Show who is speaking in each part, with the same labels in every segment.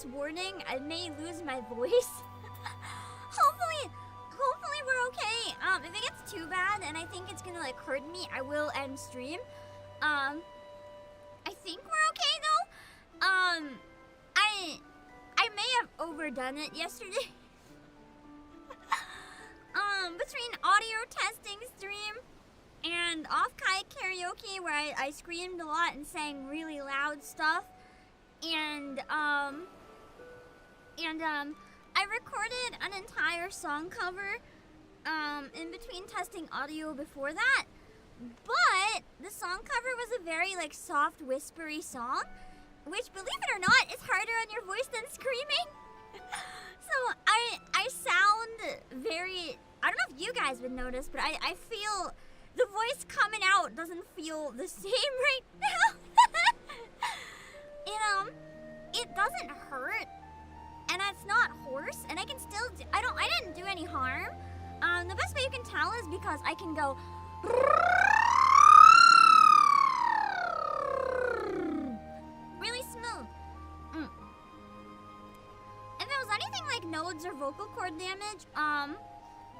Speaker 1: warning, I may lose my voice. Hopefully we're okay. If it gets too bad and I think it's gonna like hurt me, I will end stream. I think we're okay though. I may have overdone it yesterday. Between audio testing stream and off-kite karaoke where I screamed a lot and sang really loud stuff, and I recorded an entire song cover in between testing audio before that, but the song cover was a very like soft whispery song, which, believe it or not, is harder on your voice than screaming. So I sound very, I don't know if you guys would notice, but I feel the voice coming out doesn't feel the same right now. It doesn't hurt, and it's not hoarse, and I can still do, I didn't do any harm. The best way you can tell is because I can go really smooth. If it was anything like nodes or vocal cord damage,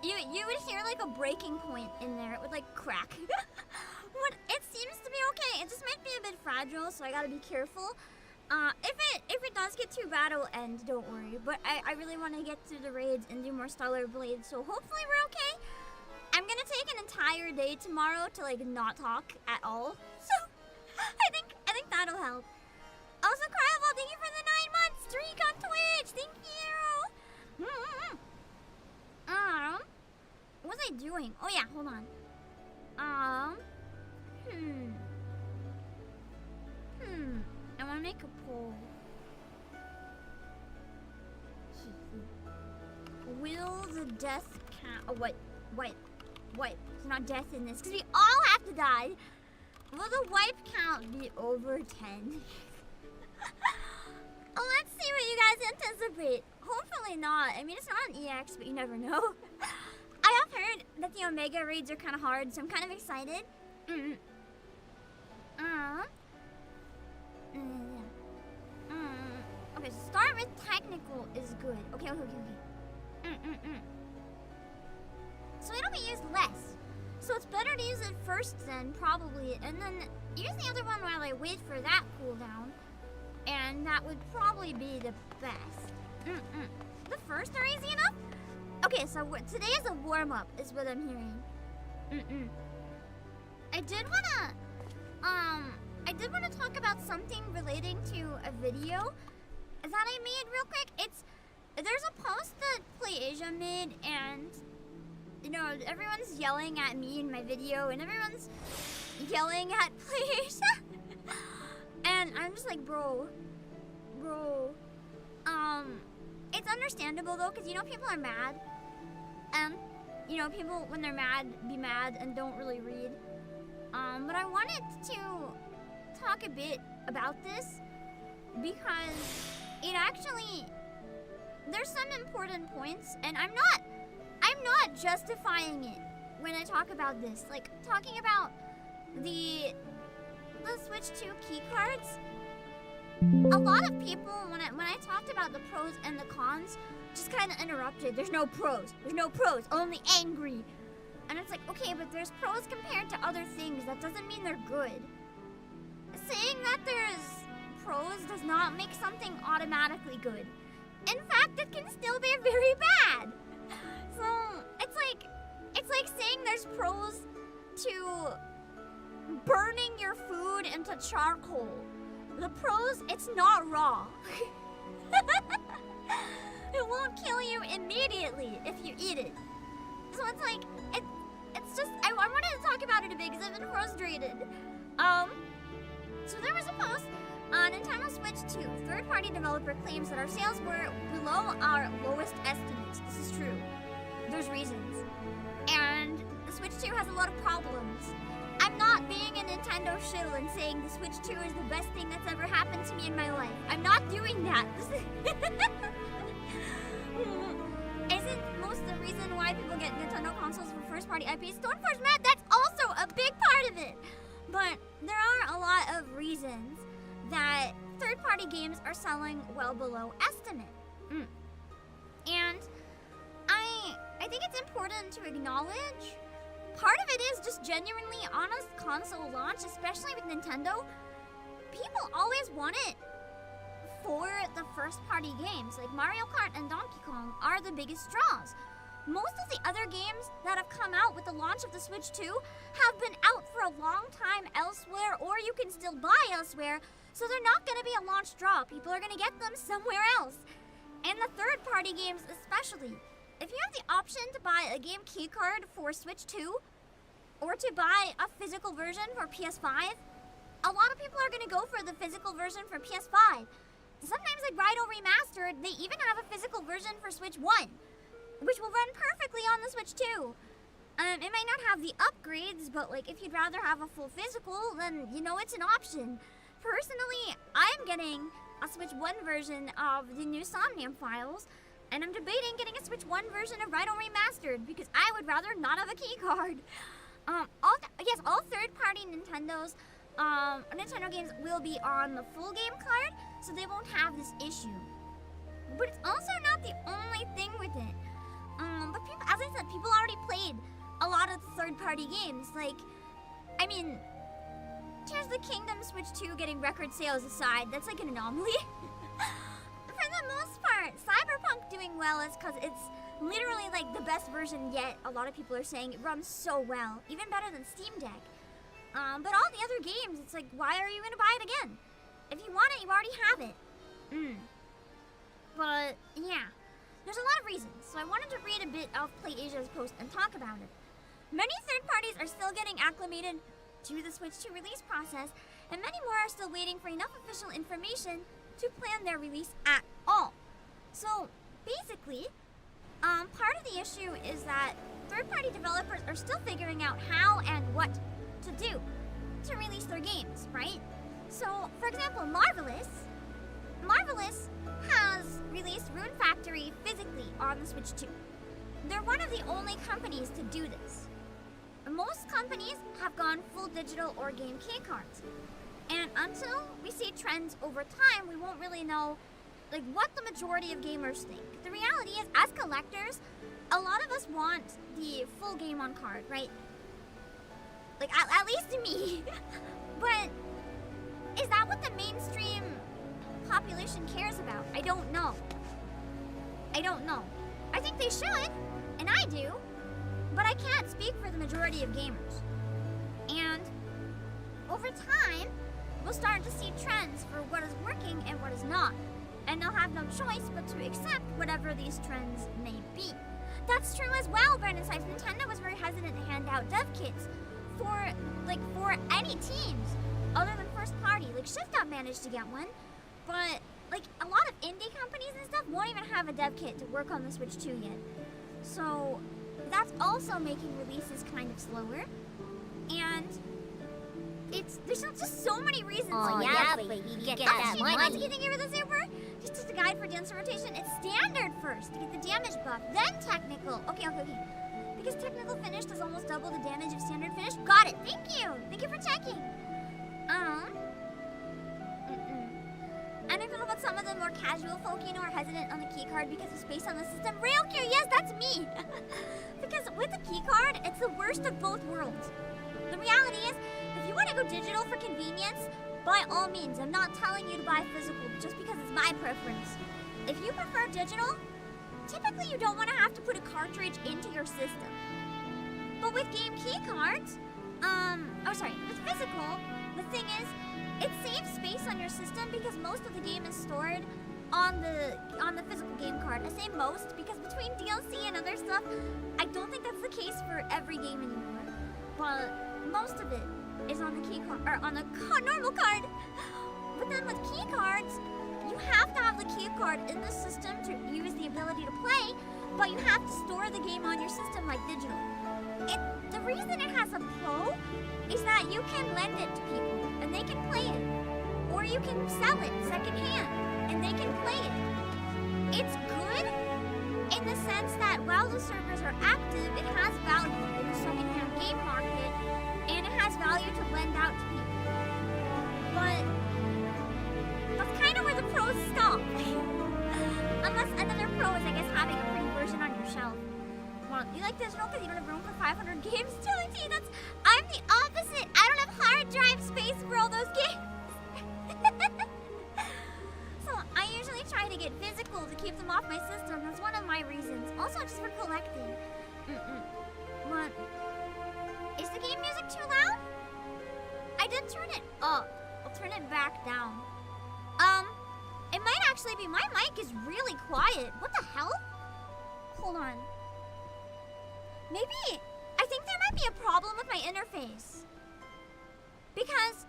Speaker 1: you would hear like a breaking point in there. It would like crack. But it seems to be okay. It just might be a bit fragile, so I gotta be careful. If it does get too bad, it'll end, don't worry. But I really want to get through the raids and do more Stellar Blades, so hopefully we're okay. I'm gonna take an entire day tomorrow to like not talk at all. So I think that'll help. Also, Cryable, thank you for the 9-month streak on Twitch. Thank you. What was I doing? Oh yeah, hold on. I want to make a poll. Will the death count? Oh, wait. There's not death in this because we all have to die. Will the wipe count be over 10? Oh, let's see what you guys anticipate. Hopefully not. I mean, it's not an EX, but you never know. I have heard that the Omega raids are kind of hard, so I'm kind of excited. Okay, so start with technical is good. Okay. So it'll be used less. So it's better to use it first then, probably, and then use the other one while I wait for that cooldown. And that would probably be the best. The first are easy enough? Okay, so today is a warm-up, is what I'm hearing. I did wanna talk about something relating to a video that I made real quick. There's a post that PlayAsia made, and you know, everyone's yelling at me in my video, and everyone's yelling at PlayAsia. And I'm just like, bro. It's understandable though, because you know, people are mad. You know, people, when they're mad, be mad and don't really read. But I wanted to talk a bit about this because it actually, there's some important points, and I'm not justifying it when I talk about this. Like, talking about the Switch 2 key cards. A lot of people, when I talked about the pros and the cons, just kind of interrupted. There's no pros, only angry. And it's like, okay, but there's pros compared to other things. That doesn't mean they're good. Saying that there's pros does not make something automatically good. In fact, it can still be very bad. So, it's like saying there's pros to burning your food into charcoal. The pros, it's not raw. It won't kill you immediately if you eat it. So it's like, it's just, I wanted to talk about it a bit because I've been frustrated. So there was a post on Nintendo Switch 2. Third-party developer claims that our sales were below our lowest estimates. This is true. There's reasons. And the Switch 2 has a lot of problems. I'm not being a Nintendo shill and saying the Switch 2 is the best thing that's ever happened to me in my life. I'm not doing that. Isn't most of the reason why people get Nintendo consoles for first-party IPs? Stormforge Mad, that's also a big part of it. But there are a lot of reasons that third-party games are selling well below estimate. And I think it's important to acknowledge part of it is just genuinely on a console launch, especially with Nintendo, people always want it for the first-party games. Like Mario Kart and Donkey Kong are the biggest draws. Most of the other games that have come out with the launch of the Switch 2 have been out for a long time elsewhere, or you can still buy elsewhere, so they're not going to be a launch draw. People are going to get them somewhere else. And the third-party games especially. If you have the option to buy a game keycard for Switch 2, or to buy a physical version for PS5, a lot of people are going to go for the physical version for PS5. Sometimes, like Rhino Remastered, they even have a physical version for Switch 1, which will run perfectly on the Switch 2. It might not have the upgrades, but like if you'd rather have a full physical, then you know it's an option. Personally, I'm getting a Switch 1 version of the new Somnium Files, and I'm debating getting a Switch 1 version of Rhino Remastered because I would rather not have a keycard. All third-party Nintendo games will be on the full game card, so they won't have this issue. But it's also not the only thing with it. But people, as I said, people already played a lot of the third-party games. Like, I mean, Tears of the Kingdom Switch 2 getting record sales aside, that's like an anomaly. For the most part, Cyberpunk doing well is because it's literally like the best version yet. A lot of people are saying it runs so well, even better than Steam Deck. But all the other games, it's like, why are you gonna buy it again? If you want it, you already have it. But yeah, there's a lot of reasons. So I wanted to read a bit of PlayAsia's post and talk about it. Many third parties are still getting acclimated to the Switch 2 release process, and many more are still waiting for enough official information to plan their release at all. So basically, part of the issue is that third-party developers are still figuring out how and what to do to release their games, right? So, for example, Marvelous has released Rune Factory physically on the Switch 2. They're one of the only companies to do this. Most companies have gone full digital or game keycards. And until we see trends over time, we won't really know like what the majority of gamers think. The reality is, as collectors, a lot of us want the full game on card, right? Like, at least to me. But is that what the mainstream population cares about? I don't know. I think they should, and I do, but I can't speak for the majority of gamers. And over time, we'll start to see trends for what is working and what is not. And they'll have no choice but to accept whatever these trends may be. That's true as well, Brandon says. Nintendo was very hesitant to hand out dev kits for any teams other than first party. Like, ShiftUp managed to get one, but like a lot of indie companies and stuff won't even have a dev kit to work on the Switch 2 yet. So that's also making releases kind of slower. And there's just so many reasons.
Speaker 2: Oh, yeah, but you get that money.
Speaker 1: Thank you for the super. Just a guide for dancer rotation. It's standard first to get the damage buff, then technical. Okay. Because technical finish does almost double the damage of standard finish. Got it. Thank you for checking. And I feel about some of the more casual folk, are hesitant on the keycard because of space on the system. Real Q, yes, that's me. Because with the keycard, it's the worst of both worlds. The reality is, if you want to go digital for convenience, by all means, I'm not telling you to buy physical just because it's my preference. If you prefer digital, typically you don't want to have to put a cartridge into your system. But with game keycards, with physical, the thing is, it saves space on your system because most of the game is stored on the physical game card. I say most because between DLC and other stuff, I don't think that's the case for every game anymore. But most of it is on the key card, or on the normal card. But then with key cards, you have to have the key card in the system to use the ability to play, but you have to store the game on your system like digital. The reason it has a pro is that you can lend it to people and they can play it. Or you can sell it secondhand and they can play it. It's good in the sense that while the servers are active, it has value in the secondhand game market and it has value to lend out to people. But of pros stop. Unless another pro is, I guess, having a pretty version on your shelf. Well, you like digital because you don't have room for 500 games? T, I'm the opposite. I don't have hard drive space for all those games. So I usually try to get physical to keep them off my system. That's one of my reasons. Also, just for collecting. What? Is the game music too loud? I did turn it up. I'll turn it back down. It might actually be my mic is really quiet. What the hell? Hold on. Maybe, I think there might be a problem with my interface. Because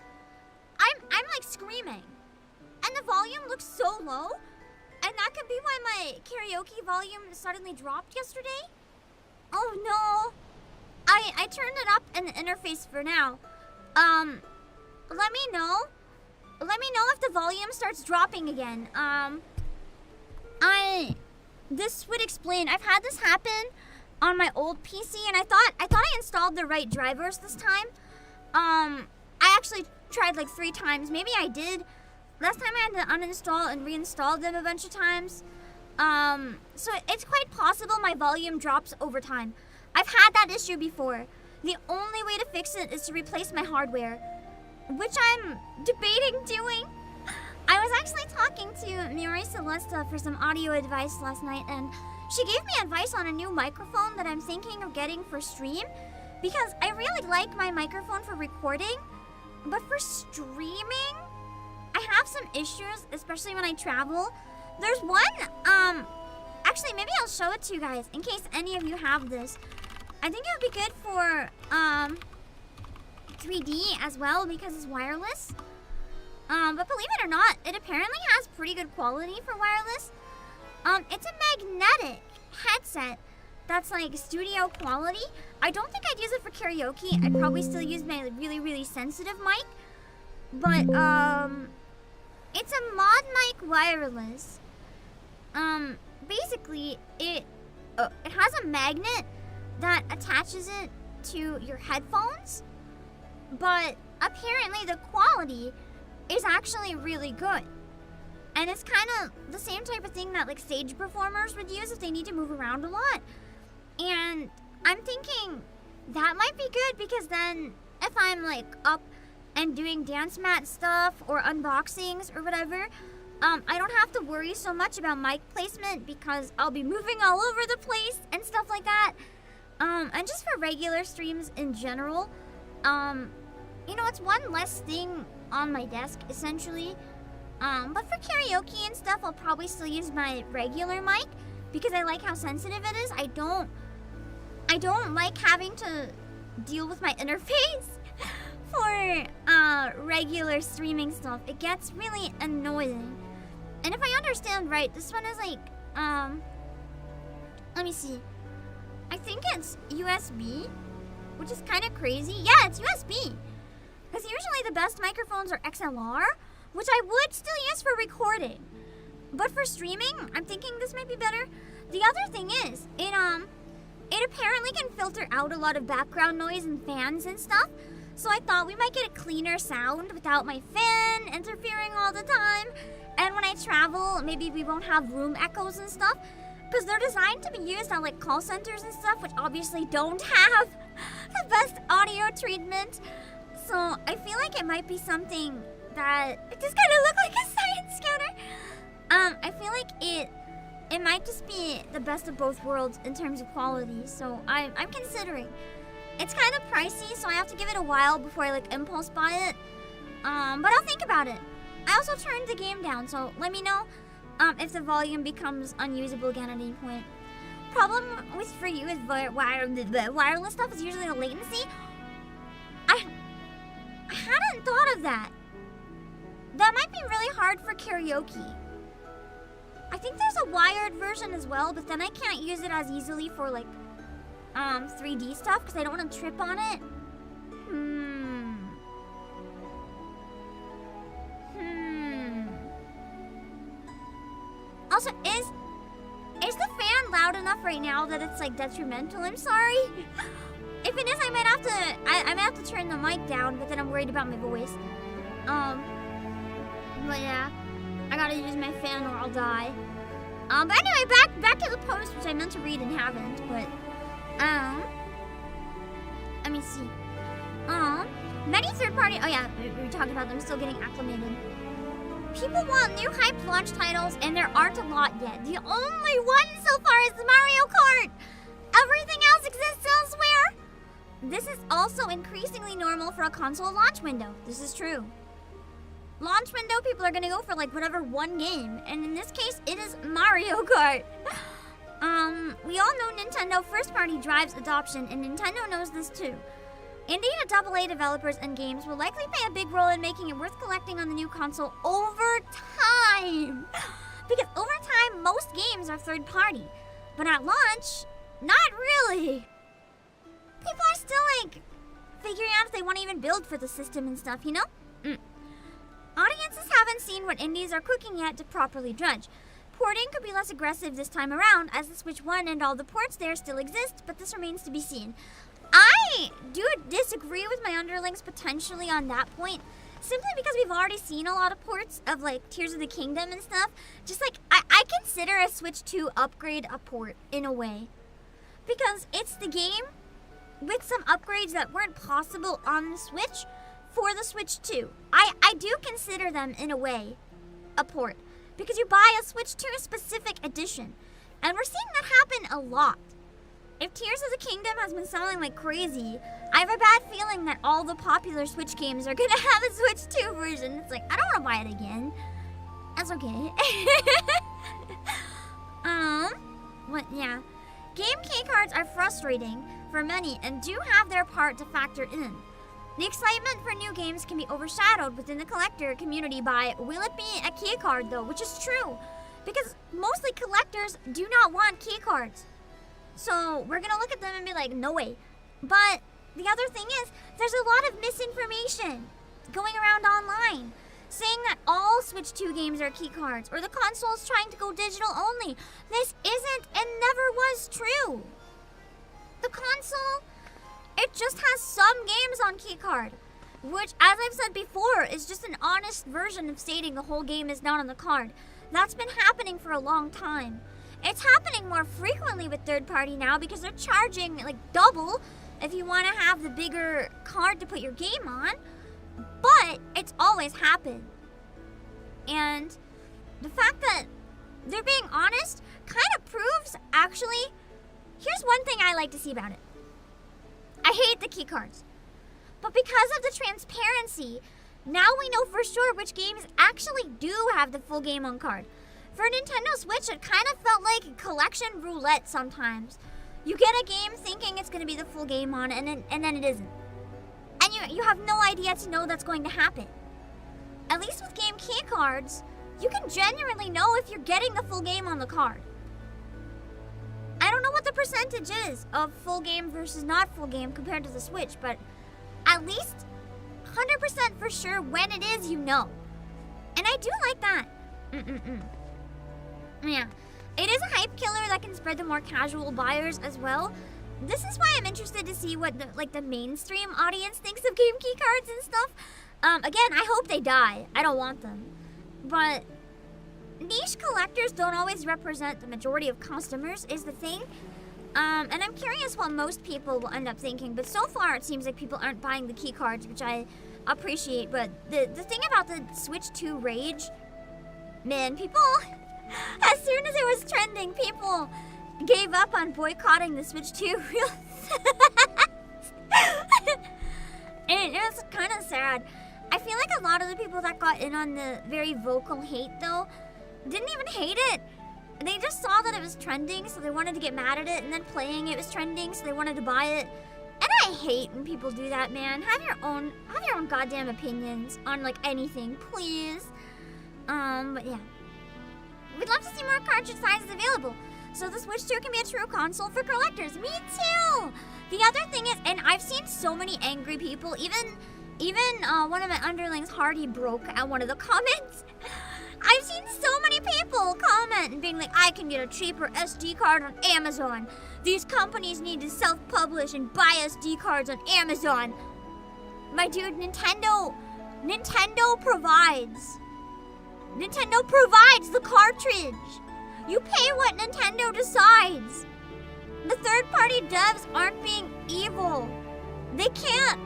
Speaker 1: I'm like screaming. And the volume looks so low. And that could be why my karaoke volume suddenly dropped yesterday. Oh no. I turned it up in the interface for now. Let me know. Let me know if the volume starts dropping again. This would explain. I've had this happen on my old PC, and I thought I installed the right drivers this time. I actually tried like 3 times. Maybe I did. Last time I had to uninstall and reinstall them a bunch of times. So it's quite possible my volume drops over time. I've had that issue before. The only way to fix it is to replace my hardware, which I'm debating doing. I was actually talking to Mirai Celesta for some audio advice last night, and she gave me advice on a new microphone that I'm thinking of getting for stream, because I really like my microphone for recording, but for streaming, I have some issues, especially when I travel. There's one, actually maybe I'll show it to you guys in case any of you have this. I think it would be good for 3D as well because it's wireless. But believe it or not, it apparently has pretty good quality for wireless. It's a magnetic headset that's like studio quality. I don't think I'd use it for karaoke. I'd probably still use my really, really sensitive mic. But, it's a mod mic wireless. Basically, it has a magnet that attaches it to your headphones. But apparently the quality is actually really good. And it's kind of the same type of thing that like stage performers would use if they need to move around a lot. And I'm thinking that might be good because then if I'm like up and doing dance mat stuff or unboxings or whatever, I don't have to worry so much about mic placement because I'll be moving all over the place and stuff like that. And just for regular streams in general, you know, it's one less thing on my desk essentially. But for karaoke and stuff, I'll probably still use my regular mic because I like how sensitive it is. I don't like having to deal with my interface for regular streaming stuff. It gets really annoying. And if I understand right, this one is like, let me see. I think it's USB, which is kind of crazy. Yeah, it's USB. Because usually the best microphones are XLR, which I would still use for recording. But for streaming, I'm thinking this might be better. The other thing is, it apparently can filter out a lot of background noise and fans and stuff. So I thought we might get a cleaner sound without my fan interfering all the time. And when I travel, maybe we won't have room echoes and stuff. Because they're designed to be used on like call centers and stuff, which obviously don't have the best audio treatment. So I feel like it might be something that it just kind of look like a science counter. I feel like it might just be the best of both worlds in terms of quality. So I'm considering. It's kind of pricey, so I have to give it a while before I like impulse buy it. But I'll think about it. I also turned the game down, so let me know if the volume becomes unusable again at any point. Problem with for you is the wireless stuff is usually the latency. I hadn't thought of that. That might be really hard for karaoke. I think there's a wired version as well, but then I can't use it as easily for like 3D stuff because I don't want to trip on it. Also, is the fan loud enough right now that it's like detrimental? I'm sorry. If it is, I might have to turn the mic down, but then I'm worried about my voice. But yeah, I gotta use my fan or I'll die. But anyway, back to the post, which I meant to read and haven't, but, let me see. Many third-party, oh yeah, we talked about them still getting acclimated. People want new hyped launch titles, and there aren't a lot yet. The only one so far is Mario Kart. Everything else exists elsewhere. This is also increasingly normal for a console launch window. This is true. Launch window, people are gonna go for like whatever one game, and in this case, it is Mario Kart. We all know Nintendo first-party drives adoption, and Nintendo knows this too. Indie to AA developers and games will likely play a big role in making it worth collecting on the new console over time. Because over time, most games are third-party, but at launch, not really. People are still like figuring out if they want to even build for the system and stuff, you know? Audiences haven't seen what indies are cooking yet to properly judge. Porting could be less aggressive this time around, as the Switch 1 and all the ports there still exist, but this remains to be seen. I do disagree with my underlings potentially on that point, simply because we've already seen a lot of ports of like Tears of the Kingdom and stuff. Just like, I consider a Switch 2 upgrade a port in a way. Because it's the game with some upgrades that weren't possible on the Switch for the Switch 2. I do consider them in a way a port. Because you buy a Switch 2 specific edition. And we're seeing that happen a lot. If Tears of the Kingdom has been selling like crazy, I have a bad feeling that all the popular Switch games are gonna have a Switch 2 version. It's like, I don't wanna buy it again. That's okay. Yeah. Game keycards are frustrating for many and do have their part to factor in. The excitement for new games can be overshadowed within the collector community by, will it be a keycard though? Which is true, because mostly collectors do not want keycards. So we're gonna look at them and be like, no way. But the other thing is, there's a lot of misinformation going around online, saying that all Switch 2 games are keycards, or the console's trying to go digital only. This isn't and never was true. The console, it just has some games on keycard, which, as I've said before, is just an honest version of stating the whole game is not on the card. That's been happening for a long time. It's happening more frequently with third party now because they're charging like double if you want to have the bigger card to put your game on. But it's always happened. And the fact that they're being honest kind of proves, actually, here's one thing I like to see about it. I hate the key cards. But because of the transparency, now we know for sure which games actually do have the full game on card. For Nintendo Switch, it kind of felt like collection roulette sometimes. You get a game thinking it's going to be the full game on, and then it isn't. And you have no idea to know that's going to happen. At least with game key cards, you can genuinely know if you're getting the full game on the card. I don't know what the percentage is of full game versus not full game compared to the Switch, but at least 100% for sure when it is, you know. And I do like that. Yeah, it is a hype killer that can spread to more casual buyers as well. This is why I'm interested to see what the mainstream audience thinks of game key cards and stuff. Again, I hope they die. I don't want them. But niche collectors don't always represent the majority of customers is the thing. And I'm curious what most people will end up thinking. But so far, it seems like people aren't buying the key cards, which I appreciate. But the thing about the Switch 2 rage, man, people, as soon as it was trending, people gave up on boycotting the Switch 2 real fast. And it was kind of sad. I feel like a lot of the people that got in on the very vocal hate, though, didn't even hate it. They just saw that it was trending, so they wanted to get mad at it, and then playing it was trending, so they wanted to buy it. And I hate when people do that, man. Have your own goddamn opinions on like anything, please. But yeah. We'd love to see more cartridge sizes available, so the Switch 2 can be a true console for collectors. Me too! The other thing is, and I've seen so many angry people, even one of my underlings, Hardy, broke at one of the comments. I've seen so many people comment and being like, I can get a cheaper SD card on Amazon. These companies need to self-publish and buy SD cards on Amazon. My dude, Nintendo provides. Nintendo provides the cartridge. You pay what Nintendo decides. The third-party devs aren't being evil. They can't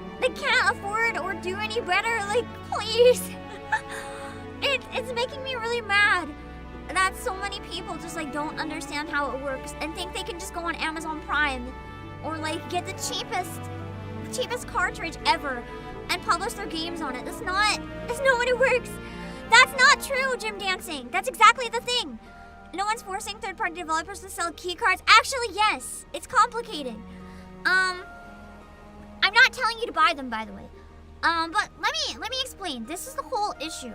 Speaker 1: afford or do any better. Like, please. It's making me really mad that so many people just like don't understand how it works and think they can just go on Amazon Prime or like get the cheapest cartridge ever and publish their games on it. That's not what it works. That's not true, Jim Dancing. That's exactly the thing. No one's forcing third-party developers to sell key cards. Actually, yes. It's complicated. I'm not telling you to buy them, by the way. But let me explain. This is the whole issue.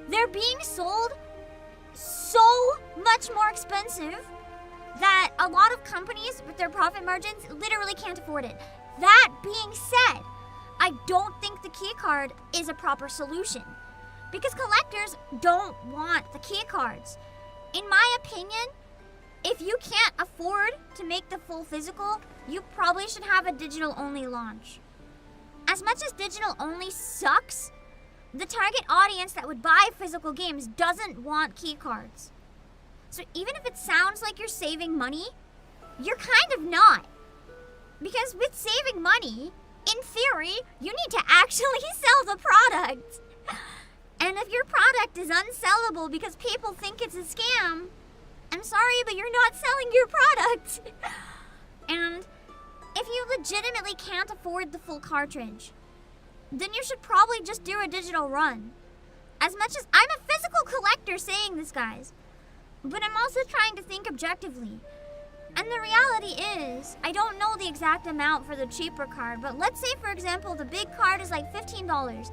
Speaker 1: They're being sold so much more expensive that a lot of companies with their profit margins literally can't afford it. That being said, I don't think the key card is a proper solution because collectors don't want the key cards. In my opinion, if you can't afford to make the full physical, you probably should have a digital-only launch. As much as digital-only sucks, the target audience that would buy physical games doesn't want key cards. So even if it sounds like you're saving money, you're kind of not. Because with saving money, in theory, you need to actually sell the product. And if your product is unsellable because people think it's a scam, I'm sorry, but you're not selling your product. And if you legitimately can't afford the full cartridge, then you should probably just do a digital run. As much as I'm a physical collector saying this, guys, but I'm also trying to think objectively. And the reality is, I don't know the exact amount for the cheaper card, but let's say, for example, the big card is like $15,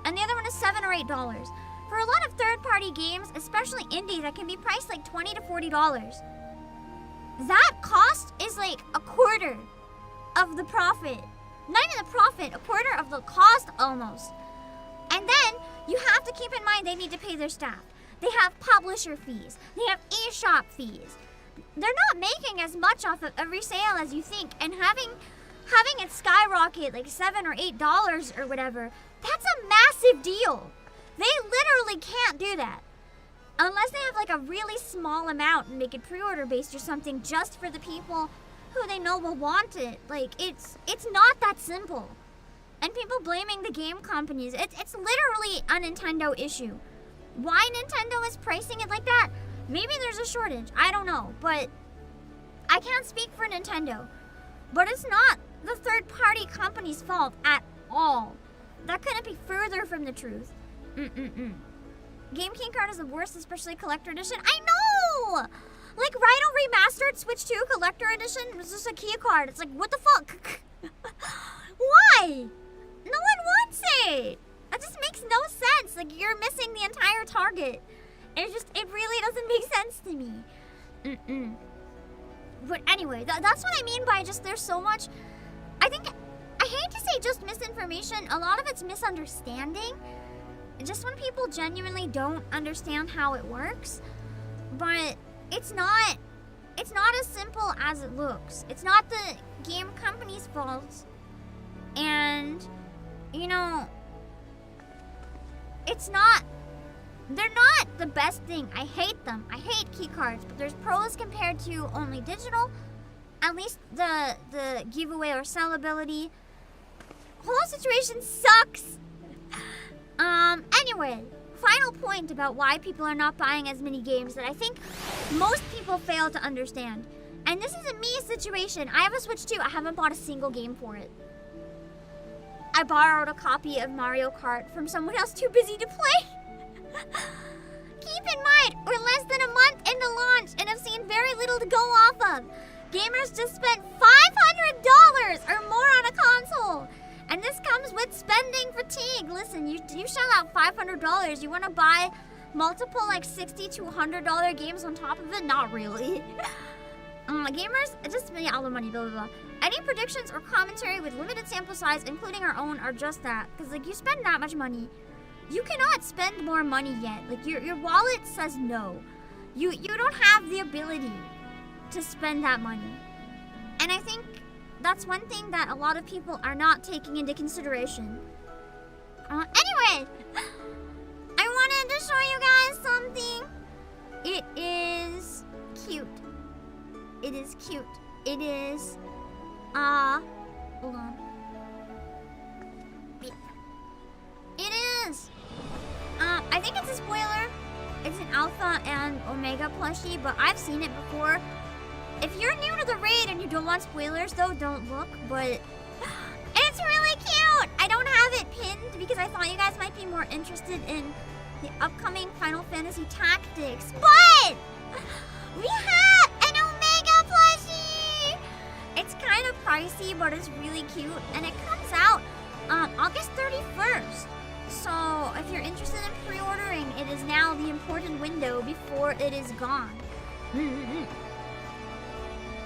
Speaker 1: and the other one is $7 or $8. For a lot of third-party games, especially indie, that can be priced like $20 to $40. That cost is like a quarter of the profit. Not even the profit, a quarter of the cost almost. And then you have to keep in mind they need to pay their staff. They have publisher fees. They have eShop fees. They're not making as much off of every sale as you think, and having it skyrocket like $7 or $8 or whatever, that's a massive deal. They literally can't do that. Unless they have like a really small amount and make it pre-order based or something just for the people who they know will want it. Like, it's not that simple. And people blaming the game companies, it's literally a Nintendo issue. Why Nintendo is pricing it like that? Maybe there's a shortage, I don't know, but I can't speak for Nintendo. But it's not the third-party company's fault at all. That couldn't be further from the truth. Game King card is the worst, especially Collector Edition. I know! Like, Rhino Remastered Switch 2 Collector Edition was just a key card. It's like, what the fuck? Why? No one wants it. That just makes no sense. Like, you're missing the entire target. It really doesn't make sense to me. But anyway, that's what I mean by just there's so much. I hate to say just misinformation. A lot of it's misunderstanding. Just when people genuinely don't understand how it works. But it's not as simple as it looks. It's not the game company's fault. And, you know, they're not the best thing. I hate them. I hate key cards, but there's pros compared to only digital. At least the giveaway or sellability. Whole situation sucks. Anyway, final point about why people are not buying as many games that I think most people fail to understand. And this is a me situation. I have a Switch 2. I haven't bought a single game for it. I borrowed a copy of Mario Kart from someone else too busy to play. Keep in mind, we're less than a month into launch and have seen very little to go off of. Gamers just spent $500 or more on a console. And this comes with spending fatigue. Listen, you shell out $500. You want to buy multiple like $60 to $100 games on top of it? Not really. Gamers just spending all the money, blah, blah, blah. Any predictions or commentary with limited sample size, including our own, are just that. Because like you spend that much money, you cannot spend more money yet. Like your wallet says no. You don't have the ability to spend that money. And I think that's one thing that a lot of people are not taking into consideration. Anyway, I wanted to to show you guys something. It is cute. It is cute. It is, hold on. It is. I think it's a spoiler. It's an Alpha and Omega plushie, but I've seen it before. If you're new to the raid and you don't want spoilers, though, don't look, but it's really cute! I don't have it pinned because I thought you guys might be more interested in the upcoming Final Fantasy Tactics, but we have an Omega plushie! It's kind of pricey, but it's really cute, and it comes out August 31st. So if you're interested in pre-ordering, it is now the important window before it is gone.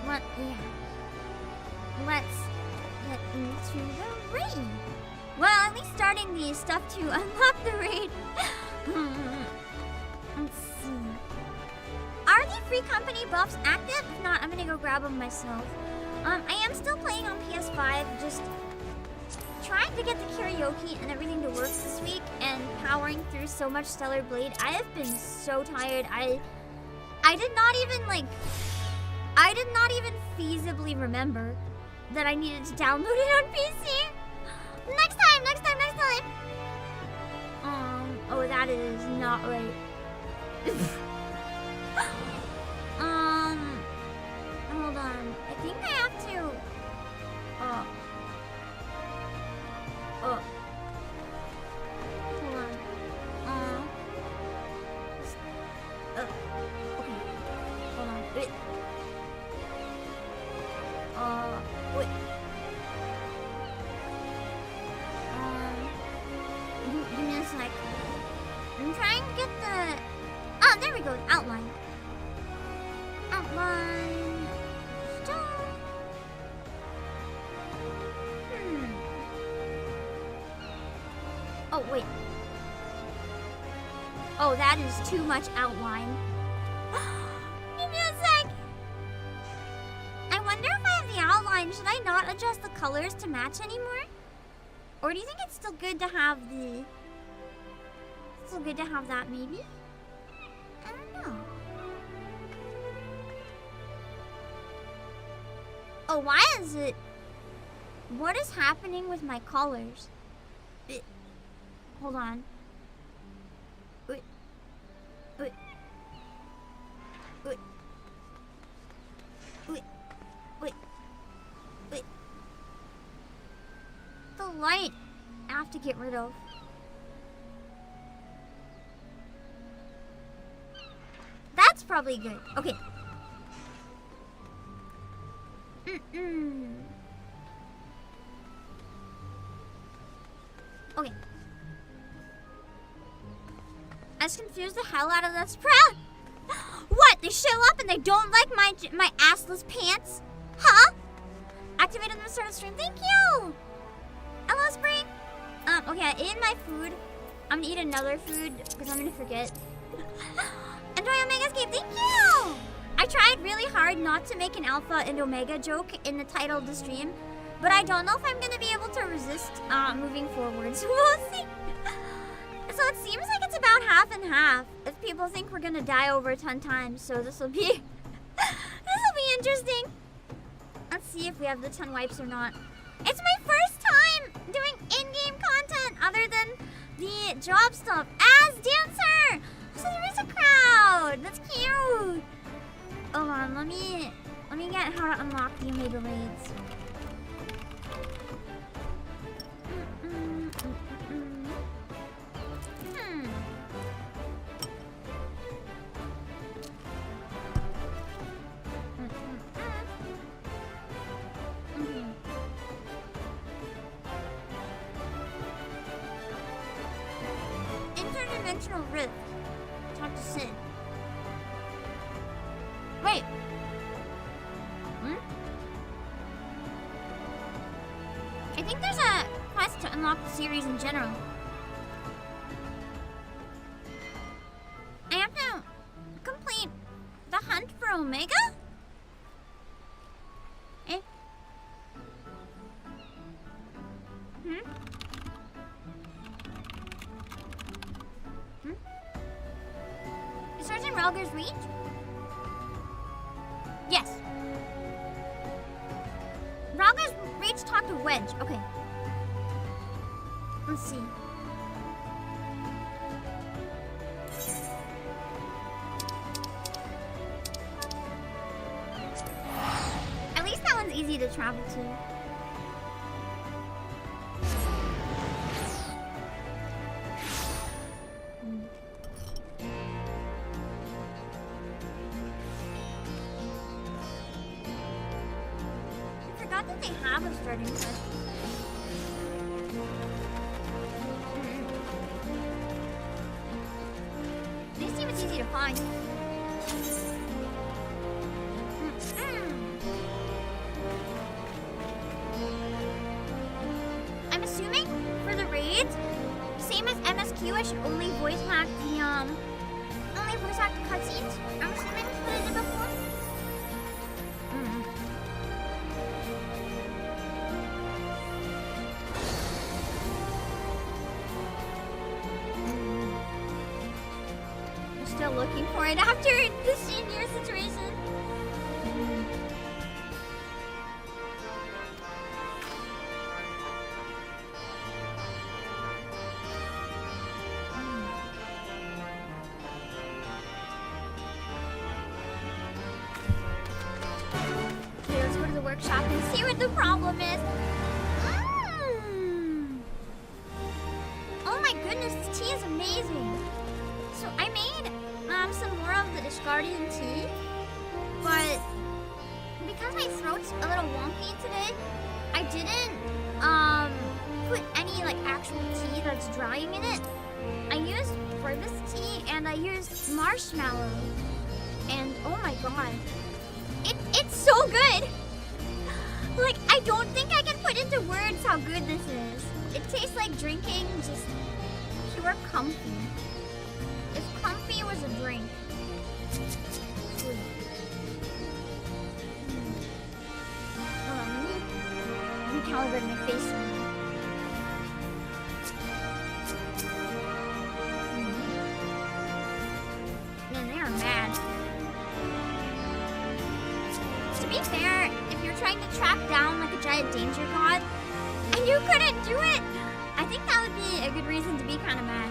Speaker 1: But yeah, let's get into the raid. Well, at least starting the stuff to unlock the raid. Let's see. Are the free company buffs active? If not, I'm gonna go grab them myself. I am still playing on PS5, just trying to get the karaoke and everything to work this week and powering through so much Stellar Blade. I have been so tired. I did not even feasibly remember that I needed to download it on PC. Next time. Oh, that is not right. Hold on. I think I have to, hold on. Okay. Hold on. Wait. Wait. Give me a sec. I'm trying to get the... Oh, there we go. Outline. Outline. Stone. Oh, wait. Oh, that is too much outline. Give me a sec. I wonder if I have the outline. Should I not adjust the colors to match anymore? Or do you think it's still good to have the... Still good to have that, maybe? I don't know. Oh, why is it... What is happening with my colors? Hold on. Wait. Wait. Wait. Wait. Wait. Wait. The light I have to get rid of. That's probably good. Okay. Okay. I just confused the hell out of that sprout. What? They show up and they don't like my assless pants? Huh? Activated the start of stream. Thank you. Hello, Spring. Okay, I ate my food. I'm gonna eat another food because I'm gonna forget. Enjoy Omegascape. Thank you. I tried really hard not to make an Alpha and Omega joke in the title of the stream, but I don't know if I'm gonna be able to resist moving forward. So we'll see. So it seems like it's about half and half. If people think we're gonna die over 10 times, so this will be interesting. Let's see if we have the 10 wipes or not. It's my first time doing in-game content other than the job stuff as dancer. So there is a crowd. That's cute. Hold on, let me get how to unlock the Omega raids. Interdimensional rift. Talk to Sid. Wait. I think there's a quest to unlock the series in general. I have to complete the hunt for Omega? Eh? Rogger's Reach? Yes. Rogger's Reach talked to Wedge. Okay. Let's see. At least that one's easy to travel to. I forgot that they have a starting quest. They seem it's easy to find. I'm assuming for the raids, same as MSQ, I should only voice act the cutscenes. I'm assuming that's what I did before. I'm still looking for it after the senior situation. Workshop and see what the problem is. Oh my goodness, this tea is amazing. So I made some more of the Discardian tea, but because my throat's a little wonky today, I didn't put any like actual tea that's drying in it. I used Fergus tea and I used marshmallow, and oh my god, it's so good. Like, I don't think I can put into words how good this is. It tastes like drinking just pure comfy. If comfy was a drink. Hold on, let me recalibrate my face. Man, they are mad. To be fair, if you're trying to track down like a giant danger god and you couldn't do it, I think that would be a good reason to be kind of mad.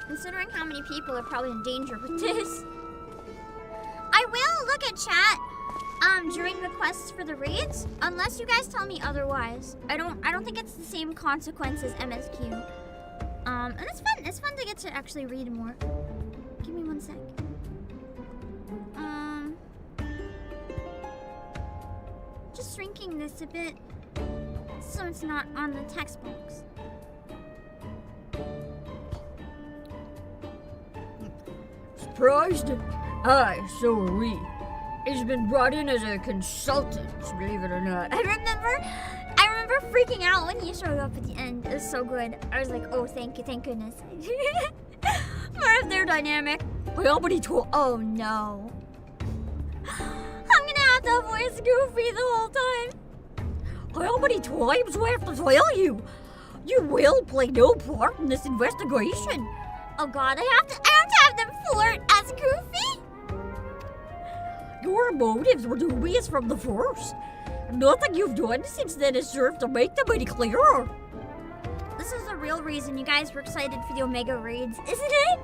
Speaker 1: Considering how many people are probably in danger with this. I will look at chat during the quests for the raids, unless you guys tell me otherwise. I don't think it's the same consequence as MSQ. And it's fun. It's fun to get to actually read more. Give me 1 sec. Just shrinking this a bit so it's not on the text box.
Speaker 3: Surprised? Aye, so are we. He's been brought in as a consultant, believe it or not.
Speaker 1: I remember freaking out when he showed up at the end. It was so good. I was like, oh, thank goodness. More of their dynamic.
Speaker 3: Well, but he told.
Speaker 1: Oh no. I'm gonna have to voice Goofy the whole time.
Speaker 3: How many times do I have to tell you? You will play no part in this investigation.
Speaker 1: Oh god, I have to have them flirt as Goofy?
Speaker 3: Your motives were dubious from the first. Nothing you've done since then has served to make them any clearer.
Speaker 1: This is the real reason you guys were excited for the Omega raids, isn't it?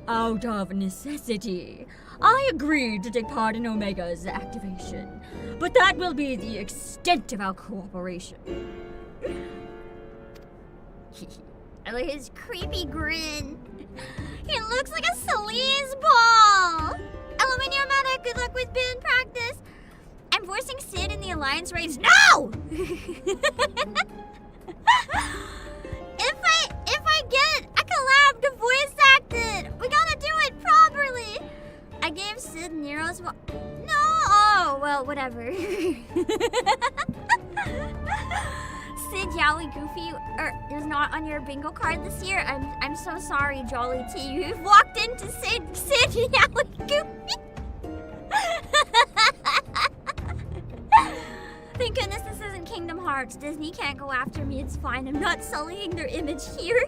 Speaker 3: Out of necessity, I agreed to take part in Omega's activation, but that will be the extent of our cooperation.
Speaker 1: I like his creepy grin. He looks like a sleazeball. Aluminium Medic, good luck with band practice. I'm voicing Sid in the Alliance raids. No! If I get a collab to voice act it, we gotta do it properly. I gave Sid Nero's no. Oh well, whatever. Sid, Yowie, Goofy, is not on your bingo card this year. I'm so sorry, Jolly T. You've walked into Sid, Yowie, Goofy. Thank goodness this isn't Kingdom Hearts. Disney can't go after me, it's fine. I'm not sullying their image here.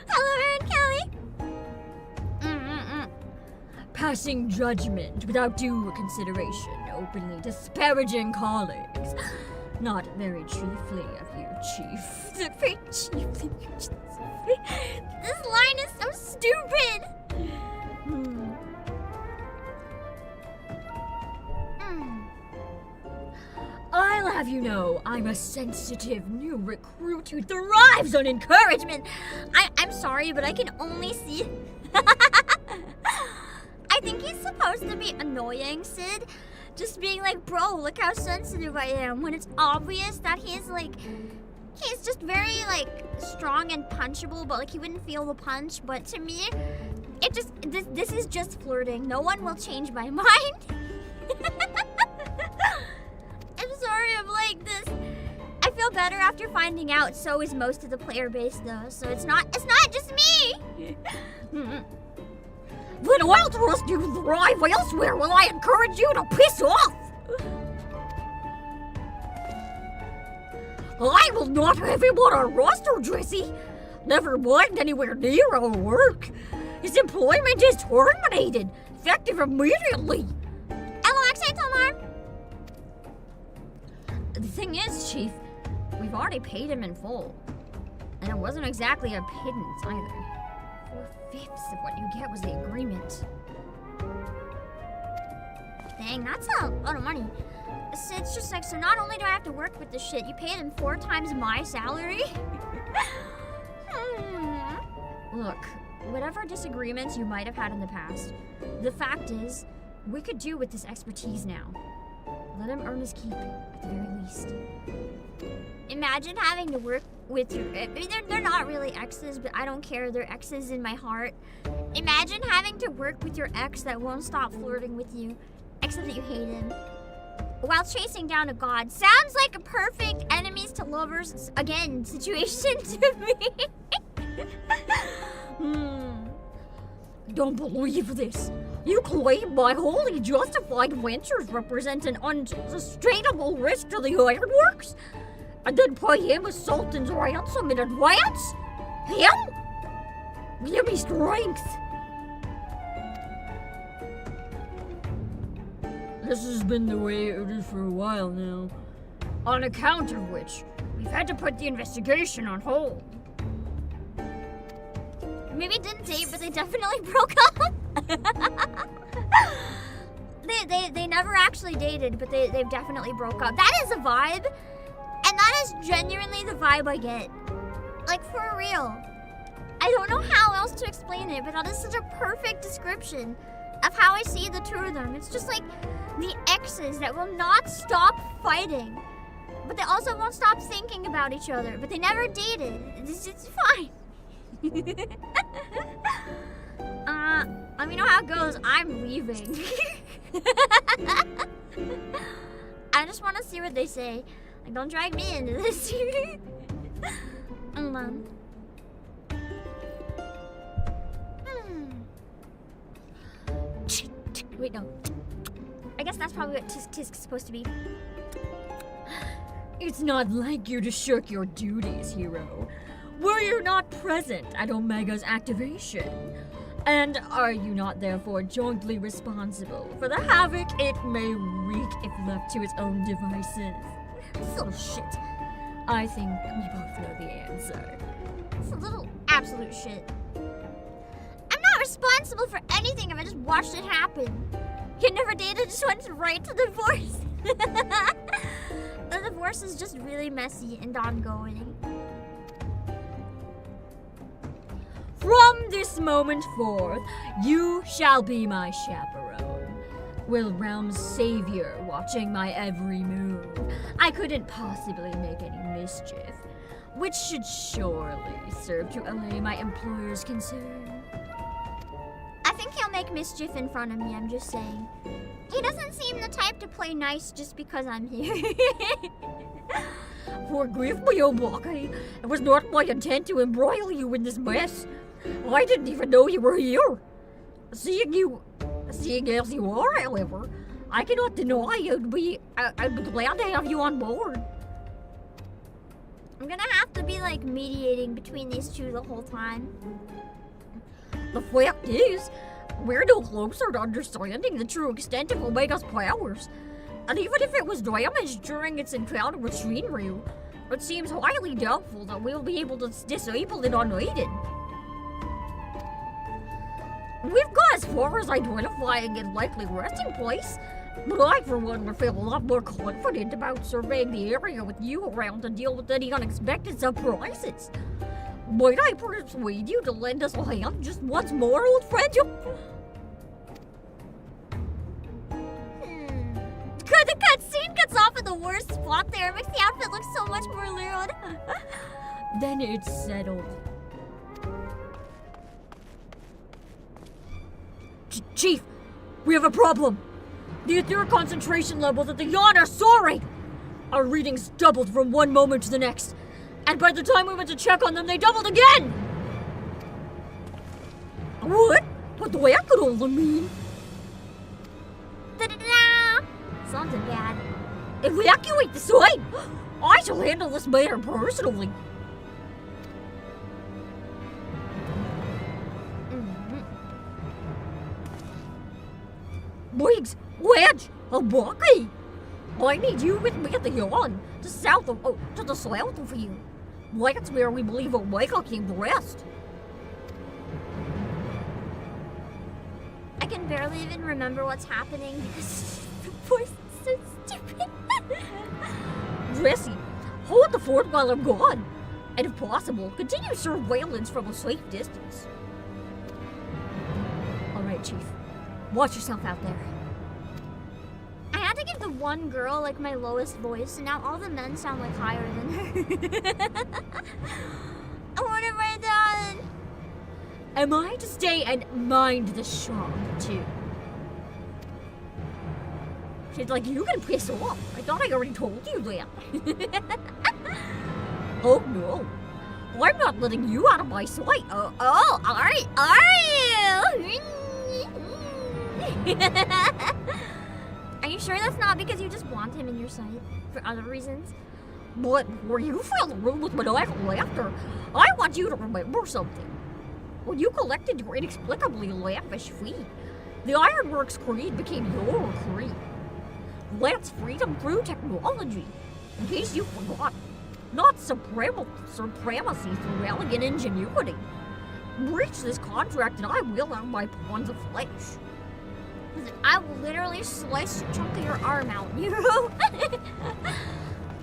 Speaker 1: Hello, Erin Kelly.
Speaker 3: Passing judgment without due consideration, openly disparaging colleagues. Not very chiefly of you, Chief.
Speaker 1: Very chiefly. This line is so stupid.
Speaker 3: I'll have you know, I'm a sensitive new recruit who thrives on encouragement.
Speaker 1: I'm sorry, but I can only see... I think he's supposed to be annoying, Sid. Just being like, bro, look how sensitive I am. When it's obvious that he's just very, strong and punchable, but, he wouldn't feel the punch. But to me, this is just flirting. No one will change my mind. I'm sorry I'm like this. I feel better after finding out. So is most of the player base, though. So it's not just me.
Speaker 3: When while the rest of you thrive elsewhere, will I encourage you to piss off? I will not have him on our roster, Jesse. Never mind anywhere near our work. His employment is terminated, effective immediately.
Speaker 1: LOX, Tomar.
Speaker 3: The thing is, Chief, we've already paid him in full. And it wasn't exactly a pittance either. 4/5 of what you get was the agreement.
Speaker 1: Dang, that's a lot of money. It's just so not only do I have to work with this shit, you paid him 4 times my salary?
Speaker 3: Look, whatever disagreements you might have had in the past, the fact is, we could do with this expertise now. Let him earn his keep, at the very least.
Speaker 1: Imagine having to work with your... I mean, they're not really exes, but I don't care. They're exes in my heart. Imagine having to work with your ex that won't stop flirting with you, except that you hate him, while chasing down a god. Sounds like a perfect enemies to lovers, again, situation to me.
Speaker 3: Don't believe this. You claim my wholly justified ventures represent an unsustainable risk to the ironworks? And then pay him a sultan's ransom in advance? Him? Give me strength. This has been the way it is for a while now. On account of which, we've had to put the investigation on hold.
Speaker 1: Maybe didn't date, but they definitely broke up. They never actually dated, but they've definitely broke up. That is a vibe. And that is genuinely the vibe I get. Like, for real. I don't know how else to explain it, but that is such a perfect description of how I see the two of them. It's just like the exes that will not stop fighting, but they also won't stop thinking about each other, but they never dated. It's fine. Let me know how it goes. I'm leaving. I just want to see what they say. Like, don't drag me into this. Hold on. Wait, no. I guess that's probably what Tisk Tisk is supposed to be.
Speaker 3: It's not like you to shirk your duties, hero. Were you not present at Omega's activation? And are you not therefore jointly responsible for the havoc it may wreak if left to its own devices?
Speaker 1: This little shit.
Speaker 3: I think we both know the answer.
Speaker 1: It's a little absolute shit. I'm not responsible for anything if I just watched it happen. You never dated, just went right to divorce. The divorce is just really messy and ongoing.
Speaker 3: From this moment forth, you shall be my chaperone. Will Realm's savior watching my every move. I couldn't possibly make any mischief, which should surely serve to allay my employer's concern.
Speaker 1: I think he'll make mischief in front of me, I'm just saying. He doesn't seem the type to play nice just because I'm here.
Speaker 3: Forgive me, Obake. It was not my intent to embroil you in this mess. I didn't even know you were here. Seeing as you are, however, I cannot deny I'd be glad to have you on board.
Speaker 1: I'm gonna have to be like mediating between these two the whole time.
Speaker 3: The fact is, we're no closer to understanding the true extent of Omega's powers. And even if it was damaged during its encounter with Shinryu, it seems highly doubtful that we'll be able to disable it unaided. We've got as far as identifying its likely resting place, but I, for one, would feel a lot more confident about surveying the area with you around to deal with any unexpected surprises. Might I persuade you to lend us a hand just once more, old friend?
Speaker 1: Good, the cutscene gets off at the worst spot there. It makes the outfit look so much more lewd.
Speaker 3: Then it's settled. Chief, we have a problem. The etheric concentration levels at the yawn are soaring. Our readings doubled from one moment to the next. And by the time we went to check on them, they doubled again! What? What do that could only mean?
Speaker 1: Da-da-da! Something bad.
Speaker 3: Evacuate the site! I shall handle this matter personally. Briggs, Wedge, Obake! I need you with me at the yawn, to the south of you. That's where we believe Omega came to rest.
Speaker 1: I can barely even remember what's happening because the voice is so stupid.
Speaker 3: Jesse, hold the fort while I'm gone. And if possible, continue surveillance from a safe distance. Alright, Chief. Watch yourself out there.
Speaker 1: I had to give the one girl like my lowest voice, and now all the men sound like higher than her. What have I done?
Speaker 3: Am I to stay and mind the shop, too? She's like, you can piss off. I thought I already told you that. Oh no. I'm not letting you out of my sight.
Speaker 1: Oh, are you? Are you sure that's not because you just want him in your sight for other reasons?
Speaker 3: But where you fill the room with maniacal laughter, I want you to remember something. When you collected your inexplicably lavish fee, the Ironworks creed became your creed. That's freedom through technology. In case you forgot, not supremacy through elegant ingenuity. Breach this contract and I will have my pawns of flesh.
Speaker 1: I will literally slice a chunk of your arm out, Nero.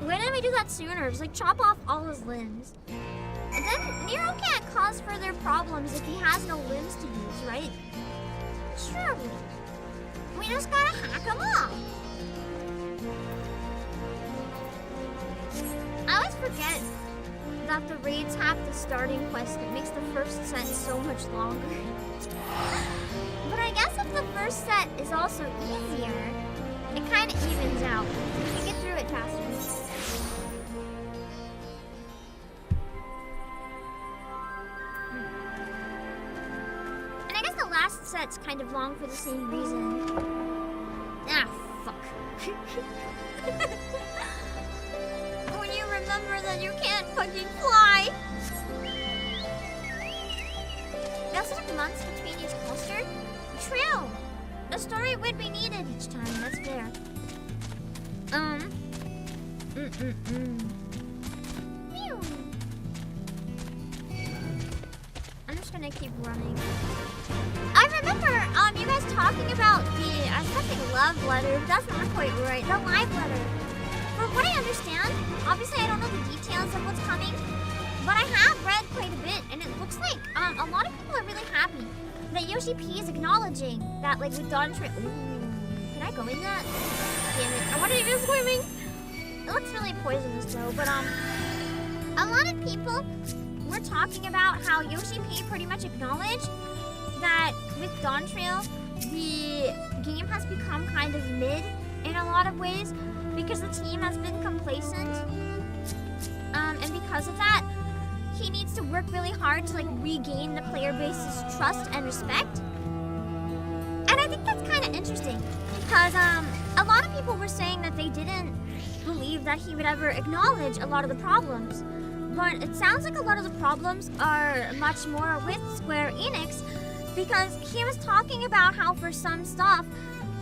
Speaker 1: Why didn't we do that sooner? Just like chop off all his limbs. And then Nero can't cause further problems if he has no limbs to use, right? Surely. We just gotta hack him off. I always forget that the raids have the starting quest that makes the first set so much longer. But I guess if the first set is also easier, it kind of evens out. You can get through it faster. And I guess the last set's kind of long for the same reason. Ah, fuck. When you remember that you can't fucking fly. It also took months between each cluster. True. The story would be needed each time, that's fair. Phew. I'm just gonna keep running. I remember you guys talking about something love letter, but that's not quite right. The live letter. From what I understand, obviously I don't know the details of what's coming, but I have read quite a bit, and it looks like a lot of people are really happy that Yoshi P is acknowledging that, like, with Dawn Trip. Can I go in that? Damn it! I wanted to go swimming. It looks really poisonous though, but a lot of people were talking about how Yoshi P pretty much acknowledged that with Dawn Trail, the game has become kind of mid in a lot of ways because the team has been complacent, and because of that, he needs to work really hard to like regain the player base's trust and respect. And I think that's kind of interesting because a lot of people were saying that they didn't believe that he would ever acknowledge a lot of the problems. But it sounds like a lot of the problems are much more with Square Enix because he was talking about how for some stuff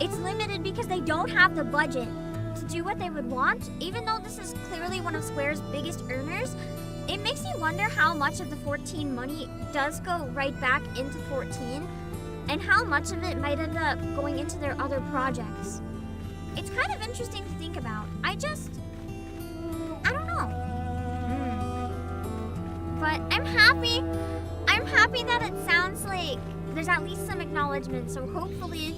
Speaker 1: it's limited because they don't have the budget to do what they would want. Even though this is clearly one of Square's biggest earners, it makes you wonder how much of the 14 money does go right back into 14 and how much of it might end up going into their other projects. It's kind of interesting to think about. I don't know. But I'm happy that it sounds like there's at least some acknowledgement. So hopefully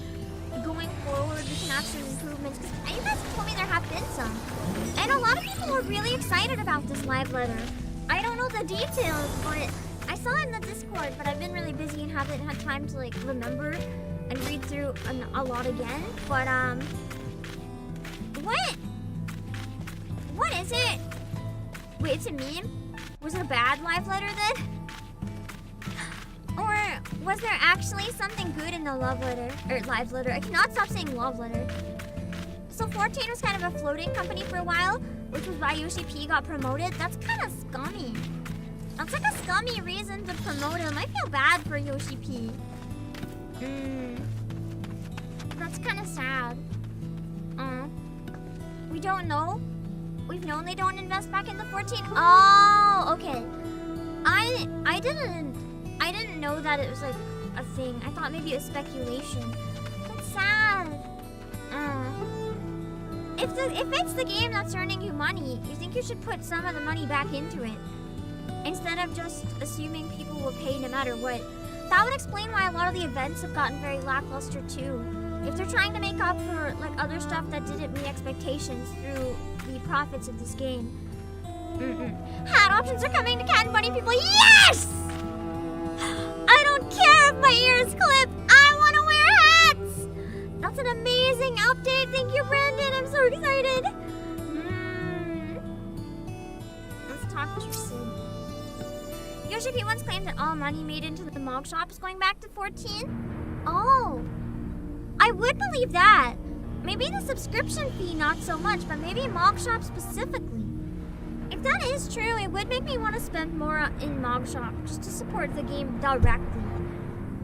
Speaker 1: going forward we can have some improvements. Because you guys told me there have been some. And a lot of people were really excited about this live letter. I don't know the details, but I saw it in the Discord, but I've been really busy and haven't had time to like remember and read through a lot again. But what is it? Wait, it's a meme? Was it a bad live letter then? Or was there actually something good in the love letter, or live letter? I cannot stop saying love letter. So 14 was kind of a floating company for a while, which was why Yoshi P got promoted. That's kind of scummy. That's like a scummy reason to promote him. I feel bad for Yoshi P. That's kind of sad. We don't know. We've known they don't invest back into 14. Oh, okay. I didn't know that it was like a thing. I thought maybe it was speculation. That's sad. If it's the game that's earning you money, you think you should put some of the money back into it instead of just assuming people will pay no matter what. That would explain why a lot of the events have gotten very lackluster too. If they're trying to make up for like other stuff that didn't meet expectations through the profits of this game. Hat options are coming to Cat and Bunny people. Yes! I don't care if my ears clip. I want to wear hats. That's an amazing update. Thank you, Brandon. I'm so excited. Let's talk to Sid. Yoshi P once claimed that all money made into the Mog Shop is going back to 14. Oh. I would believe that. Maybe the subscription fee not so much, but maybe Mog Shop specifically. If that is true, it would make me want to spend more in Mog Shop just to support the game directly.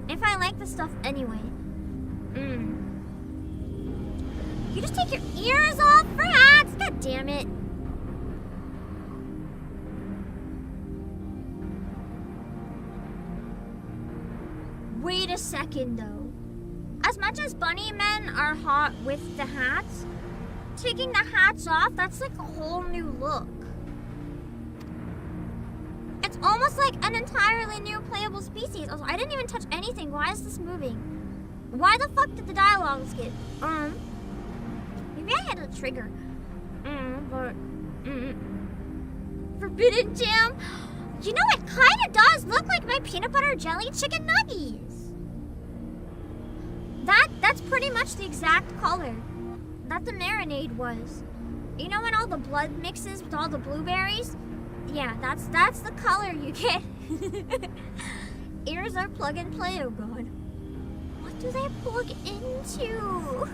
Speaker 1: If I like the stuff anyway. You just take your ears off for hats? God damn it. Wait a second though. As much as bunny men are hot with the hats, taking the hats off, that's like a whole new look. It's almost like an entirely new playable species. Also, I didn't even touch anything. Why is this moving? Why the fuck did the dialogue skip? Maybe I hit a trigger. Forbidden jam? You know, it kind of does look like my peanut butter jelly chicken nuggies. That's pretty much the exact color that the marinade was. You know when all the blood mixes with all the blueberries? Yeah, that's the color you get. Ears are plug and play, oh god. What do they plug into?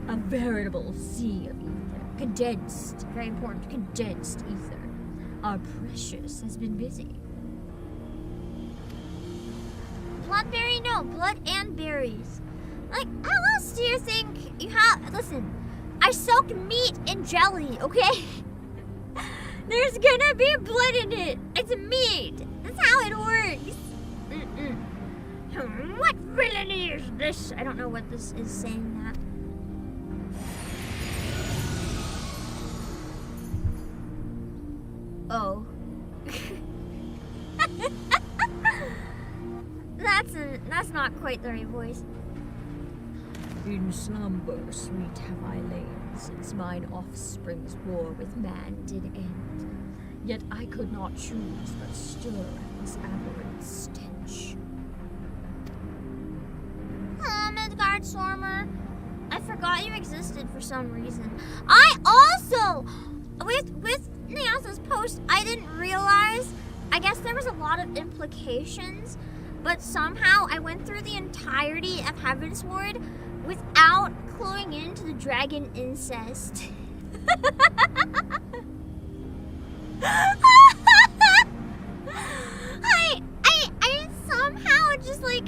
Speaker 3: A veritable sea of ether. Condensed, very important, condensed ether. Our precious has been busy.
Speaker 1: Bloodberry? No, blood and berries. Like, how else do you think you have... Listen, I soaked meat in jelly, okay? There's gonna be blood in it. It's meat. That's how it works. What villainy is this? I don't know what this is saying that. Oh. That's not quite the right voice.
Speaker 3: In slumber, sweet have I lain, since mine offspring's war with man did end. Yet I could not choose but stir at this aberrant stench.
Speaker 1: Midgard Stormer. I forgot you existed for some reason. I also, with Nyasa's post, I didn't realize, I guess there was a lot of implications but somehow I went through the entirety of Heavensward without cluing into the dragon incest. I somehow just like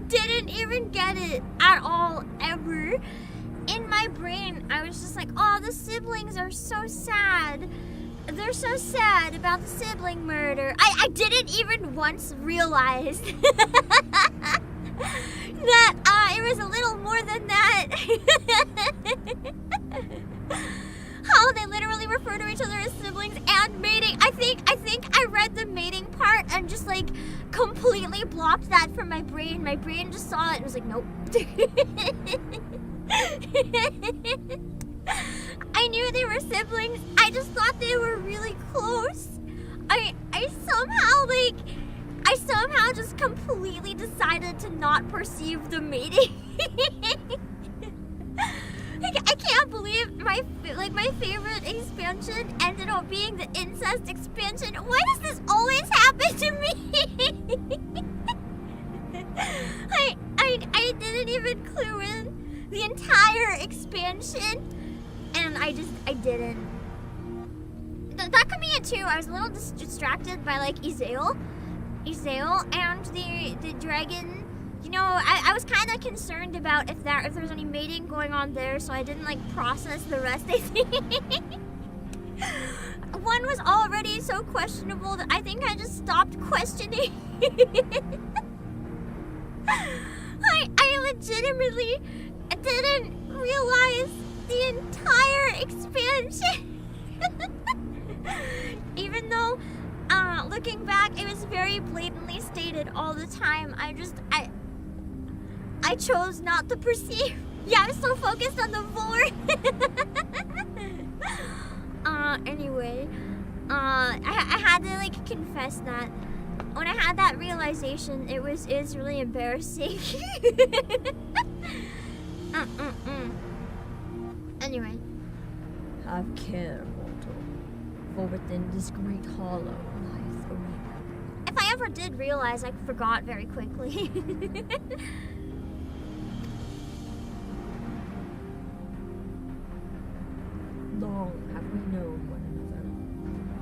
Speaker 1: didn't even get it at all ever. In my brain, I was just like, oh, the siblings are so sad. They're so sad about the sibling murder. I didn't even once realize that it was a little more than that. How they literally refer to each other as siblings and mating. I think I read the mating part and just like completely blocked that from my brain. My brain just saw it and was like, nope. I knew they were siblings. I just thought they were really close. I somehow just completely decided to not perceive the mating. I can't believe my favorite expansion ended up being the incest expansion. Why does this always happen to me? I didn't even clue in the entire expansion, and I didn't. That could be it too. I was a little distracted by like Izael and the dragon. You know, I was kind of concerned about if there was any mating going on there, so I didn't like process the rest. I think one was already so questionable that I think I just stopped questioning. I legitimately didn't realize the entire expansion. Even though, looking back, it was very blatantly stated all the time. I chose not to perceive. Yeah, I was so focused on the vor. Anyway, I had to like confess that when I had that realization, it's really embarrassing. Anyway.
Speaker 3: Have care, mortal, for within this great hollow lieth Omega.
Speaker 1: If I ever did realize, I forgot very quickly.
Speaker 3: Long have we known one another.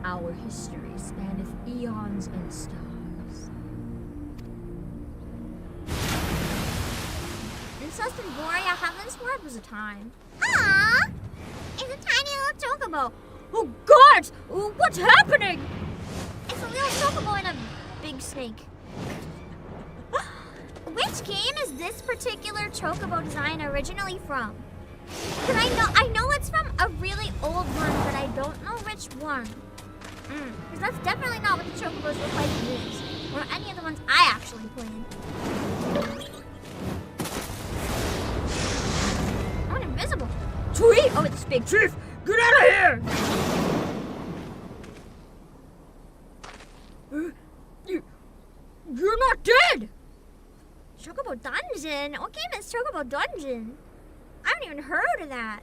Speaker 3: Our history spanneth eons and stars.
Speaker 1: Incest and Borea Heavensward was a time. Aww! It's a tiny little chocobo.
Speaker 3: Oh God! What's happening?
Speaker 1: It's a little chocobo and a big snake. Which game is this particular chocobo design originally from? Because I know it's from a really old one, but I don't know which one. Because that's definitely not what the chocobos look like in these, or any of the ones I actually played. Oh, invisible.
Speaker 3: Tree! Oh, it's big tree! Get out of here! You're not dead!
Speaker 1: Chocobo Dungeon? What game is Chocobo Dungeon? I haven't even heard of that.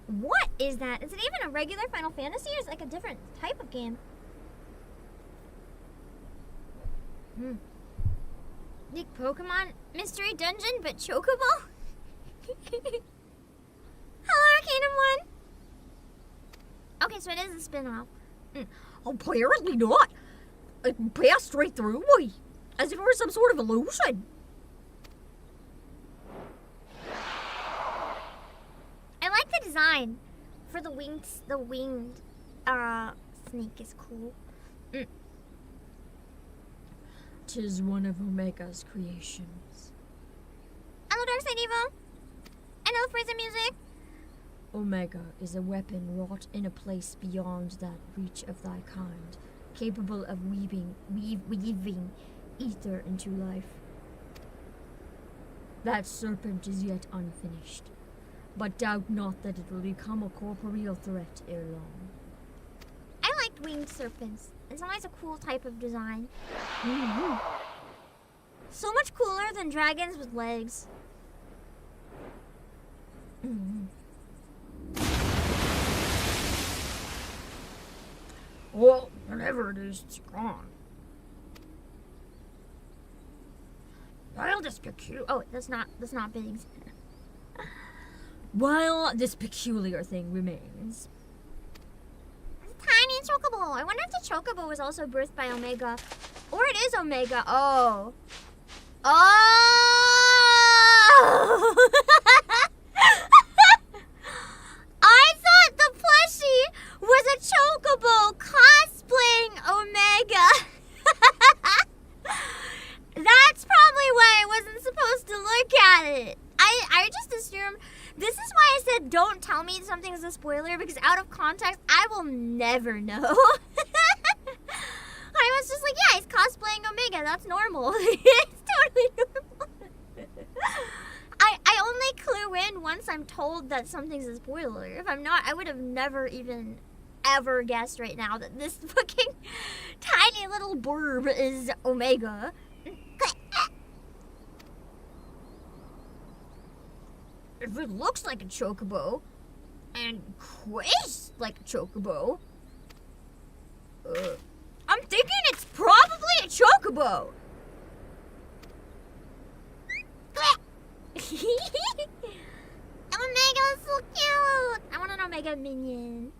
Speaker 1: What is that? Is it even a regular Final Fantasy or is it like a different type of game? Like Pokemon Mystery Dungeon, but Chocobo? Hello, Arcanum 1. Okay, so it is a spin-off.
Speaker 3: Apparently not. It passed straight through me, as if it were some sort of illusion.
Speaker 1: I like the design for the winged snake is cool.
Speaker 3: 'Tis one of Omega's creations.
Speaker 1: Hello, Darkside Evo. I know the phrase of music.
Speaker 3: Omega is a weapon wrought in a place beyond that reach of thy kind, capable of weaving ether into life. That serpent is yet unfinished, but doubt not that it will become a corporeal threat ere long.
Speaker 1: I liked winged serpents. It's always a cool type of design. So much cooler than dragons with legs.
Speaker 3: Well, whatever it is, it's gone. While this peculiar...
Speaker 1: Oh, that's not Biggs.
Speaker 3: While this peculiar thing remains...
Speaker 1: Tiny chocobo. I wonder if the chocobo was also birthed by Omega. Or it is Omega. Oh. Oh! I thought the plushie was a chocobo cosplaying Omega. That's probably why I wasn't supposed to look at it. I just assumed... This is why I said don't tell me something's a spoiler, because out of context, I will never know. I was just like, yeah, he's cosplaying Omega. That's normal. It's totally normal. I only clue in once I'm told that something's a spoiler. If I'm not, I would have never even ever guessed right now that this fucking tiny little blurb is Omega. If it looks like a chocobo and quays like a chocobo, I'm thinking it's probably a chocobo. Omega is so cute. I want an Omega minion.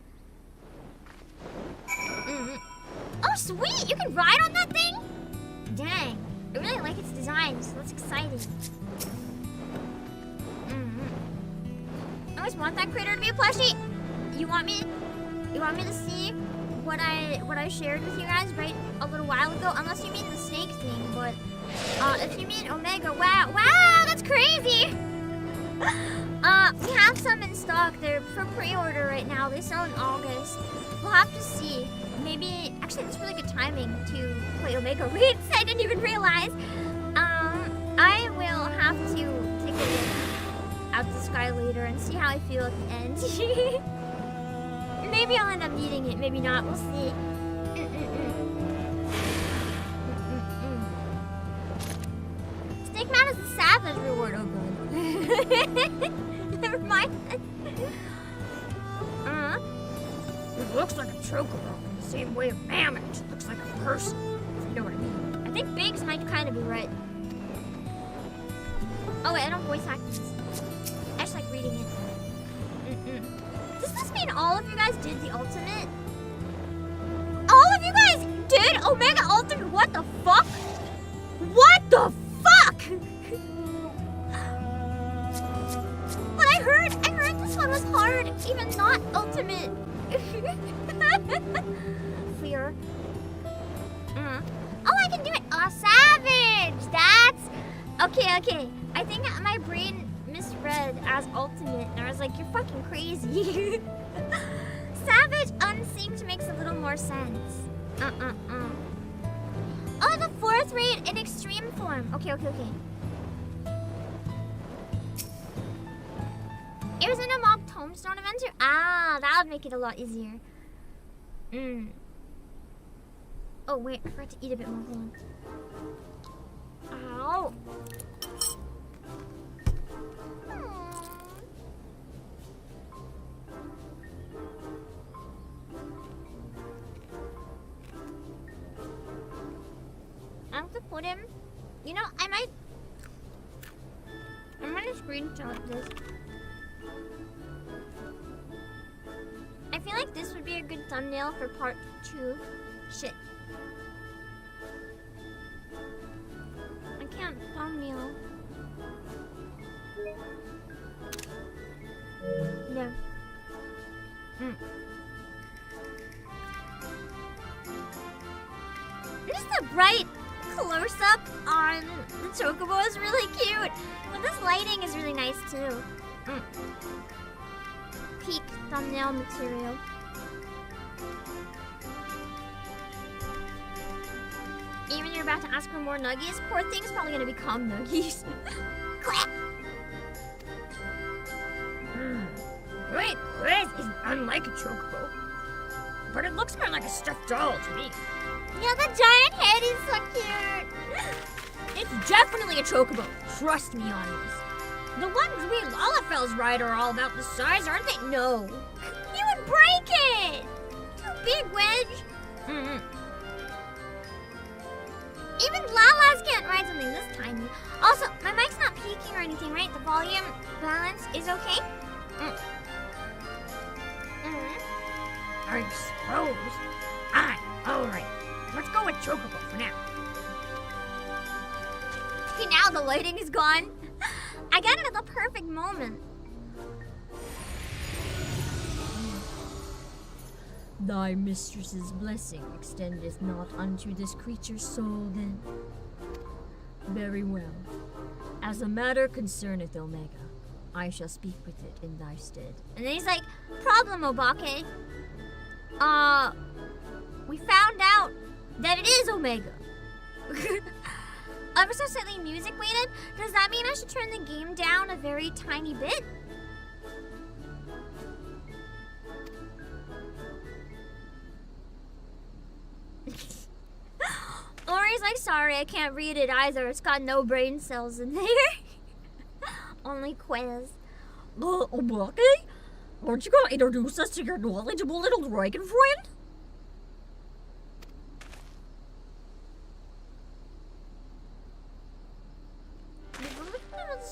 Speaker 1: Oh, sweet! You can ride on that thing? Dang. I really like its design, so that's exciting. I always want that critter to be a plushie. You want me to see what I shared with you guys right a little while ago? Unless you mean the snake thing, but if you mean Omega, wow, that's crazy. We have some in stock. They're for pre-order right now. They sell in August. We'll have to see. Maybe actually that's really good timing to play Omega Raids. I didn't even realize. I will have to take a look at the sky later and see how I feel at the end. Maybe I'll end up needing it, maybe not. We'll see. Snake Man is the savage reward. Oh god. Never mind.
Speaker 3: It looks like a chocobo in the same way a mammoth looks like a person, if you know what I mean.
Speaker 1: I think Biggs might kind of be right. Oh wait, I don't voice act this. I just like reading it. Does this mean all of you guys did the ultimate? All of you guys did Omega Ultimate? What the fuck? What the fuck? But I heard this one was hard, even not ultimate. Fear. Oh, I can do it. Oh, savage. That's okay. I think my brain misread as ultimate, and I was like, you're fucking crazy. Savage unsynced makes a little more sense. Oh, the 4th raid in extreme form. Okay. It was in a mock tombstone event too? Ah, that would make it a lot easier. Oh wait, I forgot to eat a bit more. Hold on. Ow. I have to put him. You know, I'm gonna screenshot this. I feel like this would be a good thumbnail for part 2. Shit. I can't thumbnail. No. Just the bright close-up on the chocobo is really cute. But this lighting is really nice too. Peak thumbnail material. Even you're about to ask for more nuggies? Poor thing's probably gonna become nuggies. Clap!
Speaker 3: Wait, Quiz is unlike a chocobo. But it looks more like a stuffed doll to me.
Speaker 1: Yeah, the giant head is so cute.
Speaker 3: It's definitely a chocobo. Trust me on this. The ones we Lalafels ride are all about the size, aren't they? No.
Speaker 1: You would break it! Too big, Wedge. Even Lalas can't ride something this tiny. Also, my mic's not peaking or anything, right? The volume balance is okay?
Speaker 4: I suppose. Alright. Let's go with Chocobo for now.
Speaker 1: Okay, now the lighting is gone. I got it at the perfect moment.
Speaker 3: Thy mistress's blessing extendeth not unto this creature's soul then. Very well. As the matter concerneth Omega, I shall speak with it in thy stead.
Speaker 1: And then he's like, problem, Obake. We found out that it is Omega. Ever so slightly music weighted? Does that mean I should turn the game down a very tiny bit? Ori's like, sorry, I can't read it either. It's got no brain cells in there. Only quiz.
Speaker 4: Obake? Aren't you gonna introduce us to your knowledgeable little dragon friend?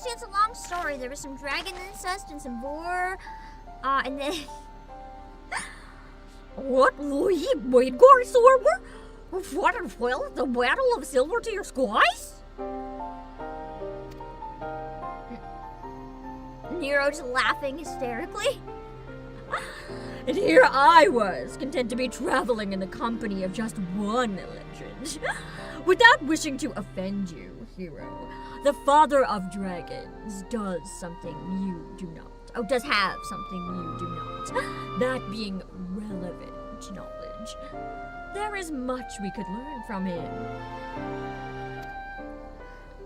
Speaker 1: It's a long story. There was some dragon incest and some war. And then...
Speaker 4: What? We Midgard Sorber? Fought and fell at the Battle of Silver Tier Skies?
Speaker 1: Nero just laughing hysterically.
Speaker 3: And here I was, content to be traveling in the company of just one legend. Without wishing to offend you, hero, the father of dragons does something you do not. Oh, does have something you do not. That being relevant knowledge. There is much we could learn from him.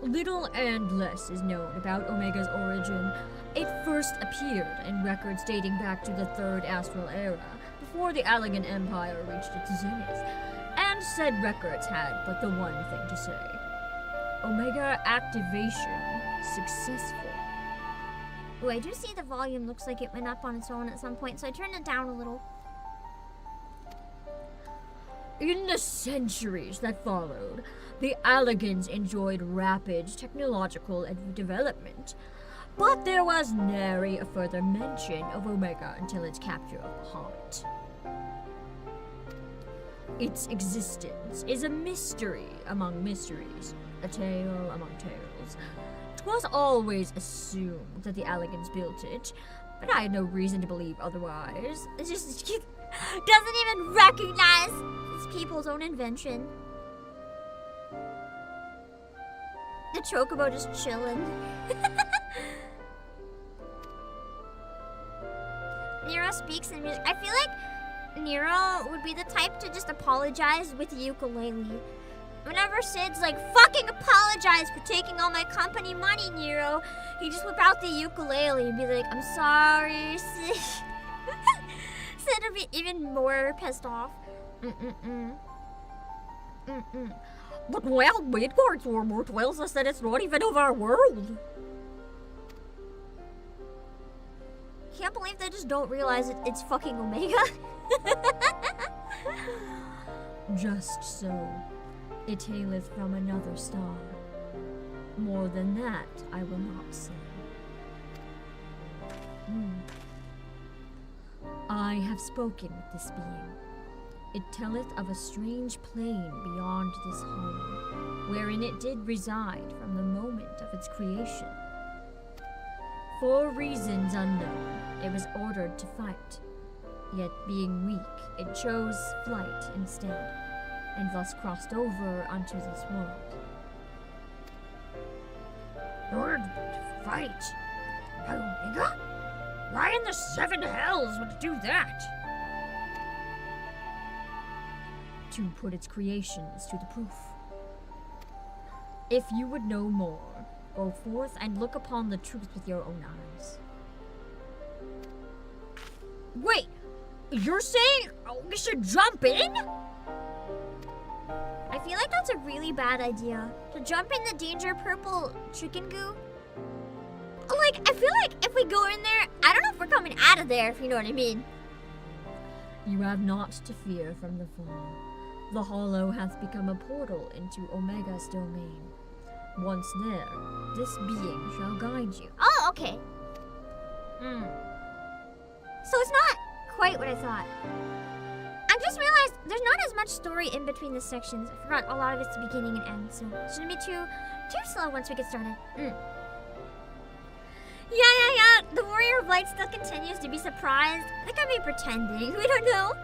Speaker 3: Little and less is known about Omega's origin. It first appeared in records dating back to the Third Astral Era, before the Allegan Empire reached its zenith, and said records had but the one thing to say. Omega activation successful.
Speaker 1: Oh, I do see the volume looks like it went up on its own at some point, so I turned it down a little.
Speaker 3: In the centuries that followed, the Allegans enjoyed rapid technological development, but there was nary a further mention of Omega until its capture of the heart. Its existence is a mystery among mysteries, a tale among tales. It was always assumed that the Allegans built it, but I had no reason to believe otherwise.
Speaker 1: It just doesn't even recognize it's people's own invention. The Chocobo just chilling. Nero speaks in music. I feel like Nero would be the type to just apologize with the ukulele. Whenever Sid's like, fucking apologize for taking all my company money, Nero, he just whip out the ukulele and be like, I'm sorry, Sid. Sid would be even more pissed off.
Speaker 4: But well, Midgard Sorber tells us that it's not even of our world.
Speaker 1: Can't believe they just don't realize it's fucking Omega.
Speaker 3: Just so. It haileth from another star. More than that, I will not say. I have spoken with this being. It telleth of a strange plane beyond this home, wherein it did reside from the moment of its creation. For reasons unknown, it was ordered to fight. Yet being weak, it chose flight instead, and thus crossed over unto this world.
Speaker 4: Ordered to fight? Omega? Why in the seven hells would it do that?
Speaker 3: To put its creations to the proof. If you would know more, go forth and look upon the truth with your own eyes.
Speaker 4: Wait, you're saying we should jump in?
Speaker 1: I feel like that's a really bad idea. To jump in the danger purple chicken goo. Like, I feel like if we go in there, I don't know if we're coming out of there, if you know what I mean.
Speaker 3: You have naught to fear from the fall. The hollow hath become a portal into Omega's domain. Once there, this being shall guide you.
Speaker 1: Oh, okay. So it's not quite what I thought. I just realized there's not as much story in between the sections. I forgot a lot of it's the beginning and end, so it shouldn't be too slow once we get started. Yeah. The Warrior of Light still continues to be surprised. I think I may be pretending. We don't know.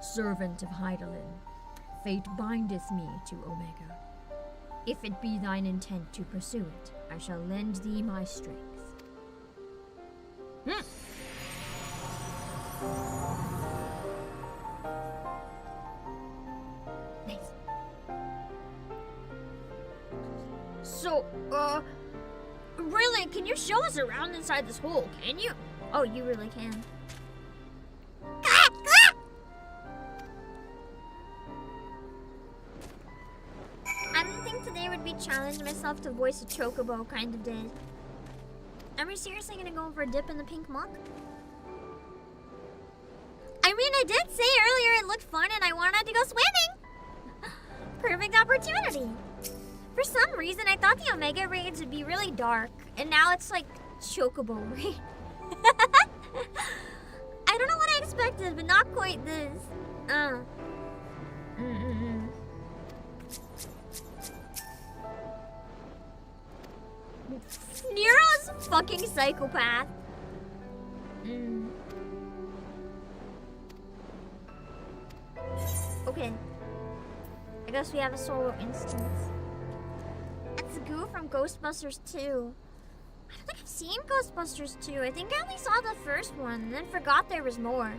Speaker 3: Servant of Hydaelyn, fate bindeth me to Omega. If it be thine intent to pursue it, I shall lend thee my strength.
Speaker 1: Nice.
Speaker 4: So, really, can you show us around inside this hole, can you?
Speaker 1: Oh, you really can. I didn't think today would be challenging myself to voice a chocobo kind of day. Are we seriously gonna go for a dip in the pink muck? I mean, I did say earlier it looked fun and I wanted to go swimming. Perfect opportunity. For some reason, I thought the Omega raids would be really dark, and now it's like chocobo raid. I don't know what I expected, but not quite this. Nero's a fucking psychopath. Okay. I guess we have a solo instance. It's Goo from Ghostbusters 2. I don't think I've seen Ghostbusters 2. I think I only saw the first one and then forgot there was more.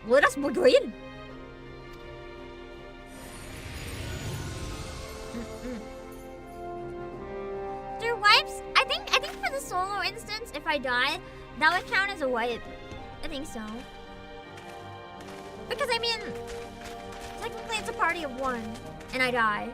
Speaker 4: Let us begin.
Speaker 1: Do wipes? I think for the solo instance, if I die, that would count as a wipe. I think so. Because I mean, technically it's a party of one, and I die.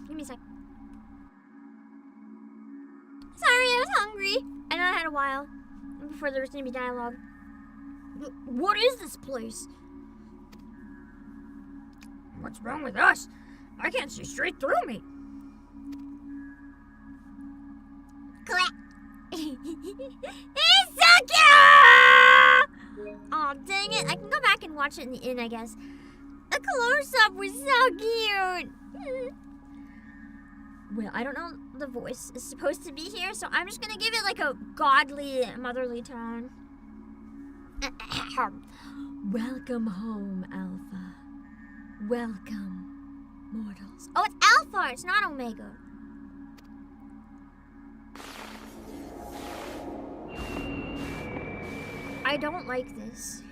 Speaker 1: Give me a sec. Sorry, I was hungry. I know I had a while before there was gonna be dialogue.
Speaker 4: What is this place? What's wrong with us? I can't see straight through me.
Speaker 1: Clap. It's so cute! Aw, dang it. I can go back and watch it in the inn, I guess. The close-up was so cute. Well, I don't know the voice is supposed to be here, so I'm just gonna give it like a godly, motherly tone.
Speaker 3: Welcome home, Alpha. Welcome, mortals.
Speaker 1: Oh, it's Alpha, it's not Omega. I don't like this.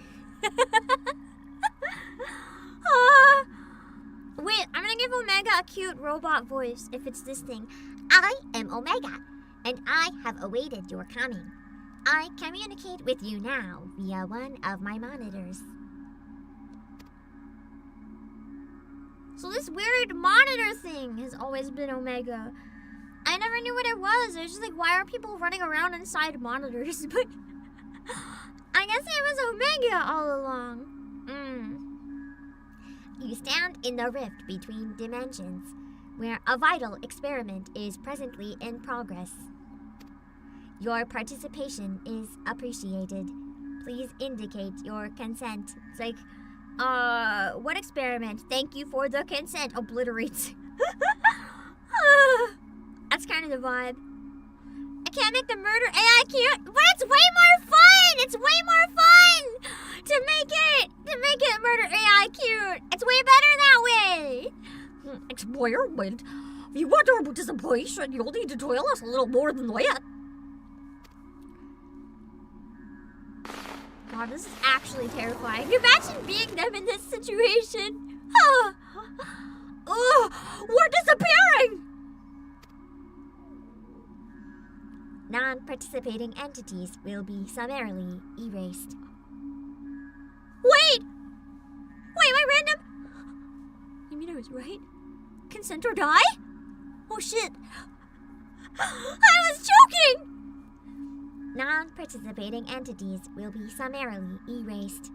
Speaker 1: Wait, I'm gonna give Omega a cute robot voice if it's this thing.
Speaker 2: I am Omega, and I have awaited your coming. I communicate with you now via one of my monitors.
Speaker 1: So this weird monitor thing has always been Omega. I never knew what it was. I was just like, why are people running around inside monitors? But I guess it was Omega all along.
Speaker 2: You stand in the rift between dimensions, where a vital experiment is presently in progress. Your participation is appreciated. Please indicate your consent.
Speaker 1: It's like,
Speaker 2: What experiment? Thank you for the consent. Obliterates. That's kind of the vibe. I can't make the murder AI cute, but it's way more fun! It's way more fun to make it murder AI cute. It's way better that way.
Speaker 3: Experiment? If you want our participation, you'll need to tell us a little more than that.
Speaker 2: God, this is actually terrifying. Imagine being them in this situation.
Speaker 3: We're disappearing!
Speaker 2: Non-participating entities will be summarily erased.
Speaker 1: Wait, my random... You mean I was right? Consent or die? Oh shit. I was joking!
Speaker 2: Non-participating entities will be summarily erased.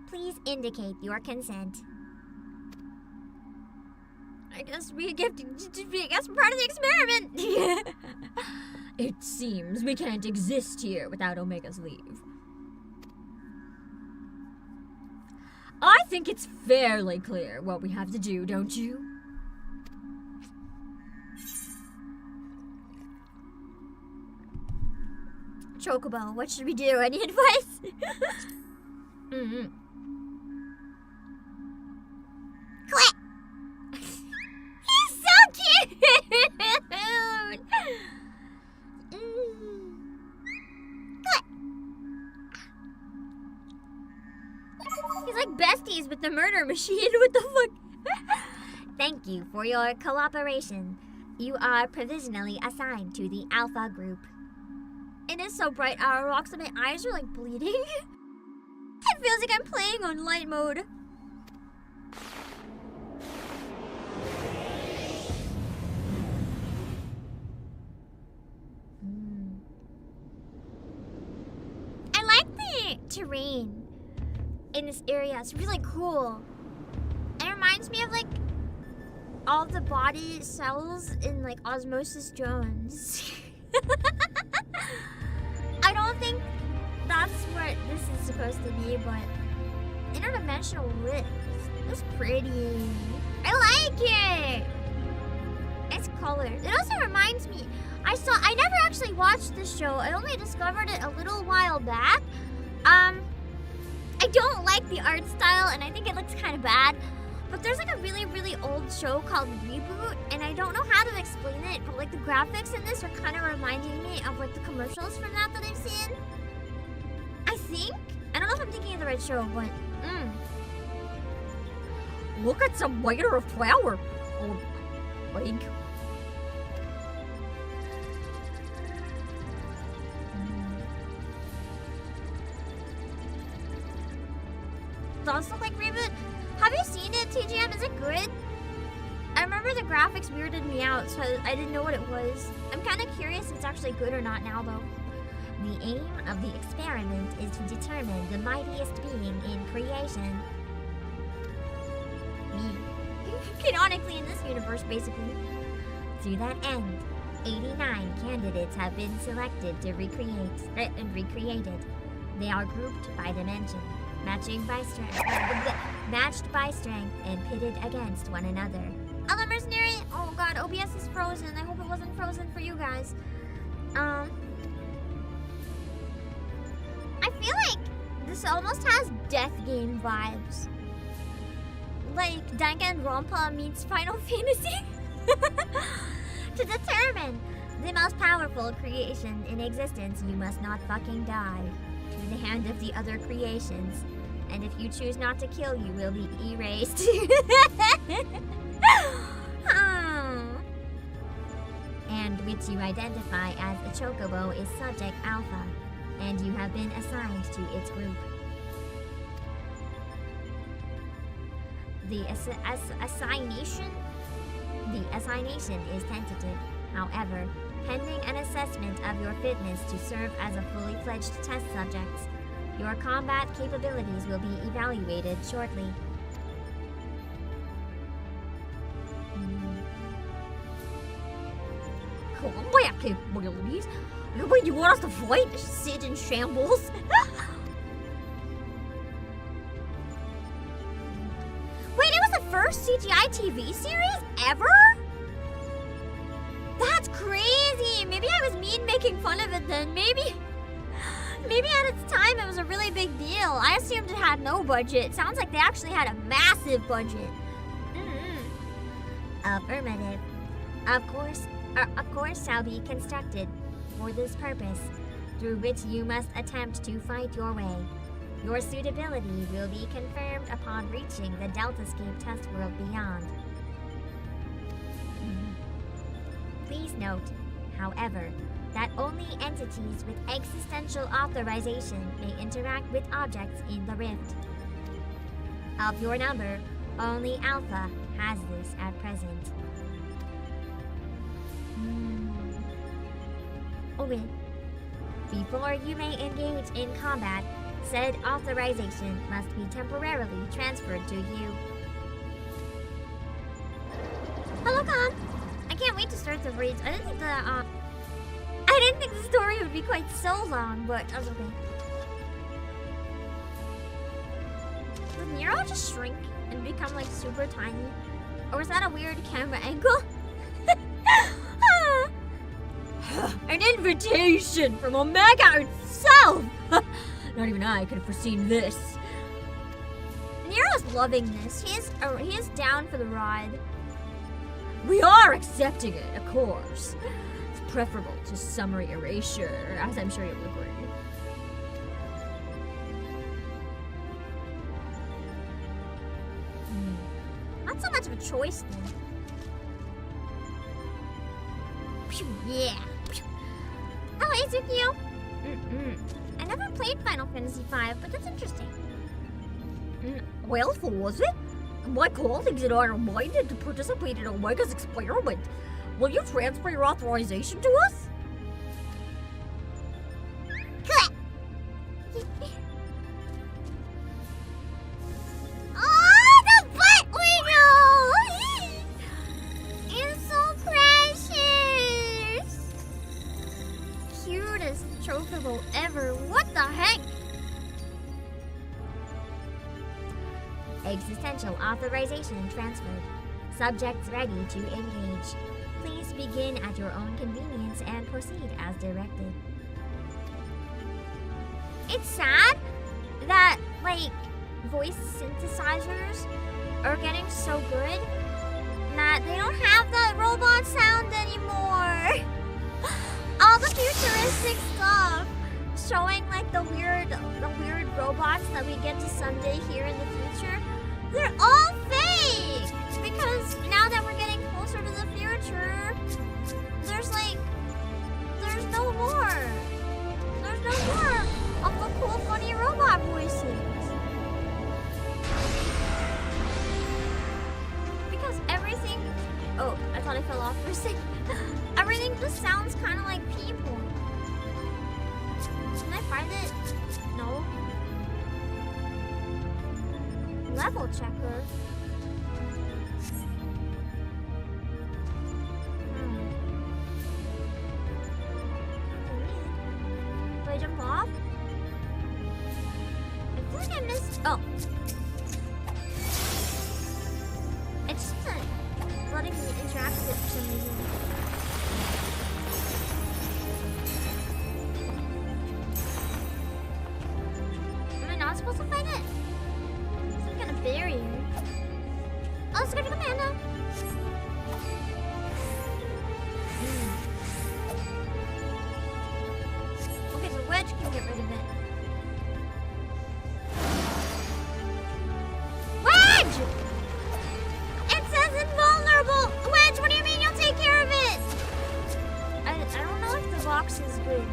Speaker 2: Please indicate your consent.
Speaker 1: I guess we get to be part of the experiment.
Speaker 3: It seems we can't exist here without Omega's leave. I think it's fairly clear what we have to do, don't you?
Speaker 2: Chocobo, what should we do? Any advice?
Speaker 1: Click! He's so cute! Click! He's like besties with the murder machine. What the fuck?
Speaker 2: Thank you for your cooperation. You are provisionally assigned to the Alpha Group.
Speaker 1: It is so bright out, rocks, and my eyes are like bleeding. It feels like I'm playing on light mode. I like the terrain in this area. It's really cool. It reminds me of like all the body cells in like Osmosis Jones. I don't think that's what this is supposed to be, but interdimensional rift. It's pretty. I like it. It's colored. It also reminds me. I never actually watched this show. I only discovered it a little while back. I don't like the art style, and I think it looks kind of bad. But there's like a really, really old show called Reboot, and I don't know how to explain it, but like the graphics in this are kind of reminding me of like the commercials from that I've seen. I think. I don't know if I'm thinking of the right show, but
Speaker 3: Look at some waiter of flour. Oh, like.
Speaker 1: Does look like Reboot. Have you seen it, TGM? Is it good? I remember the graphics weirded me out, so I didn't know what it was. I'm kind of curious if it's actually good or not now, though.
Speaker 2: The aim of the experiment is to determine the mightiest being in creation. Me.
Speaker 1: Canonically in this universe, basically.
Speaker 2: To that end, 89 candidates have been selected to recreated. They are grouped by dimension, matched by strength, and pitted against one another.
Speaker 1: Hello, Mercenary. Oh god, OBS is frozen. I hope it wasn't frozen for you guys. I feel like this almost has Death Game vibes. Like Danganronpa meets Final Fantasy.
Speaker 2: To determine the most powerful creation in existence, you must not fucking die. To the hand of the other creations. And if you choose not to kill, you will be erased. And which you identify as a chocobo is Subject Alpha, and you have been assigned to its group. The assignation is tentative. However, pending an assessment of your fitness to serve as a fully fledged test subject, your combat capabilities will be evaluated shortly.
Speaker 3: Combat capabilities? Wait, you want us to fight?
Speaker 1: Sit in shambles.
Speaker 2: first CGI TV series ever? That's crazy! Maybe I was mean making fun of it then. Maybe at its time it was a really big deal. I assumed it had no budget. Sounds like they actually had a massive budget. Affirmative. Of course, a course shall be constructed for this purpose, through which you must attempt to fight your way. Your suitability will be confirmed upon reaching the Deltascape test world beyond. Please note, however, that only entities with existential authorization may interact with objects in the rift. Of your number, only Alpha has this at present. Okay. Before you may engage in combat, said authorization must be temporarily transferred to you. Hello, Con. I can't wait to start the raids. I didn't think the story would be quite so long, but that's okay. Did Nero just shrink and become like super tiny? Or was that a weird camera angle?
Speaker 3: An invitation from Omega itself! Not even I could have foreseen this.
Speaker 2: Nero's loving this. He is down for the ride.
Speaker 3: We are accepting it, of course. It's preferable to summary erasure, as I'm sure you'll agree.
Speaker 2: Not so much of a choice then. Yeah. Hello, Izukio. I never played Final Fantasy V, but that's interesting.
Speaker 3: Well, so was it? My colleagues and I are minded to participate in Omega's experiment. Will you transfer your authorization to us?
Speaker 2: Oh, the butt wiggle! It's so precious! Cutest chocobo ever. What the heck? Existential authorization transferred. Subjects ready to engage. Please begin at your own convenience and proceed as directed. It's sad that, like, voice synthesizers are getting so good that they don't have that robot sound anymore. All the futuristic stuff showing like the weird robots that we get to someday hear in the future, they're all fake! Because now that we're getting closer to the future, there's no more. There's no more of the cool, funny robot voices. Because everything... Oh, I thought I fell off for a second. Everything just sounds kind of like people. Can I find it? No. Level checker. Do I jump off? I feel like I missed. Oh. It's just not letting me interact with it for some reason. Am I not supposed to find it? Some kind of barrier. Oh, let's go to the panda. Okay, so Wedge can get rid of it. Wedge! It says invulnerable! Wedge, what do you mean you'll take care of it? I don't know if the box is good.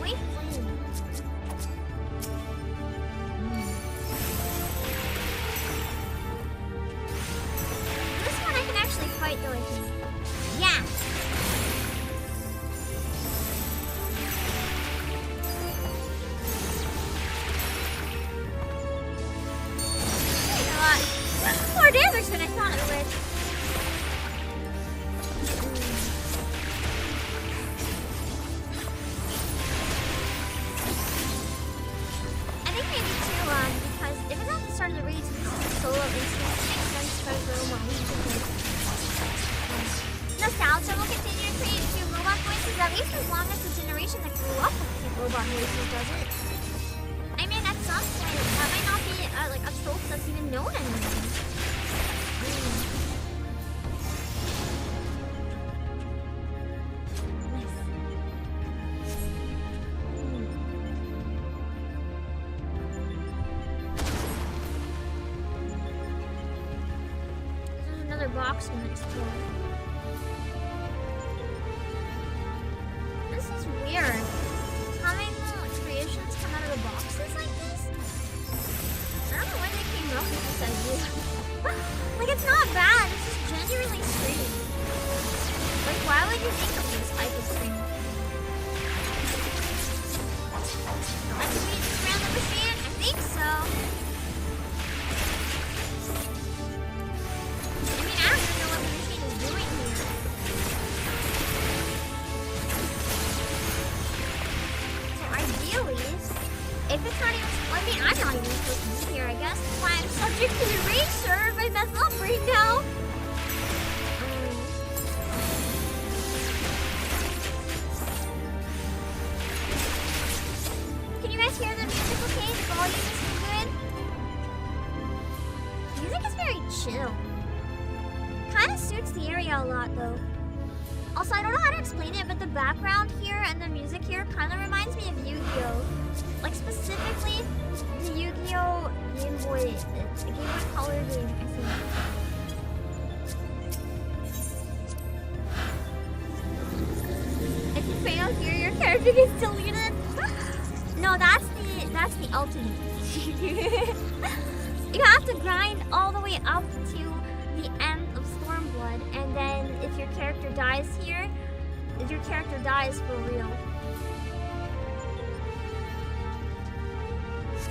Speaker 2: Wait, please. This one I can actually fight though, I think. Yeah! More damage than I thought it would. I think maybe 2 because if it's least as long as the generation that grew up with robot voices does it. I mean, at some point, that might not be like a trope that's even known anymore. Box to explore. This is weird. How many creations come out of the boxes like this? I don't know why they came up with this idea. Like, it's not bad, it's just genuinely strange. Like, why would you think of this type of thing? I can read this random machine? I think so. If it's not even, I mean, I'm not even supposed to be here, I guess. That's why I'm subject to the racer if I mess up right now. Can you guys hear the music okay? The volume is still good? Music is very chill. Kind of suits the area a lot, though. Also, I don't know how to explain it, but the background here and the music here kind of reminds me of Yu-Gi-Oh! Like, specifically, the Yu-Gi-Oh! Game Boy Color game, I think. If you fail here, your character gets deleted. No, that's the ultimate. You have to grind all the way up to the end of Stormblood, and then if your character dies here, your character dies for real.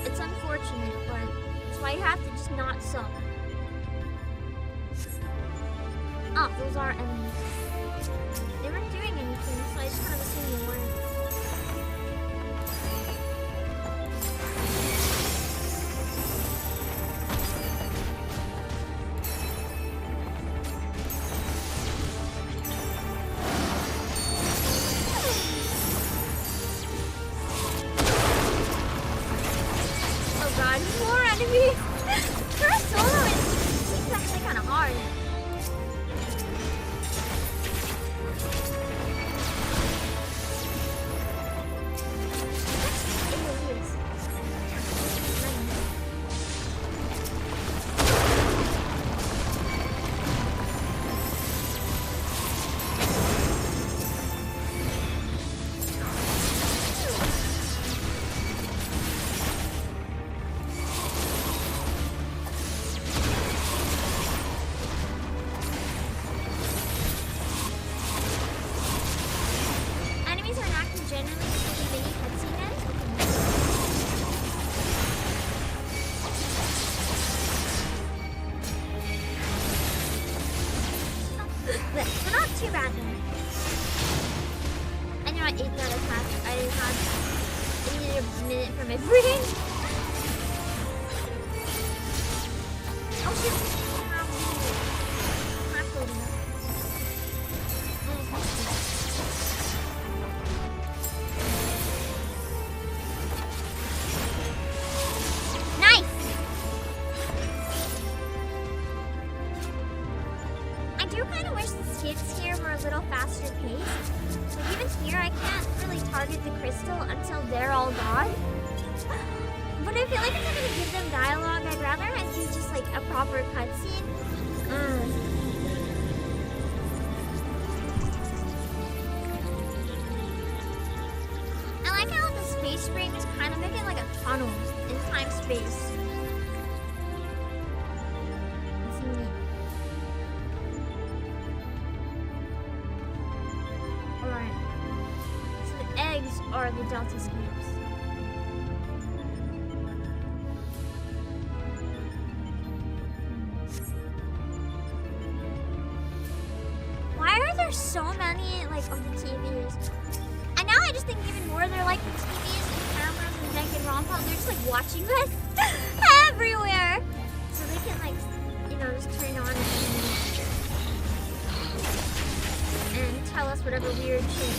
Speaker 2: It's unfortunate, but that's why you have to just not suck. Oh, those are enemies. They weren't doing anything, so I just kind of assumed they weren't. Are the Deltascapes. Why are there so many, like, of the TVs? And now I just think even more, they're like the TVs and cameras and Danganronpa, they're just like watching us everywhere. So they can, like, you know, just turn on and tell us whatever weird shit.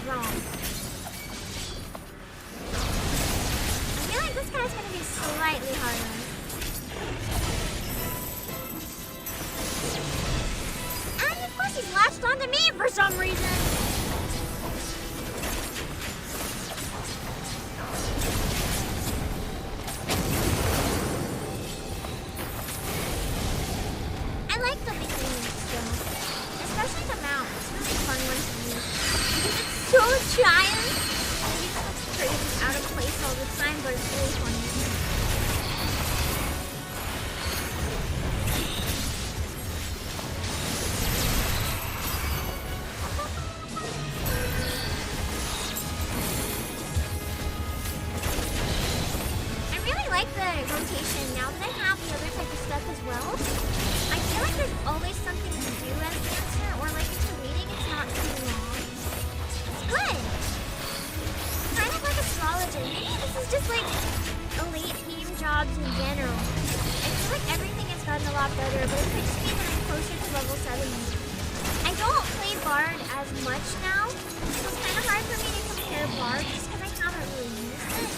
Speaker 2: wrong. I feel like this guy's gonna be slightly harder. And of course he's latched onto me for some reason. I like the mechanics still. Especially the mount. It's a really fun one to use. Because it's so giant. And it looks crazy out of place all the time, but it's really funny. I really like the rotation now that I have the other type of stuff as well. I feel like there's always something to do as an answer, or like if you're reading, it's not too long. It's good. Kind of like astrology. Maybe this is just like elite game jobs in general. I feel like everything has gotten a lot better, but it could just be that I'm closer to level 70. I don't play Bard as much now, so it's kind of hard for me to compare Bard just because I haven't really used it.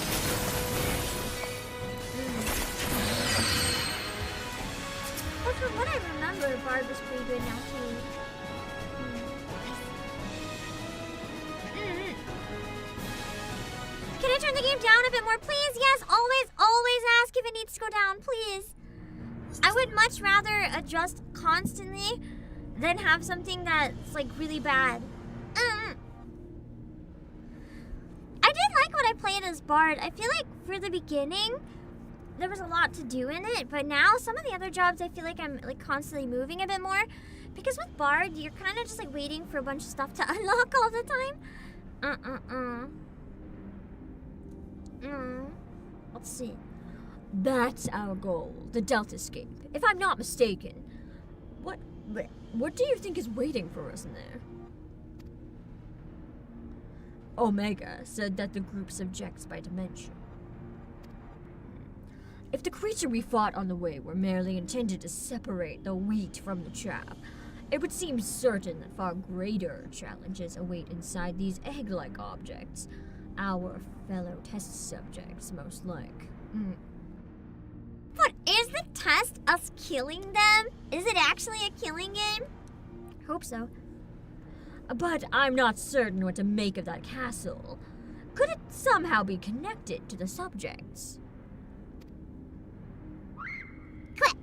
Speaker 2: But from what I remember, Bard was pretty good now too. Can I turn the game down a bit more, please? Yes, always ask if it needs to go down, please. I would much rather adjust constantly than have something that's like really bad. I did like what I played as Bard. I feel like for the beginning, there was a lot to do in it, but now some of the other jobs I feel like I'm like constantly moving a bit more, because with Bard you're kind of just like waiting for a bunch of stuff to unlock all the time.
Speaker 3: Let's see. That's our goal, the Deltascape. If I'm not mistaken. What do you think is waiting for us in there? Omega said that the group subjects by dimension. If the creature we fought on the way were merely intended to separate the wheat from the chaff, it would seem certain that far greater challenges await inside these egg-like objects. Our fellow test subjects, most like.
Speaker 2: But is the test us killing them? Is it actually a killing game?
Speaker 3: Hope so. But I'm not certain what to make of that castle. Could it somehow be connected to the subjects?
Speaker 2: Quit.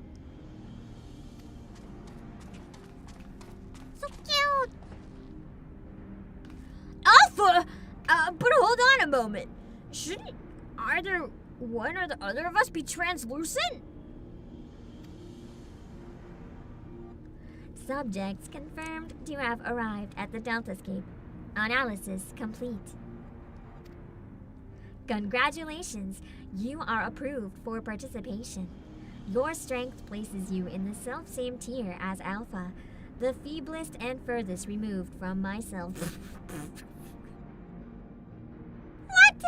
Speaker 2: So cute.
Speaker 3: Alpha! But hold on a moment. Shouldn't either one or the other of us be translucent?
Speaker 2: Subjects confirmed to have arrived at the Deltascape. Analysis complete. Congratulations, you are approved for participation. Your strength places you in the self-same tier as Alpha, the feeblest and furthest removed from myself. What?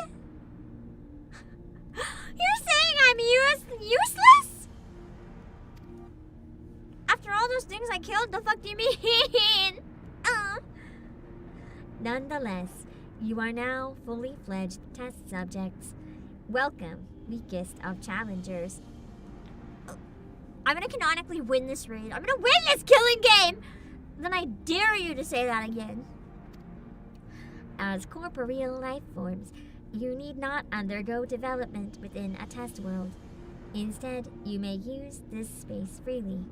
Speaker 2: You're saying I'm useless? After all those things I killed, the fuck do you mean? Nonetheless, you are now fully fledged test subjects. Welcome, weakest of challengers. I'm gonna canonically win this raid. I'm gonna win this killing game! Then I dare you to say that again. As corporeal life forms, you need not undergo development within a test world. Instead, you may use this space freely.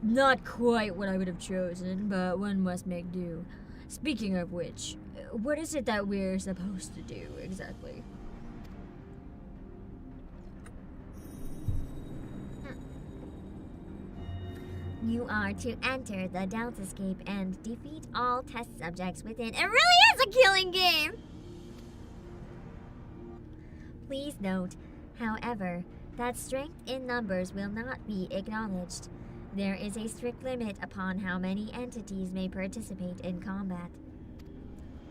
Speaker 3: Not quite what I would have chosen, but one must make do. Speaking of which, what is it that we're supposed to do exactly?
Speaker 2: You are to enter the Deltascape and defeat all test subjects within. It really is a killing game! Please note, however, that strength in numbers will not be acknowledged. There is a strict limit upon how many entities may participate in combat.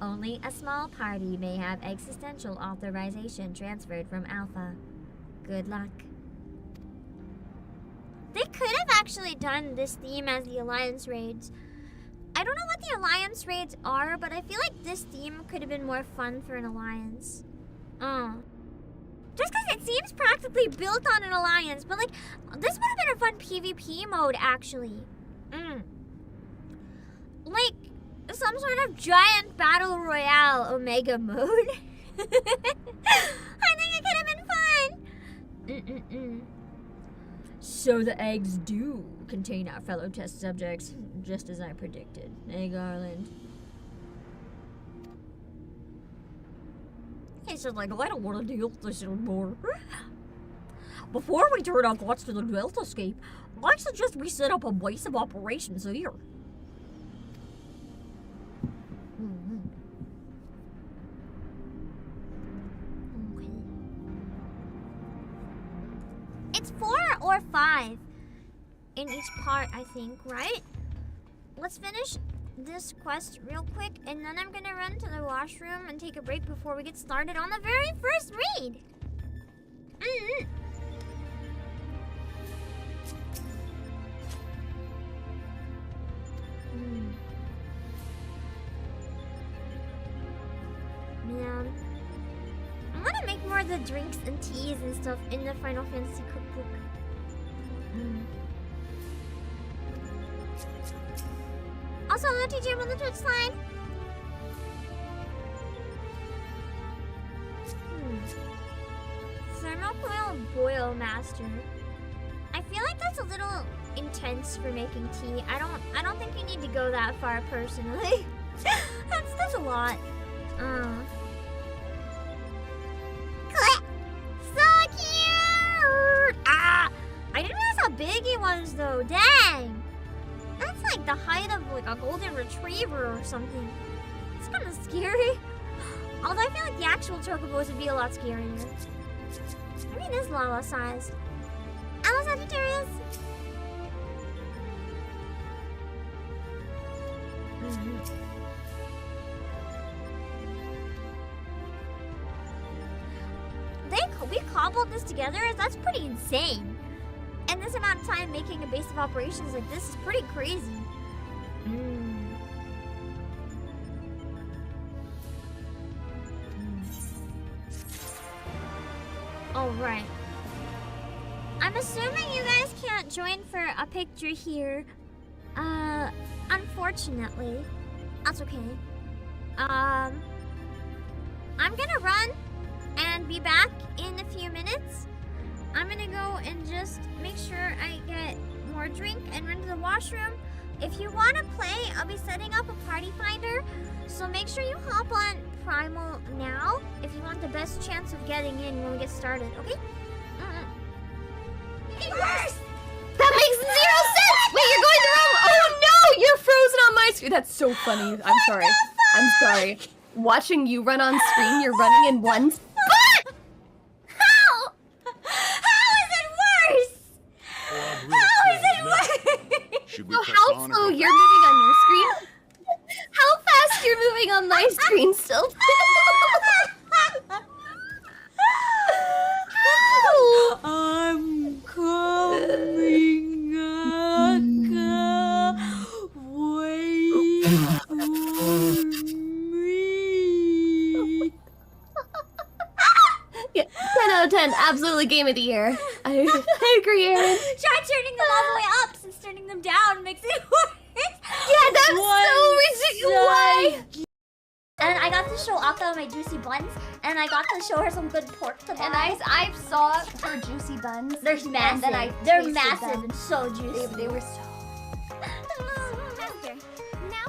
Speaker 2: Only a small party may have existential authorization transferred from Alpha. Good luck. They could have actually done this theme as the Alliance raids. I don't know what the alliance raids are, but I feel like this theme could have been more fun for an alliance. Just because it seems practically built on an alliance, but like, this would have been a fun PvP mode, actually. Like, some sort of giant battle royale Omega mode. I think it could have been fun.
Speaker 3: So the eggs do contain our fellow test subjects, just as I predicted. Hey, Garland. He said, like, I don't want to deal with this anymore. Before we turn our thoughts to the Deltascape, I suggest we set up a base of operations here.
Speaker 2: Okay. It's 4 or 5 in each part, I think, right? Let's finish this quest real quick, and then I'm gonna run to the washroom and take a break before we get started on the very first raid. Man, I want to make more of the drinks and teas and stuff in the Final Fantasy cookbook. Also, hello TJ on the Twitch line. Thermocoil boil master. I feel like that's a little intense for making tea. I don't think you need to go that far personally. that's a lot. So cute! I didn't realize how big he was though. Dang! That's like the height of like a golden retriever or something. It's kind of scary. Although I feel like the actual chocobos would be a lot scarier. I mean, it is Lala sized. Hello, Sagittarius! We cobbled this together? That's pretty insane. And this amount of time making a base of operations like this is pretty crazy. Alright. I'm assuming you guys can't join for a picture here. Unfortunately. That's okay. I'm gonna run and be back in a few minutes. I'm gonna go and just make sure I get more drink and run to the washroom. If you want to play, I'll be setting up a party finder, so make sure you hop on Primal now if you want the best chance of getting in when we get started, okay?
Speaker 5: That makes 0 sense! Wait, you're going the wrong... Oh no! You're frozen on my screen! That's so funny. I'm sorry. I'm sorry. Watching you run on screen, you're running in one spot!
Speaker 2: How? How is it worse? How is it worse?
Speaker 5: So how slow you're moving on your screen? How fast you're moving on my screen still?
Speaker 3: I'm coming, Akka. Wait for me.
Speaker 5: Yeah, 10 out of 10. Absolutely game of the year. I agree, Aaron.
Speaker 2: Try turning them all the way up since turning them down makes it worse.
Speaker 5: Yeah, that's so ridiculous. Why?
Speaker 2: And I got to show Akka my juicy buns, and I got to show her some good pork to buy.
Speaker 5: And I saw her juicy buns.
Speaker 2: They're massive.
Speaker 5: And then I
Speaker 2: They're
Speaker 5: tasted
Speaker 2: massive
Speaker 5: them.
Speaker 2: and so juicy.
Speaker 5: They were so...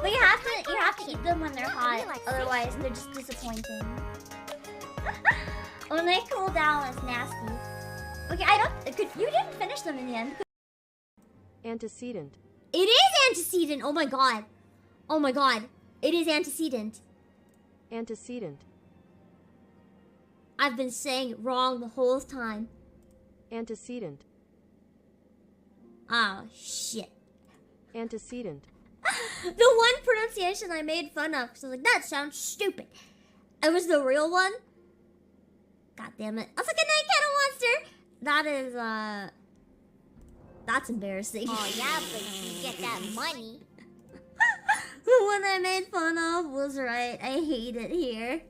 Speaker 2: But you have to eat them when they're hot, otherwise they're just disappointing. When they cool down, it's nasty. Okay, you didn't finish them in the end.
Speaker 6: Antecedent.
Speaker 2: It is antecedent. Oh my god. Oh my god. It is antecedent.
Speaker 6: Antecedent.
Speaker 2: I've been saying it wrong the whole time.
Speaker 6: Antecedent.
Speaker 2: Oh shit.
Speaker 6: Antecedent.
Speaker 2: The one pronunciation I made fun of, because I was like, that sounds stupid. It was the real one. God damn it. I was like, a night cattle monster. That is, that's embarrassing.
Speaker 1: Oh yeah, but you get that money. The one I made fun of was right. I hate it here.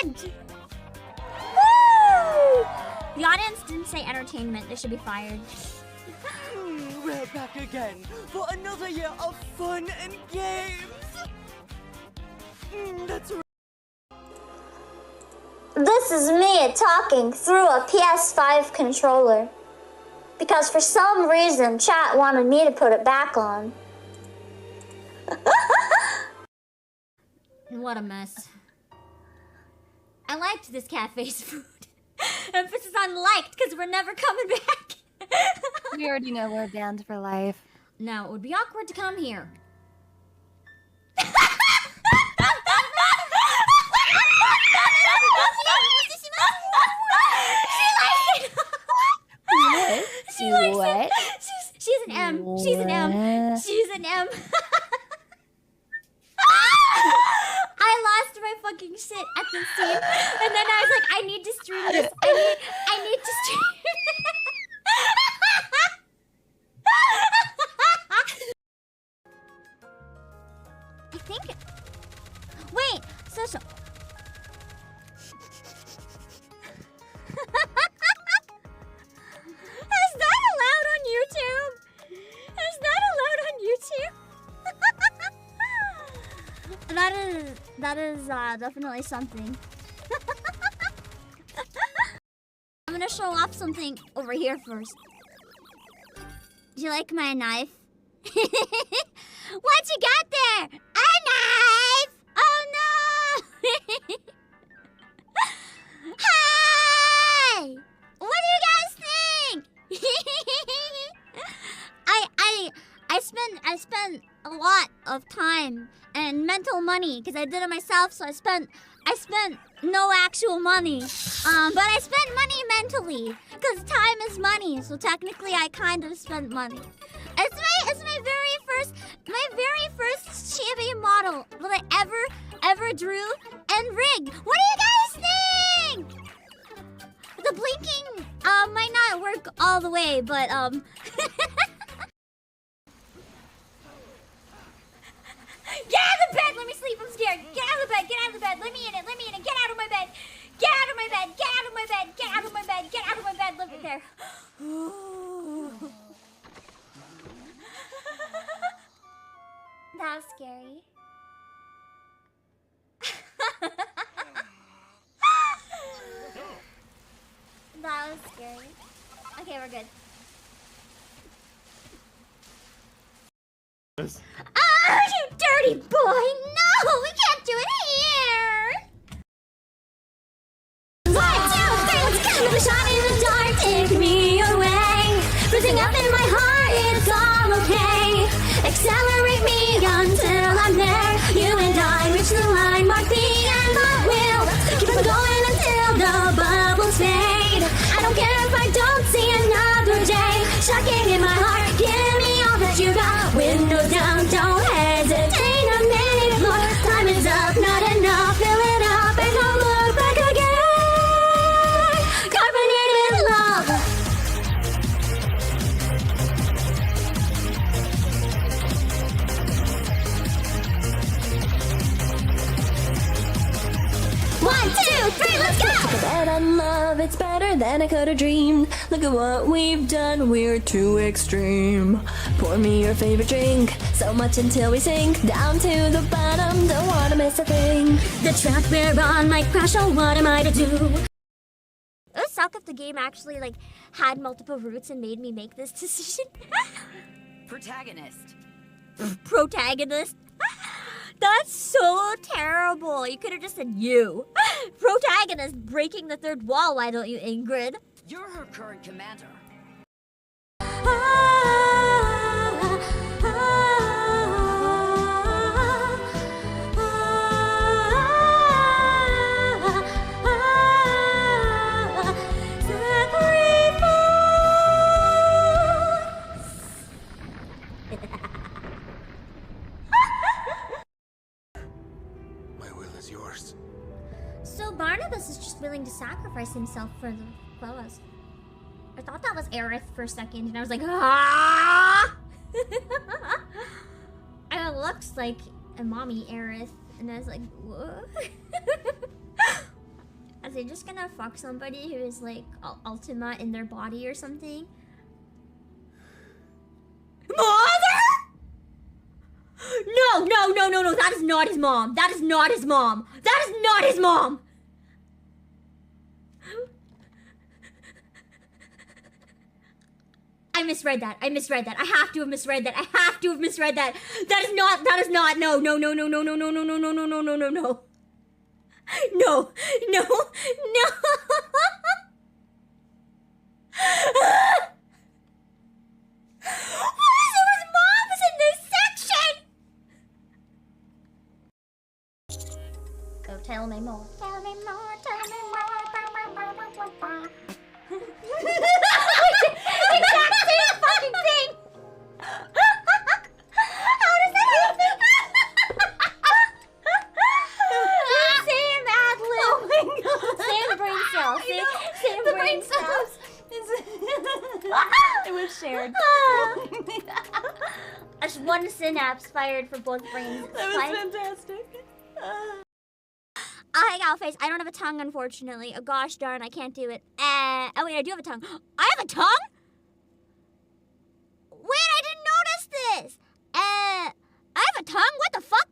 Speaker 1: Entertainment! Woo! The audience didn't say entertainment. They should be fired.
Speaker 7: We're back again for another year of fun and games. That's right.
Speaker 2: This is me talking through a PS5 controller. Because for some reason, chat wanted me to put it back on.
Speaker 1: What a mess. I liked this cafe's food. Emphasis on liked, because we're never coming back.
Speaker 5: We already know we're banned for life.
Speaker 1: Now, it would be awkward to come here. She likes
Speaker 5: What?
Speaker 1: it. She's an M. She's an M. She's an M. I lost my fucking shit at this scene, and then I was like, I need to stream this. I need to stream. I think. Wait, so. Is that allowed on YouTube? Is that allowed on YouTube? That is definitely something. I'm gonna show off something over here first. Do you like my knife? What you got there? A knife! Oh no! Hey! What do you guys think? I spent a lot of time and mental money because I did it myself. So I spent no actual money, but I spent money mentally because time is money. So technically, I kind of spent money. It's my very first champion model that I ever drew and rigged. What do you guys think? The blinking might not work all the way, but Get out of the bed! Let me sleep, I'm scared. Get out of the bed, get out of the bed. Let me in it, get out of my bed. Get out of my bed, get out of my bed, get out of my bed, get out of my bed. Live it there. That was scary. That was scary. Okay, we're good. Oh, you dirty boy! No, we can't do it here! 1, 2, 3, let's go! With a shot in the dark, take me away. Bruising up in my heart, it's all okay. Accelerate me until I'm there. You and I reach the line, mark the end, but we'll keep on going until the bubbles fade. I don't care if I don't see another day. Shocking in my heart, give me all that you got. Window down, don't hesitate a minute more. Time is up, not enough, fill it up and don't look back again. Carbonated love. One, 2, 3, let's go!
Speaker 5: That I'm love, it's better than I could have dreamed. Look at what we've done, we're too extreme. Pour me your favorite drink, so much until we sink down to the bottom, don't wanna miss a thing.
Speaker 1: The track we're on might crash, oh what am I to do? It would suck if the game actually had multiple routes and made me make this decision.
Speaker 7: Protagonist.
Speaker 1: Protagonist? That's so terrible. You could have just said you. Protagonist breaking the third wall, why don't you, Ingrid?
Speaker 7: You're her current commander.
Speaker 1: So Barnabas is just willing to sacrifice himself for the fellas.
Speaker 2: I thought that was Aerith for a second, and I was like, ah! And it looks like a mommy Aerith, and I was like, what? Are they just gonna fuck somebody who is like Ultima in their body or something?
Speaker 3: Mother! No, no, no, no, no, that is not his mom. That is not his mom. That is not his mom! I misread that. I misread that. I have to have misread that. I have to have misread that. That is not, no, no, no, no, no, no, no, no, no, no, no, no, no, no, no. No, no, no. What is it with moms in this section?
Speaker 2: Go tell me more. Tell me more. Tell me more.
Speaker 3: Exact same fucking thing. How does that happen?
Speaker 2: Same ad lib.
Speaker 5: Oh my god.
Speaker 2: Same brain cell. Same
Speaker 5: The
Speaker 2: brain cells.
Speaker 5: It was shared.
Speaker 2: That's one synapse fired for both brains.
Speaker 5: That was fantastic.
Speaker 1: Oh, hey, Galface, I don't have a tongue, unfortunately. Oh, gosh darn, I can't do it. Oh, wait, I do have a tongue. I have a tongue? Wait, I didn't notice this. I have a tongue? What the fuck?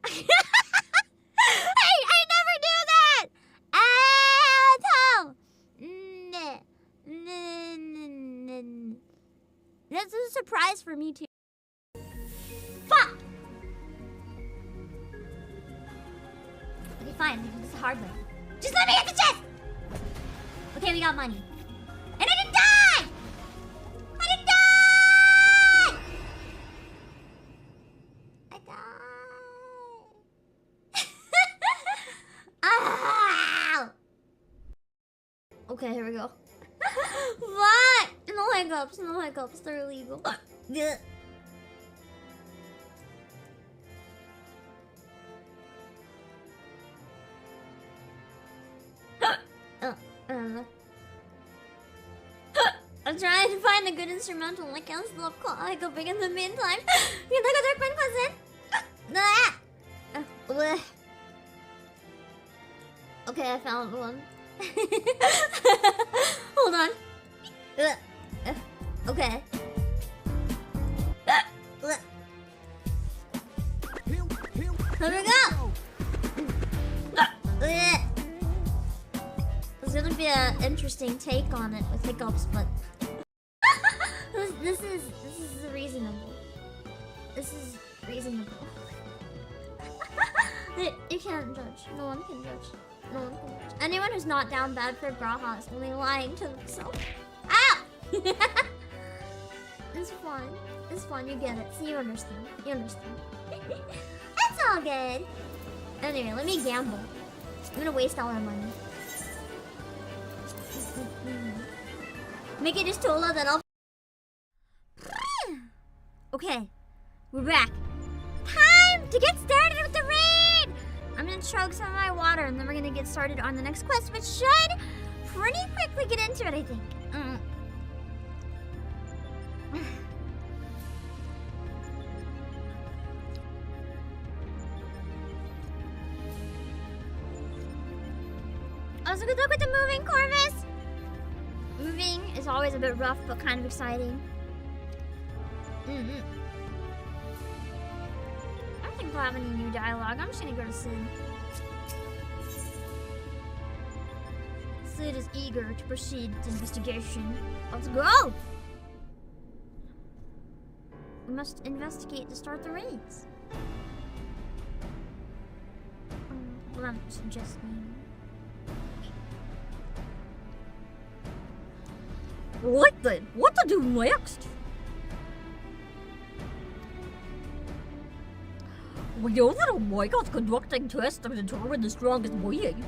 Speaker 1: Hey, I never do that. Tongue. This is a surprise for me, too. Fuck.
Speaker 2: Okay, fine. This is a hard one. Just let me hit the chest! Okay, we got money. And I didn't die! I didn't die!
Speaker 1: I died. Ow! Okay, here we go. What? No hiccups, no hiccups. They're illegal. Yeah. I'm trying to find a good instrumental. I can't stop hiccuping in the meantime. You take a dark pen cousin. Okay, I found one. Hold on. Okay. Here we go. There's gonna be an interesting take on it with hiccups, but this is reasonable. This is reasonable. You can't judge. No one can judge. No one can judge. Anyone who's not down bad for Braha is only lying to themselves. Ow! It's fine. It's fine. You get it. See, you understand. You understand. It's all good. Anyway, let me gamble. I'm gonna waste all our money. Make it just Tola, then I'll. Okay, we're back. Time to get started with the raid! I'm gonna chug some of my water and then we're gonna get started on the next quest, which should pretty quickly get into it, I think. Also, good luck with the moving, Corvus! Moving is always a bit rough, but kind of exciting. I don't think we'll have any new dialogue. I'm just gonna go to Sid. Sid is eager to proceed with investigation. Let's go! We must investigate to start the raids. Well, I'm suggesting.
Speaker 3: Right then, what to do next? We know that Omega's conducting tests to determine the strongest being.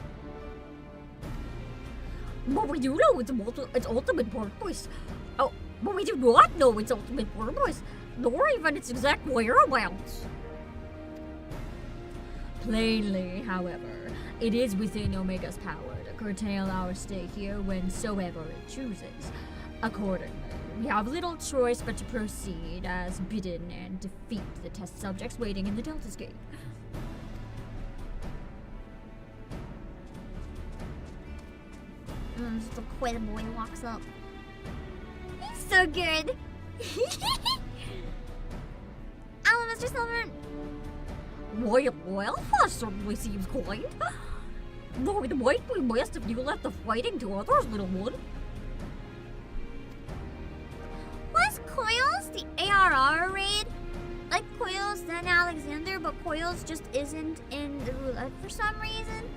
Speaker 3: But we do know its ultimate purpose. Oh, but we do not know its ultimate purpose, nor even its exact whereabouts. Plainly, however, it is within Omega's power to curtail our stay here whensoever it chooses. Accordingly, we have little choice but to proceed as bidden and defeat the test subjects waiting in the Deltascape.
Speaker 1: Just the way the boy walks up. He's so good. Hello, Mr. Silver.
Speaker 3: Well, that certainly seems kind. Though it might be best if you left the fighting to others, little one.
Speaker 1: Was Coils the ARR raid? Like Coils, then Alexander, but Coils just isn't in the roulette for some reason?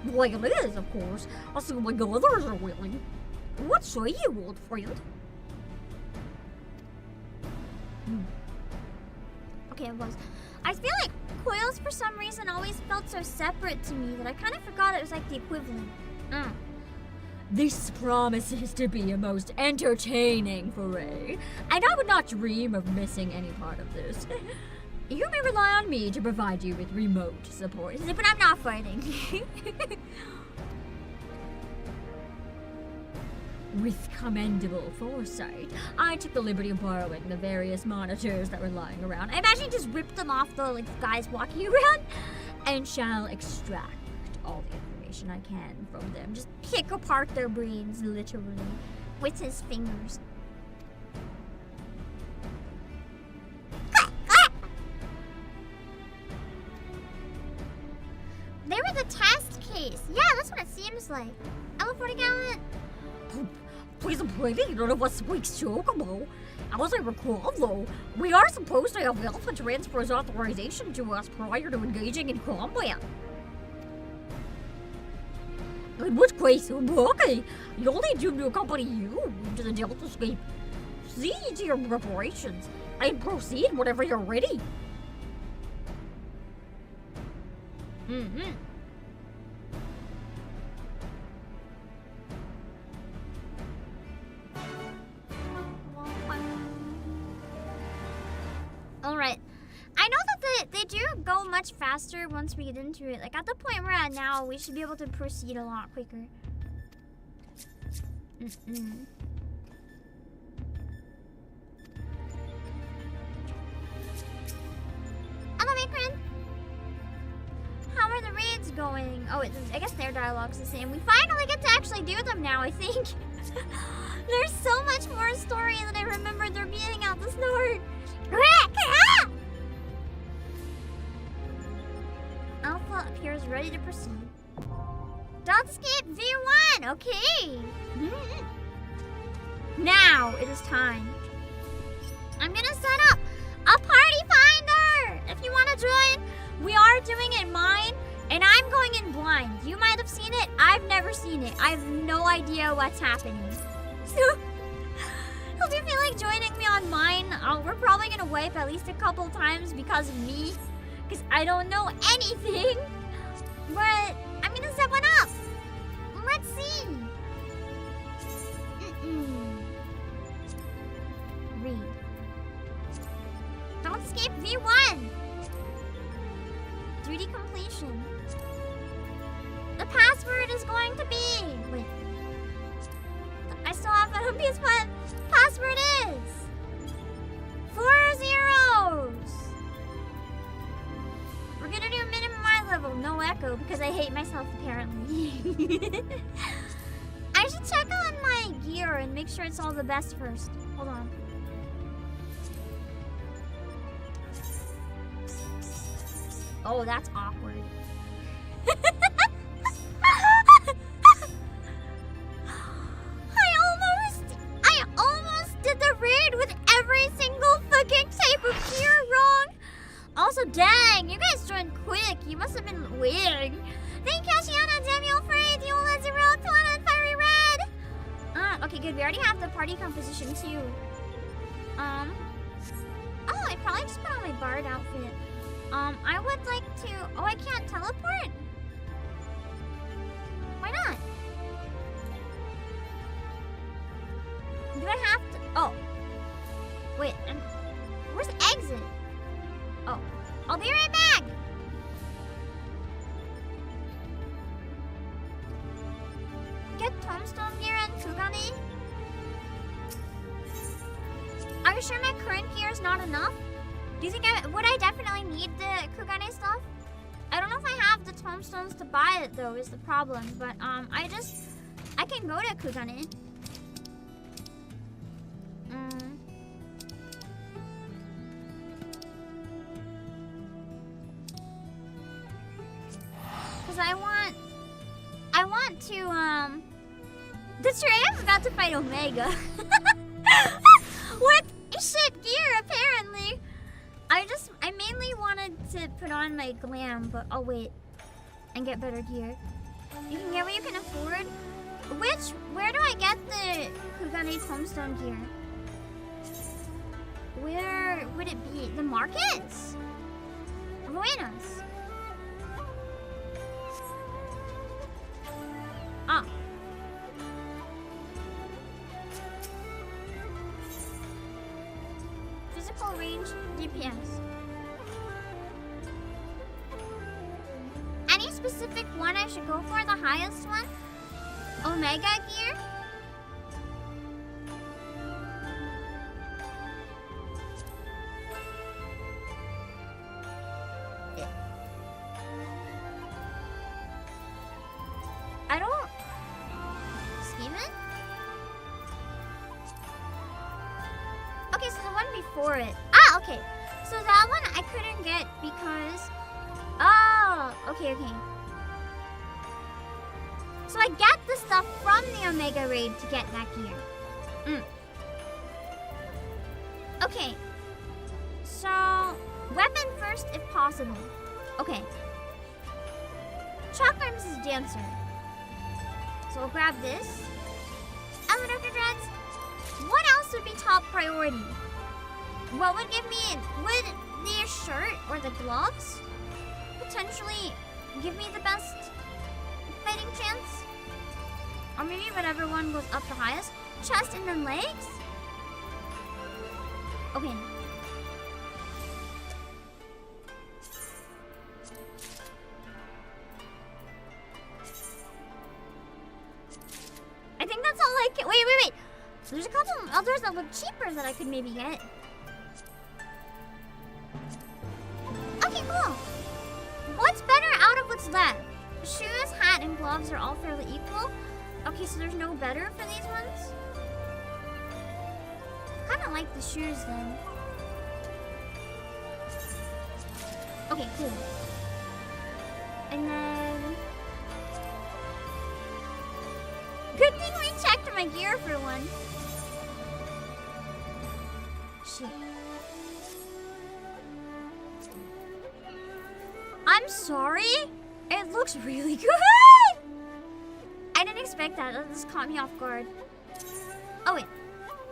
Speaker 3: Well, it is, of course. Assuming others are willing. What say you, old friend?
Speaker 1: Okay, it was. I feel like Coils for some reason always felt so separate to me that I kind of forgot it was like the equivalent.
Speaker 3: This promises to be a most entertaining foray, and I would not dream of missing any part of this. You may rely on me to provide you with remote support.
Speaker 1: But I'm not fighting.
Speaker 3: With commendable foresight, I took the liberty of borrowing the various monitors that were lying around.
Speaker 1: I imagine he just ripped them off the guys walking around.
Speaker 3: And shall extract all the information I can from them.
Speaker 1: Just pick apart their brains, literally, with his fingers. They were the test case. Yeah, that's what it seems like. L40 Gallant.
Speaker 3: Please and plenty, none of us speaks Chocobo. As I recall, though, we are supposed to have Alpha transfers authorization to us prior to engaging in combat. In which case, Obake, you'll need to accompany you to the Deltascape. See to your preparations, and proceed whenever you're ready.
Speaker 1: Alright. I know that they do go much faster once we get into it. Like, at the point we're at now, we should be able to proceed a lot quicker. Hello, Akron. How are the raids going? Oh, I guess their dialogue's the same. We finally get to actually do them now, I think. There's so much more story than I remember there being at the start. Alpha appears ready to proceed. Deltascape V1, okay. Now it is time. I'm gonna set up a party finder. If you want to join, we are doing it mine, and I'm going in blind. You might have seen it. I've never seen it. I have no idea what's happening. So, if you feel like joining me on mine, we're probably gonna wipe at least a couple times because of me, because I don't know anything. But I'm gonna set one up. Let's see. Read. Deltascape V1. Duty completion. The password is going to be. Wait. I still have that on PS, but password is 4 zeros. We're gonna do minimum eye level, no echo, because I hate myself apparently. I should check on my gear and make sure it's all the best first. Hold on. Oh, that's awkward. I almost did the raid with every single fucking type of gear wrong. Also, dang, you guys joined quick. You must have been waiting. Thank you, Shiana, Daniel, Frey, Diola, Zero, Clona, and Fiery Red. Okay, good. We already have the party composition, too. Oh, I probably just put on my bard outfit. I would like to... Oh, I can't teleport? Why not? Do I have to... Oh. Wait, where's the exit? Oh. I'll be right back! Are you sure my current gear is not enough? Do you think would I definitely need the Kugane stuff? I don't know if I have the tombstones to buy it though, is the problem. But I can go to Kugane. Cause I want to that's right, I'm about to fight Omega. With shit gear apparently. I mainly wanted to put on my glam, but I'll wait and get better gear. You can get what you can afford. Where do I get the Kugane tombstone gear? Where would it be? The markets? Ruinas. Ah. Physical range, DPS. Any specific one I should go for? The highest one? Omega gear? I don't... Steven? Okay, so the one before it. Ah, okay. So that one I couldn't get because... Oh, okay. So I get the stuff from the Omega raid to get that gear. Okay. So, weapon first if possible. Okay. Chakrams is dancer. So I'll grab this. Element after dreads. What else would be top priority? What would give me... Would the shirt or the gloves potentially give me the best fighting chance? Or maybe whatever one goes up the highest. Chest and then legs? Okay. I think that's all I can. Wait. There's a couple others that look cheaper that I could maybe get. Okay, cool. What's better out of what's left? Shoes, hat, and gloves are all fairly equal. Okay, so there's no better for these ones? Kinda like the shoes then. Okay, cool. And then... Good thing we checked my gear for one. Shit. I'm sorry? It looks really good! I didn't expect that. That just caught me off guard. Oh wait.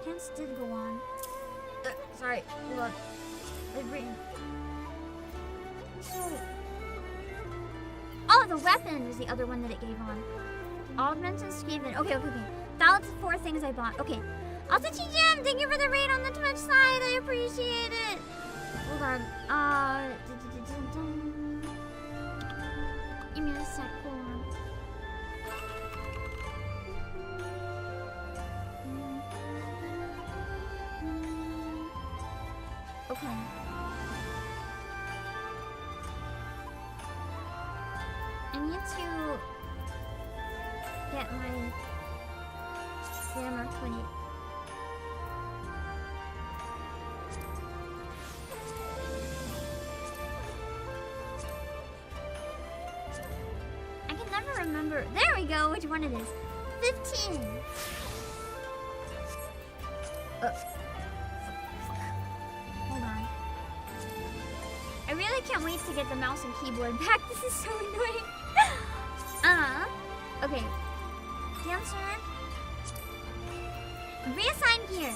Speaker 1: Pants did go on. Sorry. Hold on. So... Oh, the weapon was the other one that it gave on. Augment and Skaven. Okay. That was the 4 things I bought. Okay. Also, TGM, thank you for the raid on the Twitch side. I appreciate it. Hold on. Give me a sec. Hold on. Okay. I need to get my grammar 20. I can never remember. There we go, which one it is. 15. Hold on. I really can't wait to get the mouse and keyboard back. This is so annoying. Okay. Dancer. Reassign gear.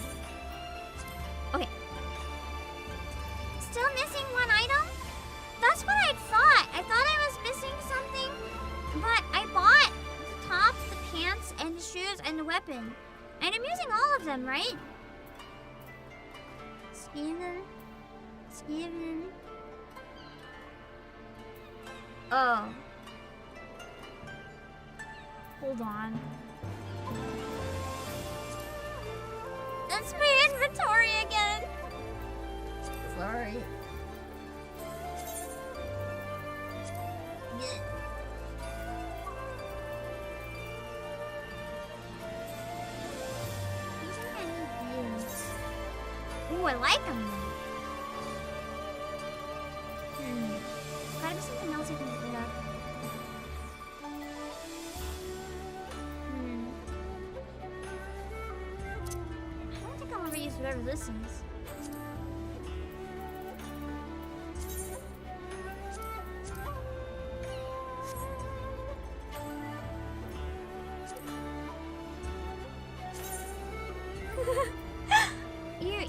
Speaker 1: Okay. Still missing one item? That's what I thought. I thought I was missing something, but I bought the tops, the pants, and the shoes, and the weapon. And I'm using all of them, right? Steven. Oh. Hold on. That's my inventory again. Sorry. Ooh, I like them. Gotta be something else I can get rid of. I don't think I'll ever use whatever this is.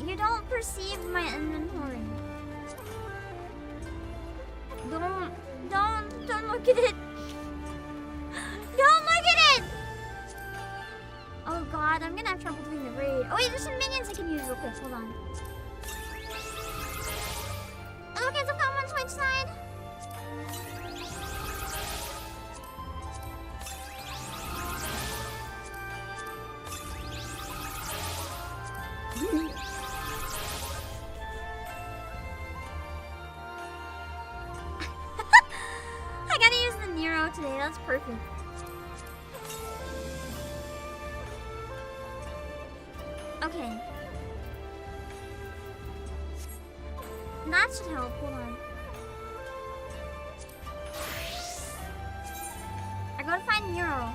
Speaker 1: You don't perceive my inventory. Don't look at it. Don't look at it! Oh god, I'm gonna have trouble doing the raid. Oh wait, there's some minions I can use real quick. Hold on. Okay, so come on Twitch side. I gotta use the Nero today, that's perfect. Okay. That should help, hold on. I gotta find Nero.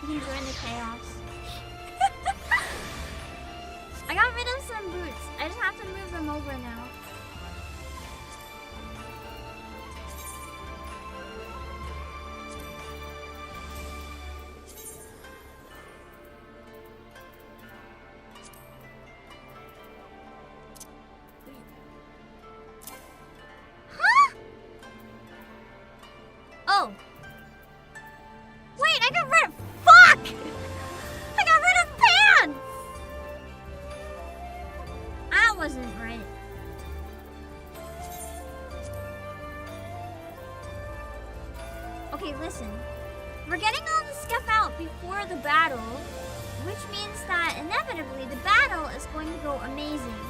Speaker 1: You can join the chaos. I got rid of some boots. I just have to move them over now. Huh? Oh. Wait, I got rid of... Fuck! I got rid of pants! That wasn't right. Okay, listen. We're getting all the stuff out before the battle, which means that inevitably the battle is going to go amazing.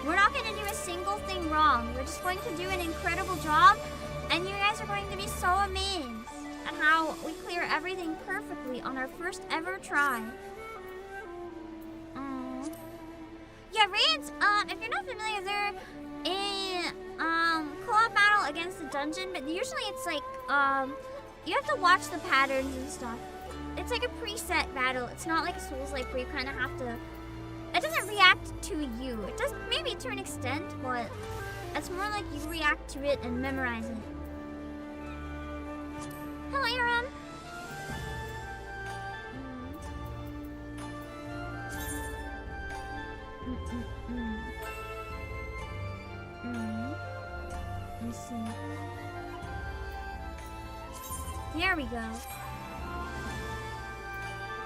Speaker 1: We're not going to do a single thing wrong. We're just going to do an incredible job, and you guys are going to be so amazed at how we clear everything perfectly on our first ever try. Yeah, raids, if you're not familiar, they're a co-op battle against the dungeon, but usually it's like, you have to watch the patterns and stuff. It's like a preset battle. It's not like a Souls-like where you kind of have to... It doesn't react to you. It does maybe to an extent, but it's more like you react to it and memorize it. Hello, Aram. Let me see. There we go.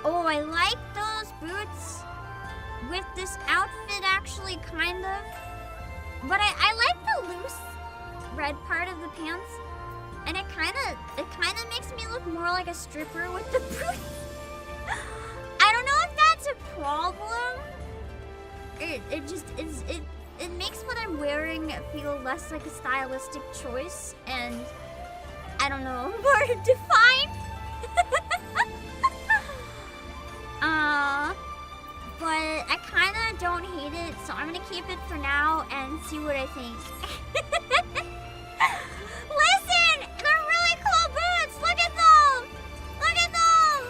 Speaker 1: Oh, I like those boots with this outfit actually, kind of. But I like the loose red part of the pants. And it kind of makes me look more like a stripper with the boots. I don't know if that's a problem. It just is, it makes what I'm wearing feel less like a stylistic choice, and I don't know, more defined. But I kind of don't hate it, so I'm gonna keep it for now and see what I think. Listen, they're really cool boots. Look at them. Look at them.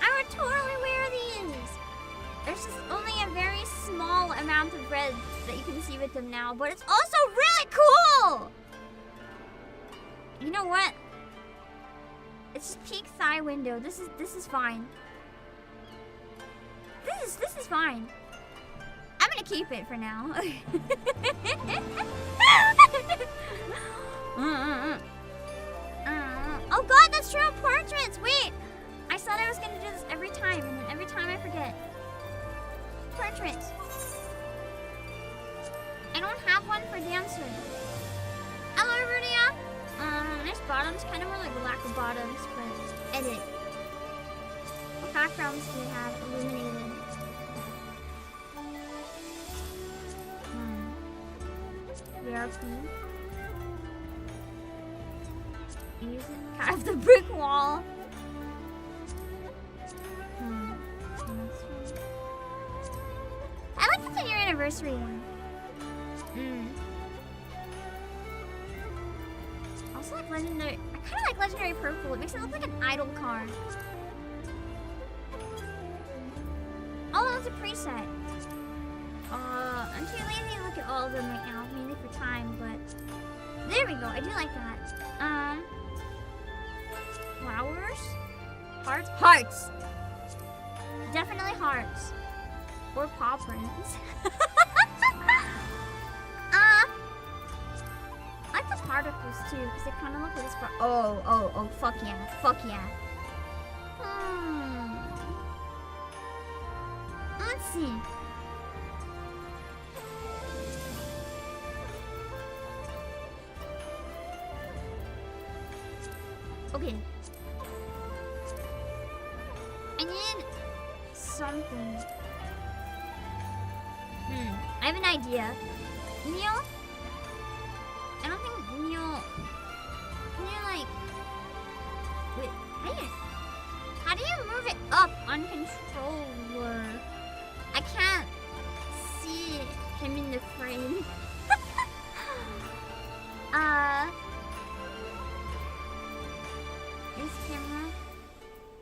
Speaker 1: I would totally wear these. There's just only a very small amount of red that you can see with them now, but it's also really cool. You know what? It's just peak thigh window. This is fine. This is fine. I'm gonna keep it for now. Oh god, that's true. Portraits. Wait, I said I was gonna do this every time, and then every time I forget. Portraits. I don't have one for dancer. Hello, Rudia. Nice bottom backgrounds, kind of more like lack of bottoms, but edit. What backgrounds do we have illuminated? Rare queen. Use it. Carve the brick wall. I like the 10-year anniversary one. Also like legendary. I kind of like legendary purple. It makes it look like an idol card. Oh, that's a preset. I'm too lazy to look at all of them right now, mainly for time, but there we go. I do like that. Flowers? Hearts? Hearts! Definitely hearts. Or paw prints. I like the particles too, because they kind of look like this. Oh, fuck yeah. Fuck yeah. Let's see. Okay. I need something. I have an idea. Neil? I don't think Neil... Can you like... Wait, how do you move it up on controller? I can't see him in the frame. Is camera?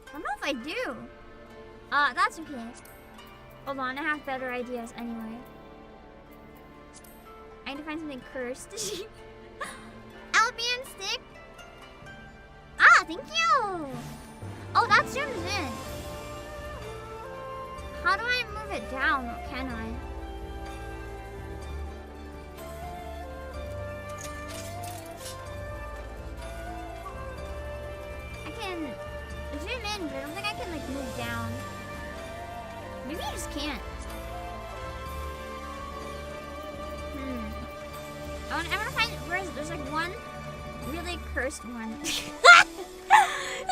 Speaker 1: I don't know if I do. That's okay. Hold on, I have better ideas anyway. I need to find something cursed. Albion stick? Ah, thank you! Oh, that zooms in. How do I move it down, or can I? I can zoom in, but I don't think I can like move down. Maybe I just can't. I want to find where is it? There's like one really cursed one. It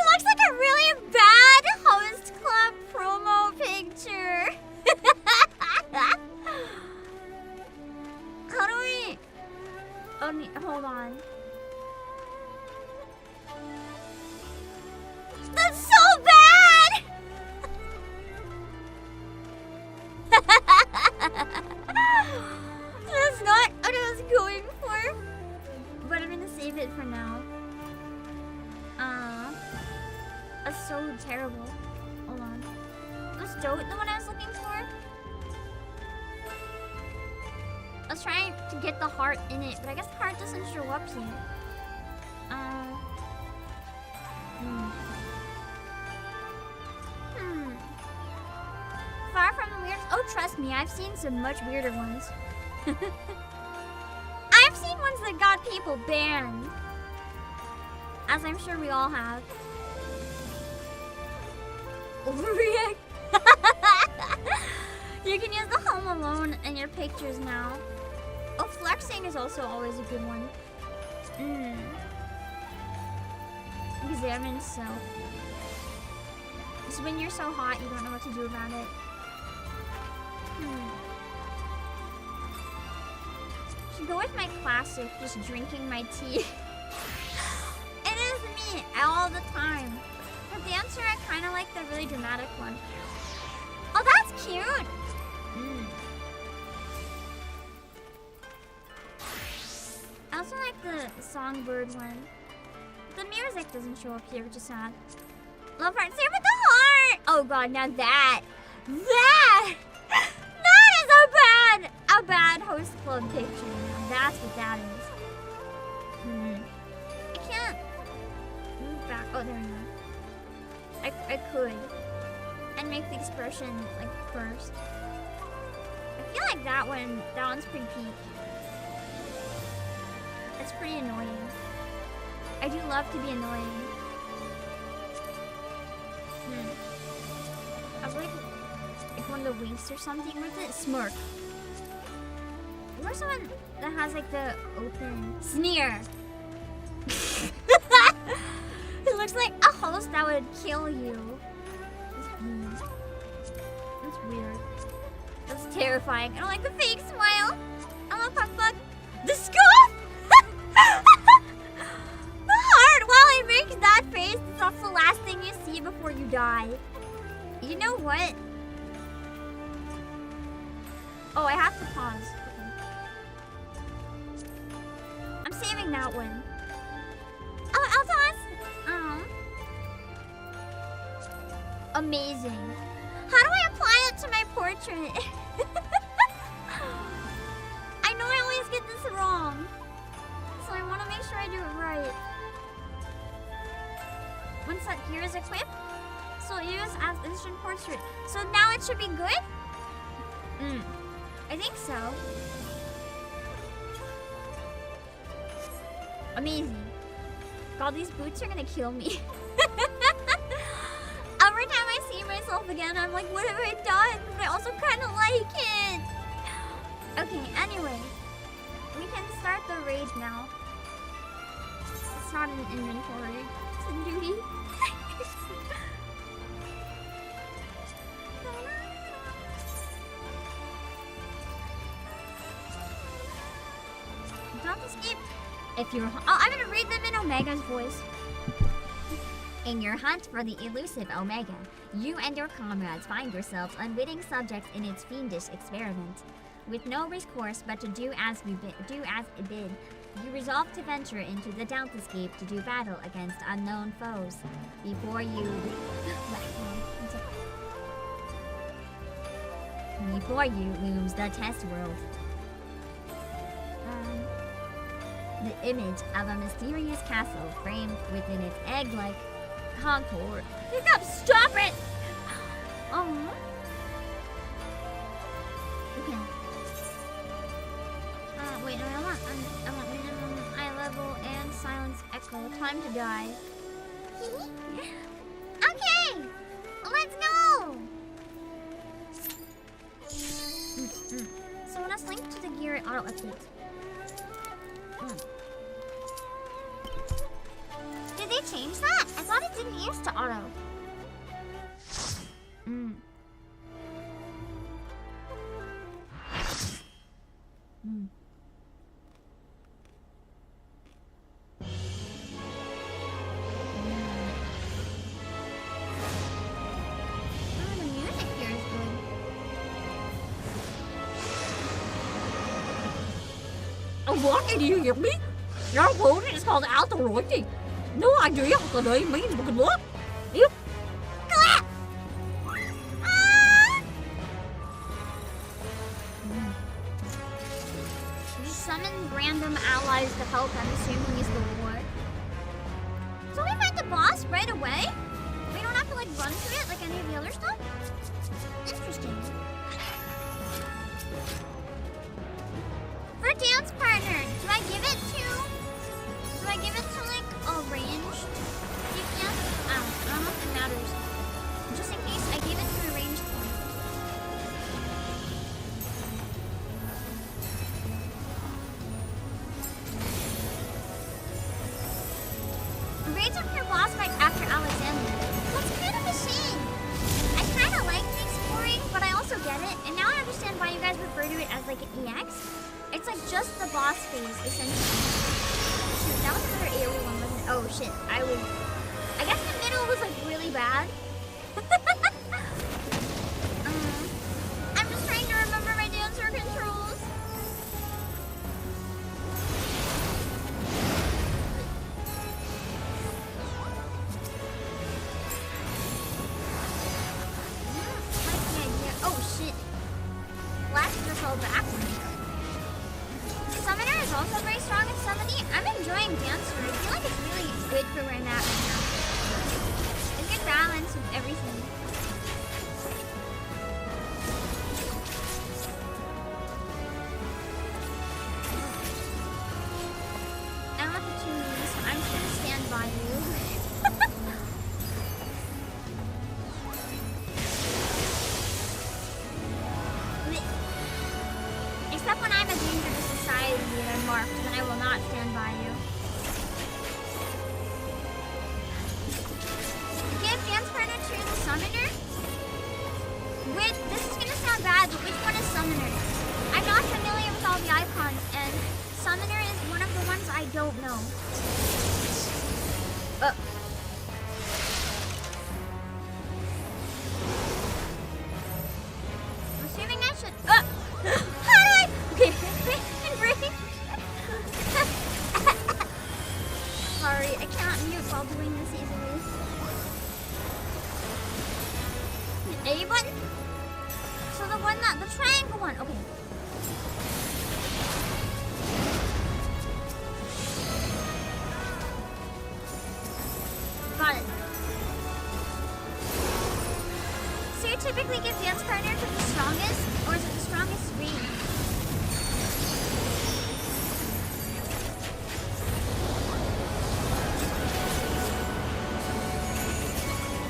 Speaker 1: looks like a really bad host club promo picture. How do we? Oh, hold on. That's so bad. That's not what I was going for. But I'm gonna save it for now. That's so terrible. Hold on. Was Dote the one I was looking for? I was trying to get the heart in it, but I guess the heart doesn't show up yet. Far from the weird. Oh, trust me, I've seen some much weirder ones. I've seen ones that got people banned. As I'm sure we all have. Overreact. You can use the Home Alone in your pictures now. Oh, flexing is also always a good one. Examine self. So when you're so hot, you don't know what to do about it. Should go with my classic, just drinking my tea. It is me all the time. For dancer, I kind of like the really dramatic one. Oh, that's cute. I also like the songbird one. The music doesn't show up here, which is sad. Love heart, save with the heart. Oh god, now that is a bad host club picture. Now that's what that is. I can't move back. Oh, there we go. I could. And make the expression like first. I feel like that one's pretty peak. It's pretty annoying. I do love to be annoying. I was like one of the winks or something with it. Smirk. Or someone that has like the open sneer. looks like a host that would kill you. That's weird. That's terrifying. I don't like the fake smile. I love Puck. The scoff! The heart while it makes that face, that's the last thing you see before you die. You know what? Oh, I have to pause. Okay. I'm saving that one. Oh, Eltos! Amazing. How do I apply it to my portrait? I know I always get this wrong. So I want to make sure I do it right. Once that gear is equipped, so use as instant portrait. So now it should be good? I think so. Amazing. God, these boots are gonna kill me. Every time I see myself again, I'm like, what have I done? But I also kind of like it. Okay, anyway. We can start the raid now. It's not an inventory. It's a duty. Deltascape. If you're... Oh, I'm gonna read them in Omega's voice. In your hunt for the elusive Omega, you and your comrades find yourselves unwitting subjects in its fiendish experiment. With no recourse but to do as it bid, you resolve to venture into the Deltascape to do battle against unknown foes. Before you looms the test world. The image of a mysterious castle framed within its egg-like contour. Hiccup, stop it! Oh. Okay. Wait, no, I want minimum eye level and silence echo. Time to die. Okay! Let's go! So when I link to the gear, it auto updates. Did they change that? I thought it didn't used to auto. The music here is good.
Speaker 3: What, do you hear me? Your opponent is called Altoroidy. No idea what the name means, but good luck. Yep.
Speaker 1: Just summon random allies to help. I'm assuming he's the war. So we fight the boss right away? We don't have to like run to it like any of the other stuff? Interesting. For dance partner, do I give it to like a ranged DPS? I don't know if it matters. Just in case, I gave it to a ranged one. Raids up your boss fight after Alexander. That's kind of a shame. I kind of like the exploring, but I also get it. And now I understand why you guys refer to it as like an EX. It's like just the boss phase, essentially. Shoot, that was another AoE one, wasn't it? Oh shit, I guess the middle was like really bad. I'm just trying to remember my dancer controls. Like the idea. Oh shit. Blasted us all backwards. Summoner is also very strong in summoning. I'm enjoying Dancer. I feel like it's really good for where I'm at right now. A good balance with everything. I don't have the 2 means, so I'm just gonna stand by you. Except when I'm a danger to society and I'm marked, then I will not stand by you. all the icons, and Summoner is one of the ones I don't know. I'm assuming I should. Hi! Okay, break. Sorry, I cannot mute while doing this easily. The A button? So the one that, the triangle one, okay. Got it. So you typically give dance partner to the strongest, or is it the strongest ring?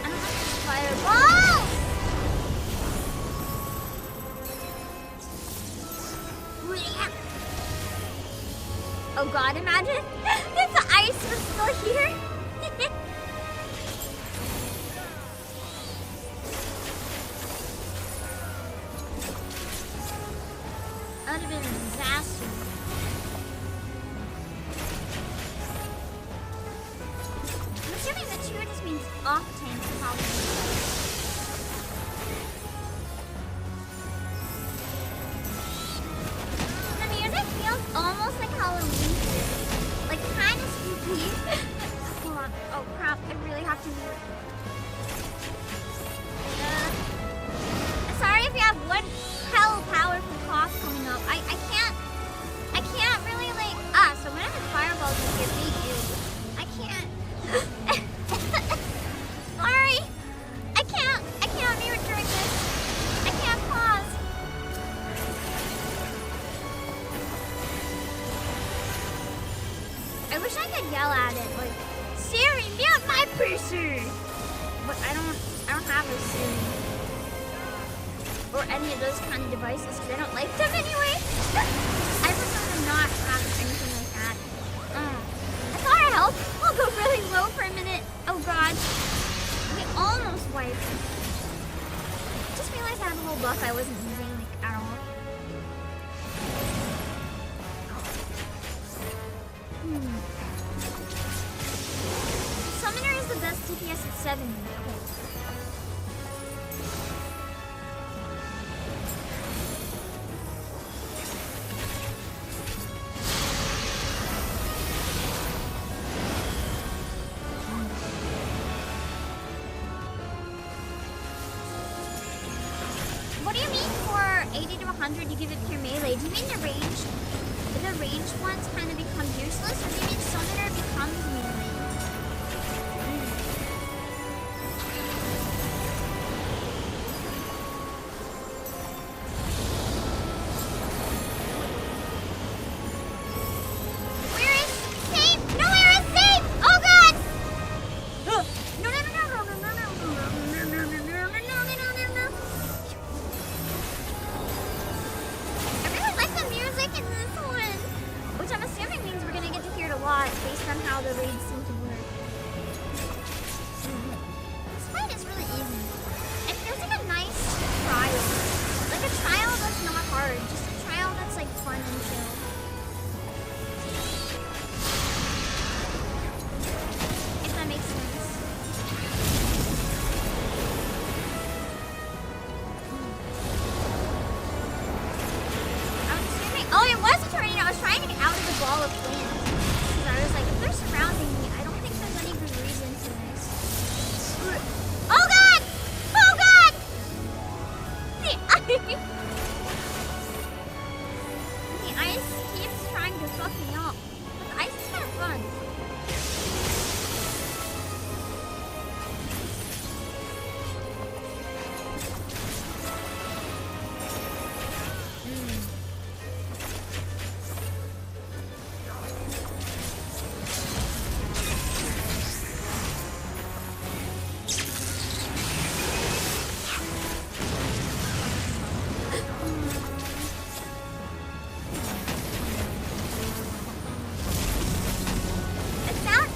Speaker 1: I don't have this fireball! Oh god, imagine if the ice was still here. That would have been a disaster. I'm assuming the 2 just means off tank, probably. The music feels almost like Halloween. Like, kind of spooky. Hold on. Oh crap, I really have to move. Sorry if you have one hell powerful cough coming up. I can't really like, so when I have fireballs that get beat you, I can't. Sorry. I can't mute during this. I can't pause. I wish I could yell at it, like, Siri, mute my PC! But I don't have a Siri. Or any of those kind of devices, because I don't like them anyway. I prefer to not have anything like that. I thought I'd help. I'll go really low for a minute. Oh god. We almost wiped. Just realized I had a whole buff I wasn't using, like, at all. Summoner is the best DPS at 70. Okay. What do you mean for 80 to 100 you give it pure melee? Do you mean the range? The ranged ones kind of become useless, or do you mean Summoner becomes melee? Where is safe? Nowhere is safe! Oh god! No. I really like the music in this one, which I'm assuming means we're gonna get to hear it a lot based on how the raids seem to work. This fight is really easy. It feels like a nice trial. Like a trial that's not hard, just a trial that's like fun and chill. If that makes sense. I was assuming. Oh, it was a tornado. I was trying to get out of the ball of wind. Because I was like, if they're surrounding me, I don't think there's any good reason to this. Oh god! Oh god! The ice keeps trying to fuck me up. But the ice is kind of fun.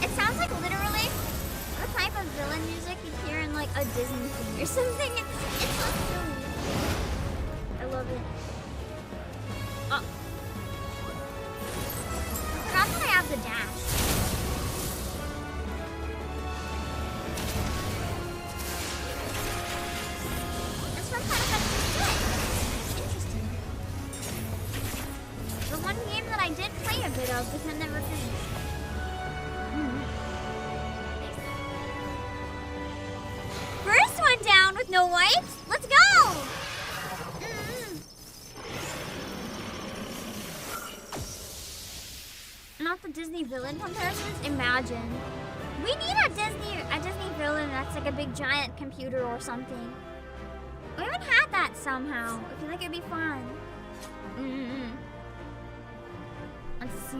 Speaker 1: It sounds like literally the type of villain music you'd hear in like a Disney thing or something. It's so silly. I love it. did play a bit of, but I never finished. First one down with no wipes. Let's go! Not the Disney villain comparisons. Imagine. We need a Disney villain that's like a big giant computer or something. We haven't had that somehow. I feel like it'd be fun. Let's see.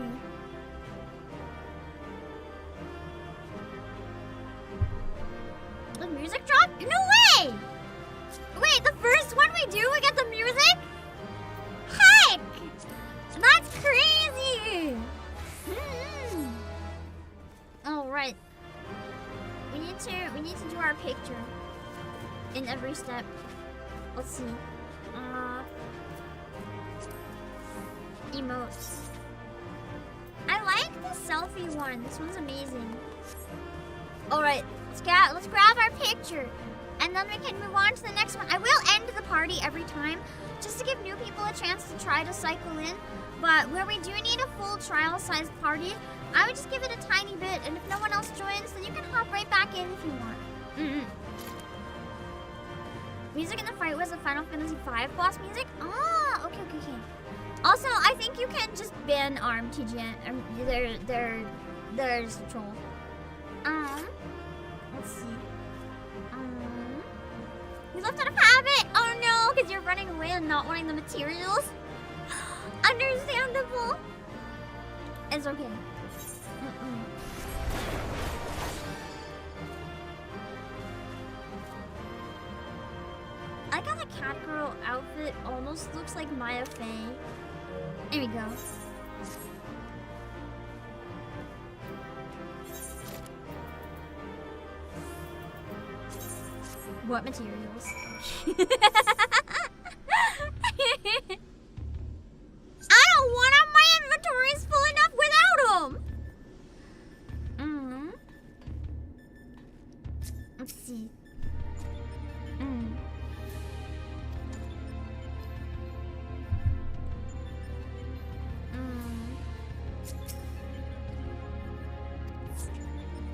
Speaker 1: The music drop? No way! Wait, the first one we do, we get the music? Heck! That's crazy! All right. We need to do our picture in every step. Let's see. Emotes. I like the selfie one. This one's amazing. All right, let's grab our picture, and then we can move on to the next one. I will end the party every time, just to give new people a chance to try to cycle in. But where we do need a full trial-sized party, I would just give it a tiny bit, and if no one else joins, then you can hop right back in if you want. Music in the fight was the Final Fantasy V boss music? Ah, okay. Also, I think you can just ban ARM TGN. There's troll. Let's see. We left out of habit. Oh no, because you're running away and not wanting the materials. Understandable. It's okay. I got a cat girl outfit. Almost looks like Maya Fey. There we go. What materials? I don't want them. My inventory's full enough without them. Let's see.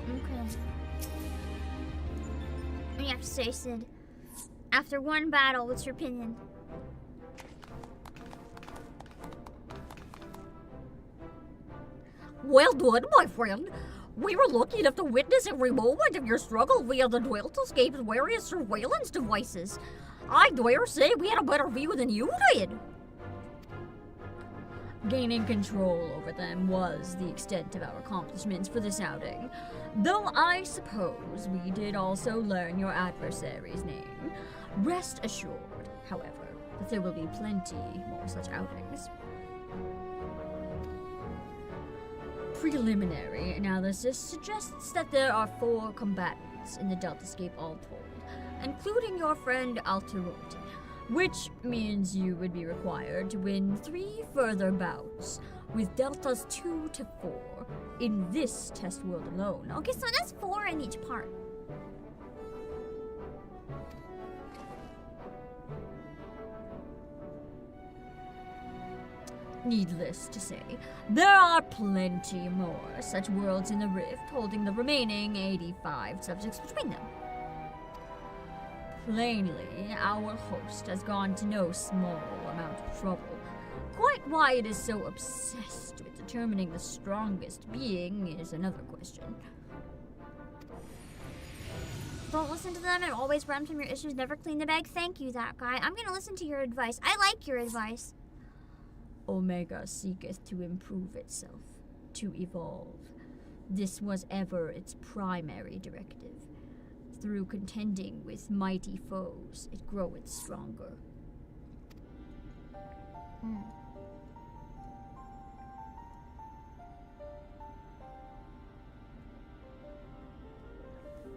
Speaker 1: Okay. We have to say, Sid, after one battle, what's your opinion?
Speaker 3: Well done, my friend. We were lucky enough to witness every moment of your struggle via the Deltascape's various surveillance devices. I dare say we had a better view than you did. Gaining control over them was the extent of our accomplishments for this outing. Though I suppose we did also learn your adversary's name. Rest assured, however, that there will be plenty more such outings. Preliminary analysis suggests that there are 4 combatants in the Deltascape all told, including your friend Alterote, which means you would be required to win 3 further bouts, with deltas 2 to 4 in this test world alone.
Speaker 1: Okay, so that's 4 in each part.
Speaker 3: Needless to say, there are plenty more such worlds in the Rift, holding the remaining 85 subjects between them. Plainly, our host has gone to no small amount of trouble. Quite why it is so obsessed with determining the strongest being is another question.
Speaker 1: Don't listen to them and always run from your issues. Never clean the bag. Thank you, that guy. I'm gonna listen to your advice. I like your advice.
Speaker 3: Omega seeketh to improve itself, to evolve. This was ever its primary directive. Through contending with mighty foes, it groweth stronger.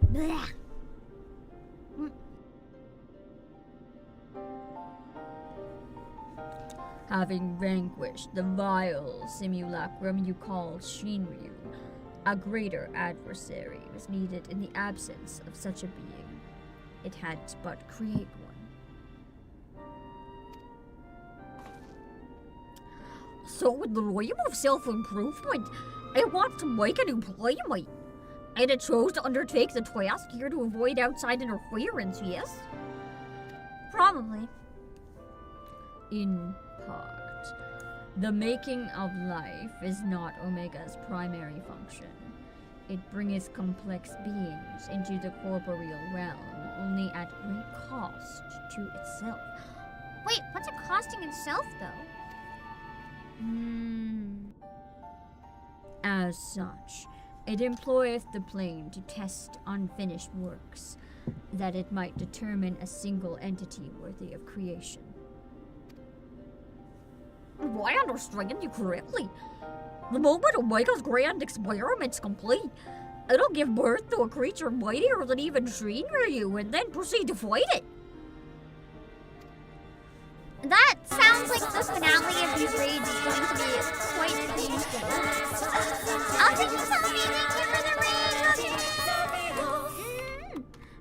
Speaker 1: Blah.
Speaker 3: Having vanquished the vile simulacrum you call Shinryu, a greater adversary was needed in the absence of such a being. It had to but create one. So with the realm of self-improvement, I want to make a new playmate. And I chose to undertake the task here to avoid outside interference, yes?
Speaker 1: Probably.
Speaker 3: In part. The making of life is not Omega's primary function. It brings complex beings into the corporeal realm, only at great cost to itself.
Speaker 1: Wait, what's it costing itself, though?
Speaker 3: As such, it employeth the plane to test unfinished works, that it might determine a single entity worthy of creation.
Speaker 4: Do I understand you correctly? The moment Omega's grand experiment's complete, it'll give birth to a creature mightier than even Shinryu and then proceed to fight it.
Speaker 1: That sounds like the finale of these raids is going to be quite painful. Oh, thank you, Tommy. Thank you for the raid.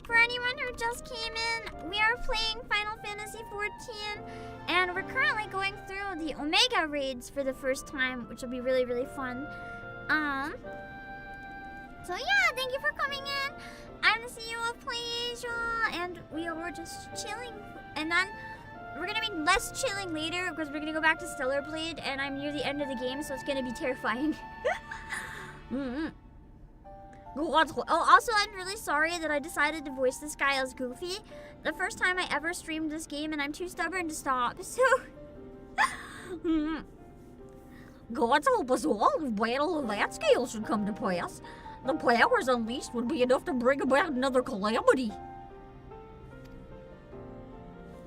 Speaker 1: For anyone who just came in, we are playing Final Fantasy XIV, and we're currently going through the Omega raids for the first time, which will be really, really fun. So yeah, thank you for coming in. I'm the CEO of PlayAsia, and we were just chilling, and then we're gonna be less chilling later because we're gonna go back to Stellar Blade, and I'm near the end of the game, so it's gonna be terrifying. Also, I'm really sorry that I decided to voice this guy as Goofy. The first time I ever streamed this game, and I'm too stubborn to stop, so...
Speaker 4: God help us all if battle of that scale should come to pass. The powers unleashed would be enough to bring about another calamity.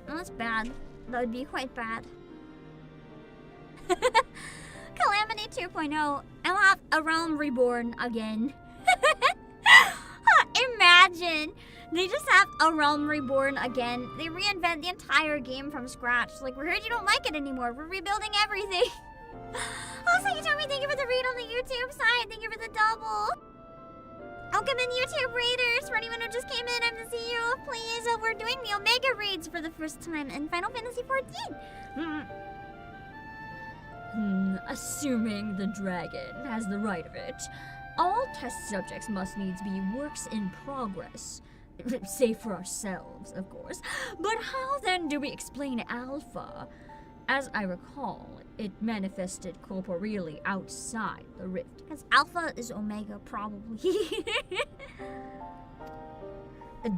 Speaker 1: Oh, that's bad. That would be quite bad. Calamity 2.0. I'll have a realm reborn again. Imagine. They just have a realm reborn again. They reinvent the entire game from scratch. Like, we heard you don't like it anymore. We're rebuilding everything. Also, you told me thank you for the raid on the YouTube side. Thank you for the double. Welcome in, YouTube Raiders! For anyone who just came in, I'm the CEO of PlayAsia. We're doing the Omega raids for the first time in Final Fantasy XIV.
Speaker 3: Assuming the dragon has the right of it, all test subjects must needs be works in progress. Save for ourselves, of course. But how then do we explain Alpha? As I recall, it manifested corporeally outside the rift.
Speaker 1: Because Alpha is Omega, probably.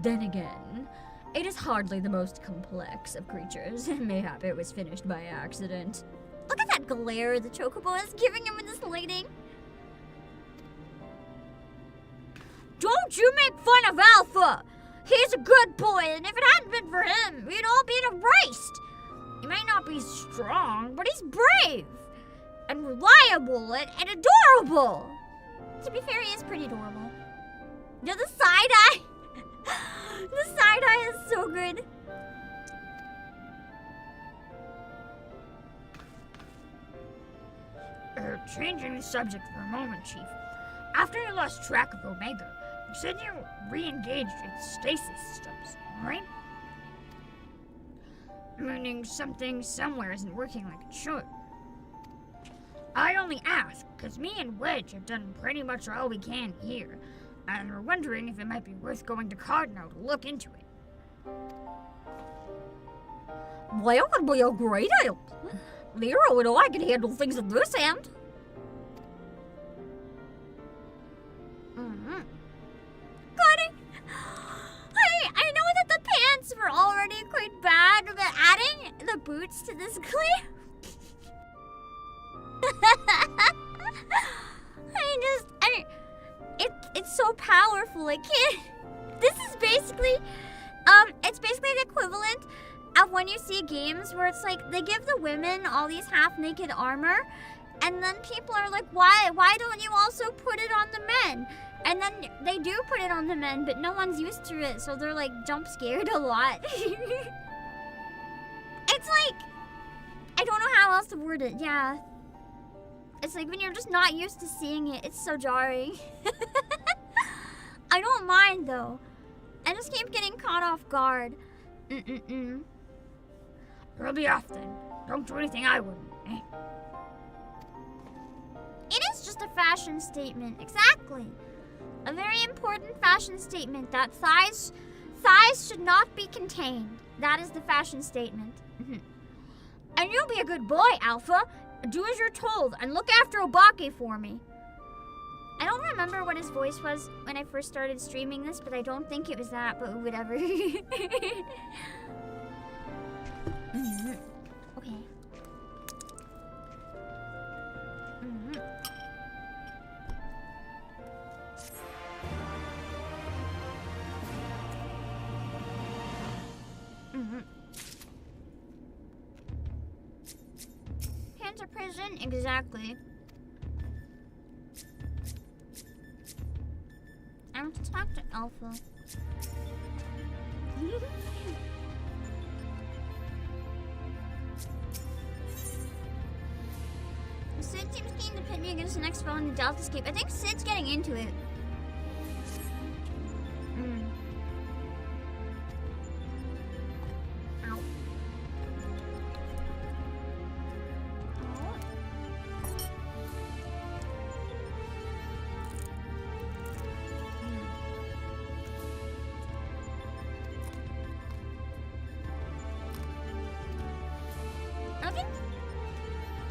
Speaker 3: Then again, it is hardly the most complex of creatures. Mayhap it was finished by accident.
Speaker 1: Look at that glare the Chocobo is giving him with this lighting.
Speaker 4: Don't you make fun of Alpha! He's a good boy, and if it hadn't been for him, we'd all be erased. He might not be strong, but he's brave and reliable and adorable.
Speaker 1: To be fair, he is pretty adorable. Yeah, the side eye. The side eye is so good.
Speaker 4: Changing the subject for a moment, Chief. After you lost track of Omega, you said you re-engaged its stasis systems, right? Meaning something somewhere isn't working like it should. I only ask because me and Wedge have done pretty much all we can here, and we're wondering if it might be worth going to Cardinal to look into it. Well, it would be a great help. Nero and I can handle things at this end.
Speaker 1: Got it. I know that the pants were already quite bad, but adding the boots to this clip. It's so powerful. I can't. This is basically, it's basically the equivalent of when you see games where it's like they give the women all these half-naked armor, and then people are like, why don't you also put it on the men? And then they do put it on the men, but no one's used to it, so they're like jump scared a lot. It's like, I don't know how else to word it. Yeah. It's like when you're just not used to seeing it, it's so jarring. I don't mind though. I just keep getting caught off guard.
Speaker 4: You'll be off then. Don't do anything I wouldn't, eh?
Speaker 1: fashion statement. Exactly. A very important fashion statement that thighs should not be contained. That is the fashion statement. And you'll be a good boy, Alpha. Do as you're told and look after Obake for me. I don't remember what his voice was when I first started streaming this, but I don't think it was that, but whatever. Okay. Hands to prison? Exactly. I want to talk to Alpha. Sid seems keen to pit me against the next spell in the Deltascape. I think Sid's getting into it. Ow.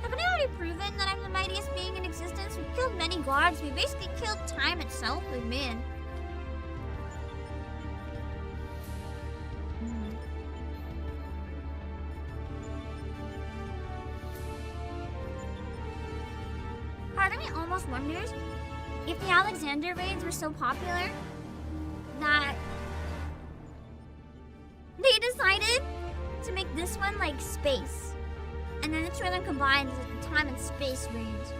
Speaker 1: Haven't I already proven that I'm the mightiest being in existence? We've killed many gods. We basically killed time itself with man. Part of me almost wonders if the Alexander raids were so popular that they decided to make this one like space. And then the two of them combined as the time and space raids.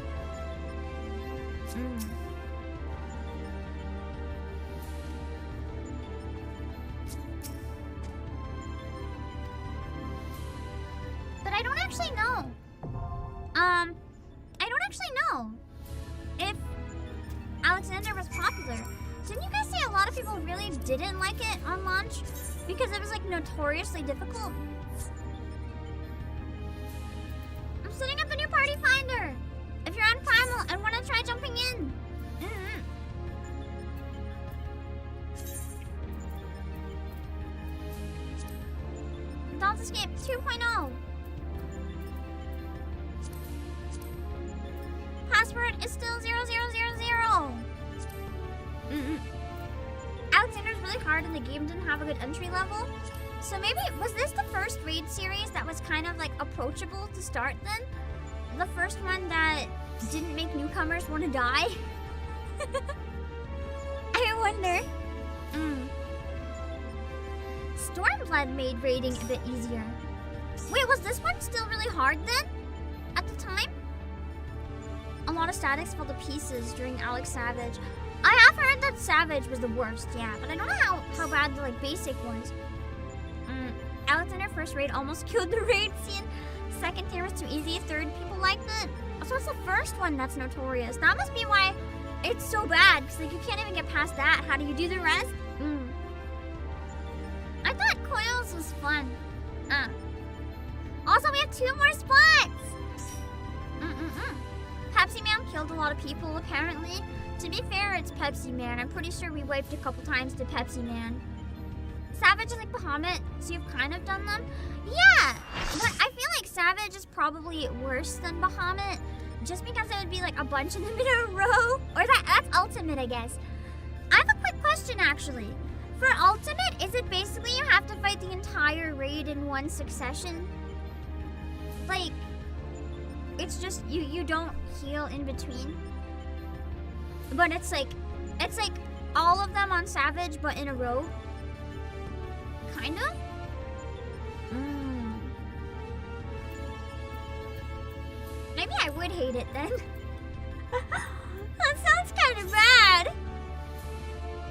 Speaker 1: But I don't actually know. I don't actually know if Alexander was popular. Didn't you guys say a lot of people really didn't like it on launch? Because it was like notoriously difficult? I'm setting up a new party finder. If you're on Primal and want to try jumping in. Deltascape 2.0. Password is still 0000. Alexander's really hard and the game didn't have a good entry level. So maybe, was this the first raid series that was kind of like approachable to start then? The first one that didn't make newcomers want to die? I wonder. Stormblood made raiding a bit easier. Wait, was this one still really hard then? At the time? A lot of statics fell to pieces during Alex Savage. I have heard that Savage was the worst, yeah, but I don't know how bad the like basic ones. Alexander first raid almost killed the raid scene. Second tier was too easy. Third, people liked it. So it's the first one that's notorious. That must be why it's so bad, because like you can't even get past that. How do you do the rest? I thought Coils was fun. Also, we have 2 more spots. Pepsi Man killed a lot of people, apparently. To be fair, it's Pepsi Man. I'm pretty sure we wiped a couple times to Pepsi Man. Savage is like Bahamut, so you've kind of done them. Yeah, but I feel like Savage is probably worse than Bahamut, just because it would be like a bunch of them in a row. Or that's Ultimate, I guess. I have a quick question, actually. For Ultimate, is it basically you have to fight the entire raid in one succession? Like, it's just you don't heal in between. But it's like all of them on Savage, but in a row. Kind of? Maybe I would hate it then. That sounds kind of bad.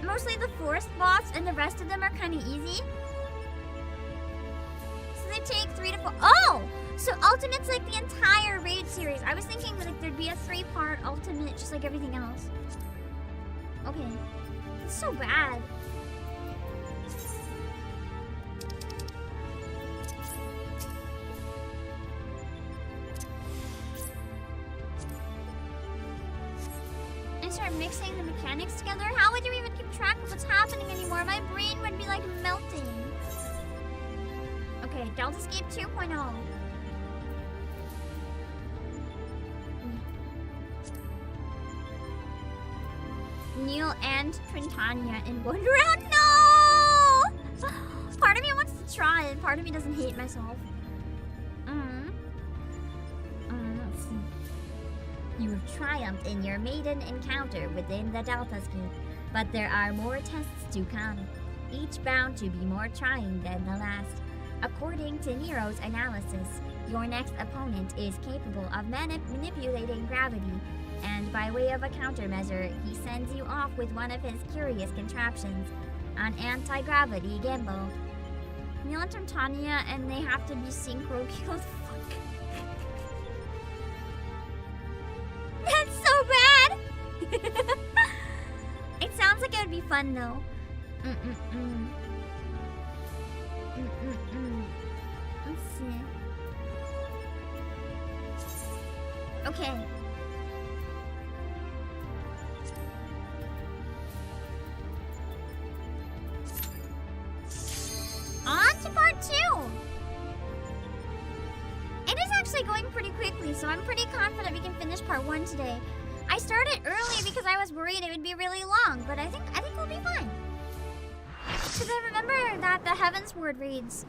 Speaker 1: Mostly the forest boss and the rest of them are kind of easy. So they take 3 to 4. Oh! So Ultimate's like the entire raid series. I was thinking like there'd be a 3-part Ultimate just like everything else. Okay. It's so bad. I start mixing the mechanics together, how would you even keep track of what's happening anymore? My brain would be like melting. Okay, Deltascape 2.0. Neil and Trintania in one round. No! Part of me wants to try and part of me doesn't hate myself. Let's see.
Speaker 2: You have triumphed in your maiden encounter within the Deltascape, but there are more tests to come, each bound to be more trying than the last. According to Nero's analysis, your next opponent is capable of manipulating gravity, and by way of a countermeasure, he sends you off with one of his curious contraptions, an anti-gravity gimbal.
Speaker 1: Neil and Trintania, and they have to be synchro killed. Fuck. That's so bad! It sounds like it would be fun though. Let's see. Okay. On to part 2! It is actually going pretty quickly, so I'm pretty confident we can finish part 1 today. I started early because I was worried it would be really long, but I think we'll be fine. Because I remember that the Heavensward raids,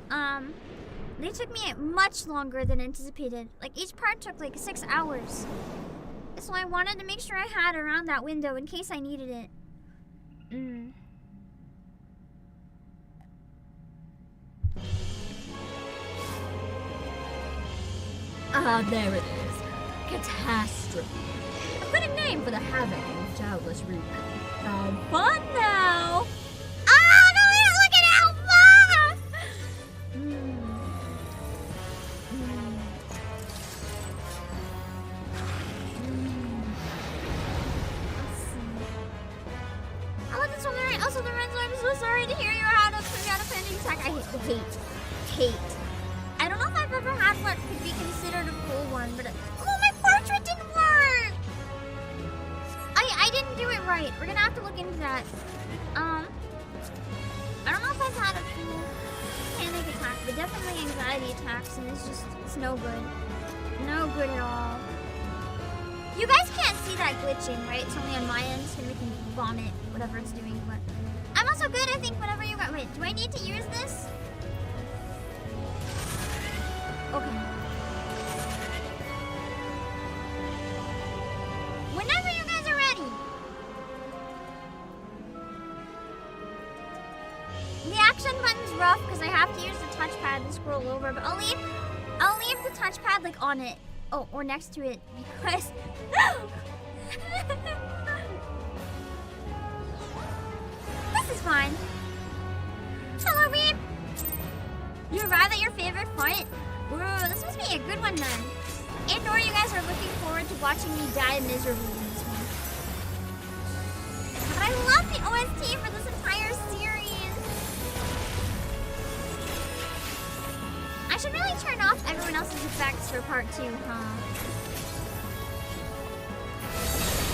Speaker 1: they took me much longer than anticipated. Like, each part took like 6 hours. So I wanted to make sure I had around that window in case I needed it.
Speaker 3: Ah, there it is. Catastrophe. A fitting name for the havoc and doubtless wreak. Have fun now!
Speaker 1: Ah, no, look at Alpha! Let's see. I love this one, Mary. Also, Lorenzo, I'm so sorry to hear you had a pending attack. I hate. I don't know if I've ever had what could be considered a full one, but oh, my portrait didn't work! I didn't do it right. We're gonna have to look into that. I don't know if I've had a full panic attack, but definitely anxiety attacks, and it's no good. No good at all. You guys can't see that glitching, right? It's only on my end, so we can vomit whatever it's doing, but I'm also good, I think, whenever you got. Wait, do I need to use this? Okay. Whenever you guys are ready. The action button's rough because I have to use the touchpad to scroll over, but I'll leave the touchpad like on it. Oh, or next to it because this is fine. Hello, Reed. You arrived at your favorite point? Whoa, this must be a good one then. And/or you guys are looking forward to watching me die miserably in this one. But I love the OST for this entire series. I should really turn off everyone else's effects for part 2, huh?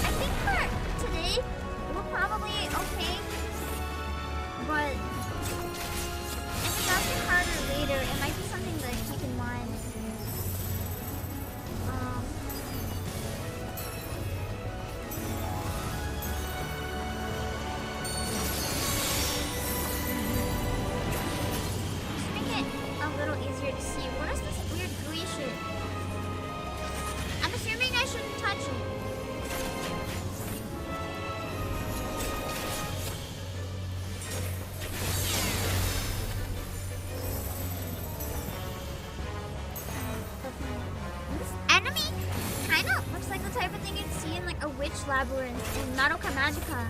Speaker 1: I think for today, we're probably okay. But if it does get harder later, it might be something to keep in mind. Just make it a little easier to see. What is this weird gooey shit? I'm assuming I shouldn't touch it. A witch labyrinth in Madoka Magica.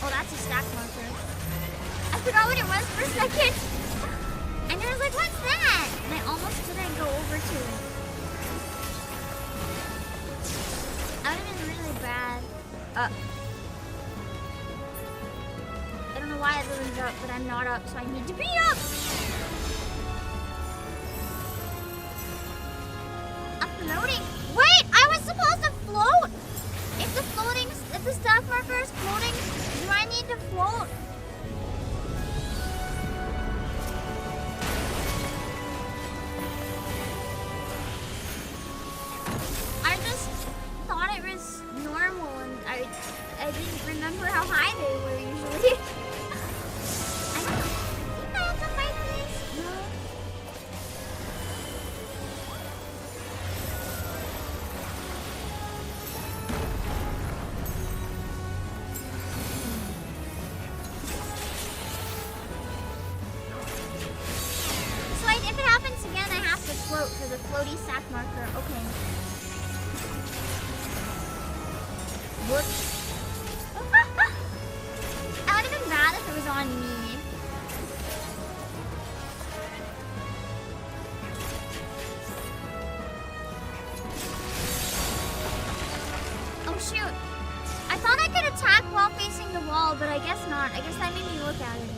Speaker 1: Oh, that's a stack marker. I forgot what it was for a second. And I was like, what's that? And I almost didn't go over to it. That would have been really bad. I don't know why everyone's up, but I'm not up, so I need to be up! Uploading. Wait, I was if the stack marker is floating, do I need to float? I just thought it was normal and I didn't remember how high they were usually. I don't know. Think I have to fight these? No. So if it happens again, I have to float for the floaty sack marker. Okay. Whoops. I would have been mad if it was on me. Oh shoot. I thought I could attack while facing the wall, but I guess not. I guess that made me look at it.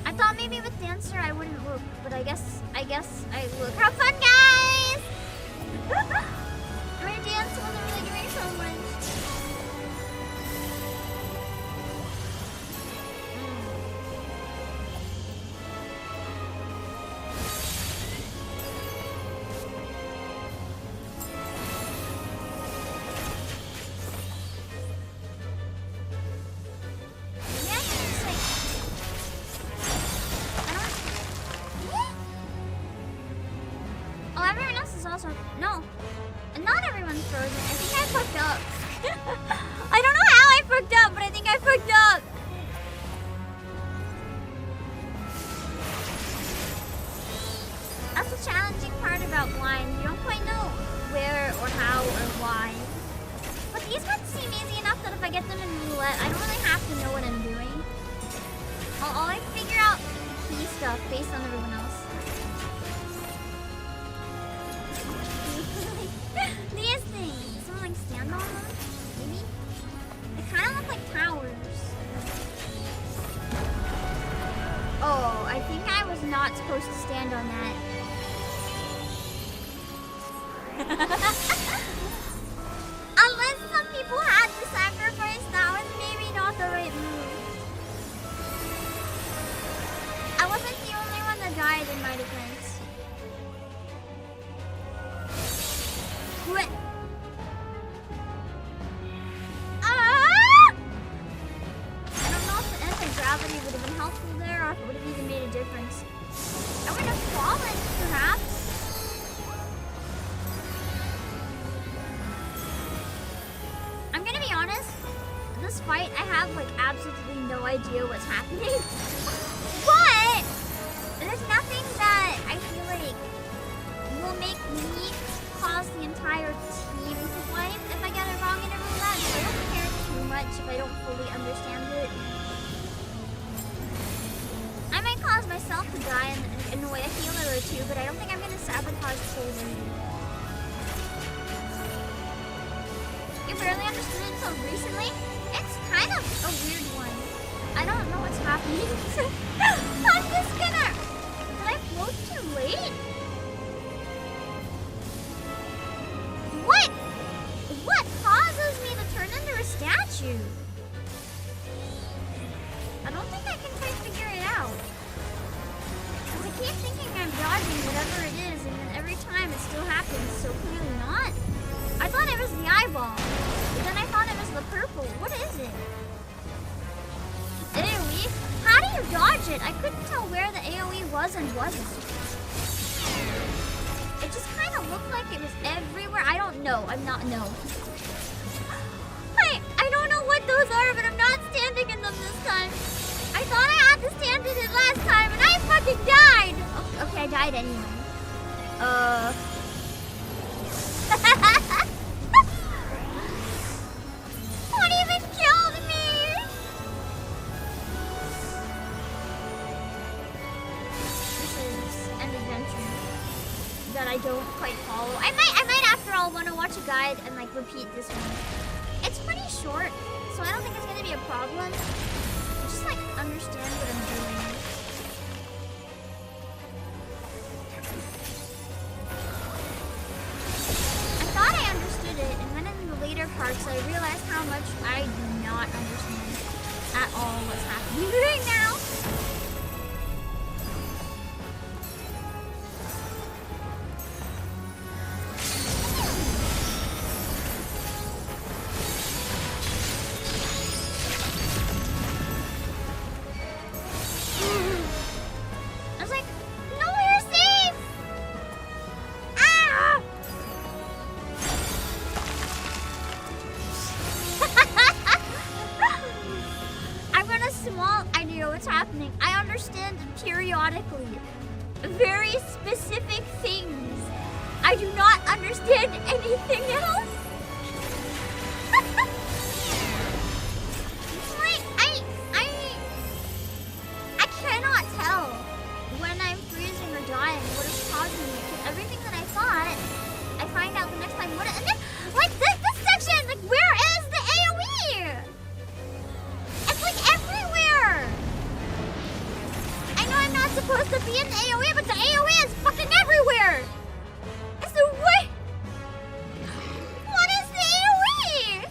Speaker 1: I thought maybe with Dancer I wouldn't look, but I guess I look. Have fun, guys! My dance wasn't really doing so much. Also, no, not everyone's frozen. I think I fucked up. I don't know how I fucked up, but I think I fucked up. That's the challenging part about blind. You don't quite know where or how or why. But these ones seem easy enough that if I get them in roulette, I don't really have to know what I'm doing. I'll like figure out key stuff based on everyone else. These things. Someone like stand on them? Maybe? They kind of look like towers. Oh, I think I was not supposed to stand on that. Unless some people had to sacrifice, that was maybe not the right move. I wasn't the only one that died in my defense. What? Ah! I don't know if the anti-gravity would have been helpful there or if it would have even made a difference. I would have fallen, perhaps. I'm gonna be honest, this fight I have like absolutely no idea what's happening. But there's nothing that I feel like will make me cause the entire team to wipe if I get it wrong in a roulette, so I don't care too much if I don't fully understand it. I might cause myself to die and annoy a healer or two, but I don't think I'm gonna sabotage the whole game. You barely understood it until recently? It's kind of a weird one. I don't know what's happening. I'm just gonna... Did I float too late? What causes me to turn into a statue? I don't think I can quite figure it out. Because I keep thinking I'm dodging whatever it is, and then every time it still happens, so clearly not. I thought it was the eyeball, but then I thought it was the purple. What is it? AoE? How do you dodge it? I couldn't tell where the AoE was and wasn't. It just kind of looked like it was everywhere. I don't know. No. I don't know what those are, but I'm not standing in them this time. I thought I had to stand in it last time, and I fucking died. Okay, I died anyway. What even killed me? This is an adventure that I don't quite follow. I might after all want to watch a guide and like repeat this one. It's pretty short, so I don't think it's gonna be a problem. Just like understand what I'm doing. I thought I understood it, and then in the later parts I I realized how much I do not understand at all what's happening right now. I was like, no, you're safe! Ah! I've got a small idea what's happening. I understand periodically very specific things. I do not understand anything else. It's like I cannot tell when I'm freezing or dying what is causing it. Because everything that I thought, I find out the next time what it, and then like this section, like where is the AoE? It's like everywhere. I know I'm not supposed to be in the AoE, but the AoE is fucking everywhere. So what? What is the AoE?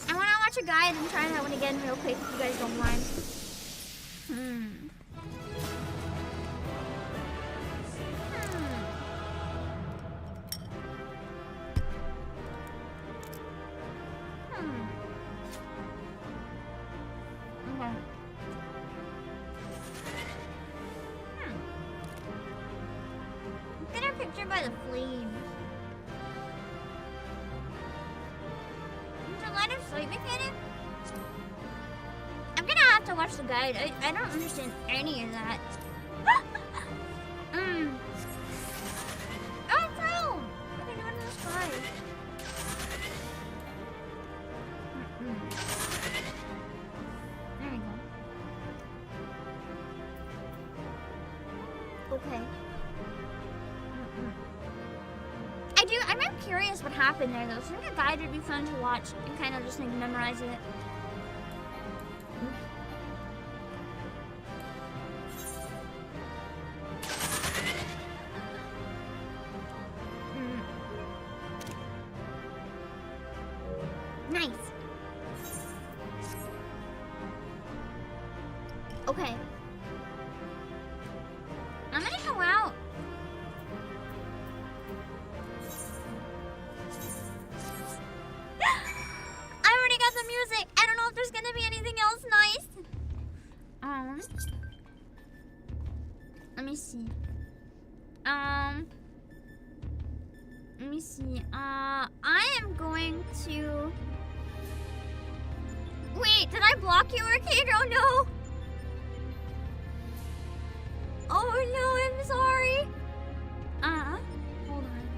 Speaker 1: I want to watch a guide and try that one again real quick if you guys don't mind. Okay. Get a picture by the flames. Is there line of sight mechanic? I'm gonna have to watch the guide. I don't understand any of that. Oh, Chrome! What are you doing in the sky? There we go. Okay. I'm curious what happened there though. So I think a guide would be fun to watch and kind of just like memorize it. Nice. Okay. I'm gonna go out. I already got the music. I don't know if there's gonna be anything else nice. Let me see. Let me see. I am going to. Wait, did I block you, Arcade? Oh no. Oh no, I'm sorry. Hold on.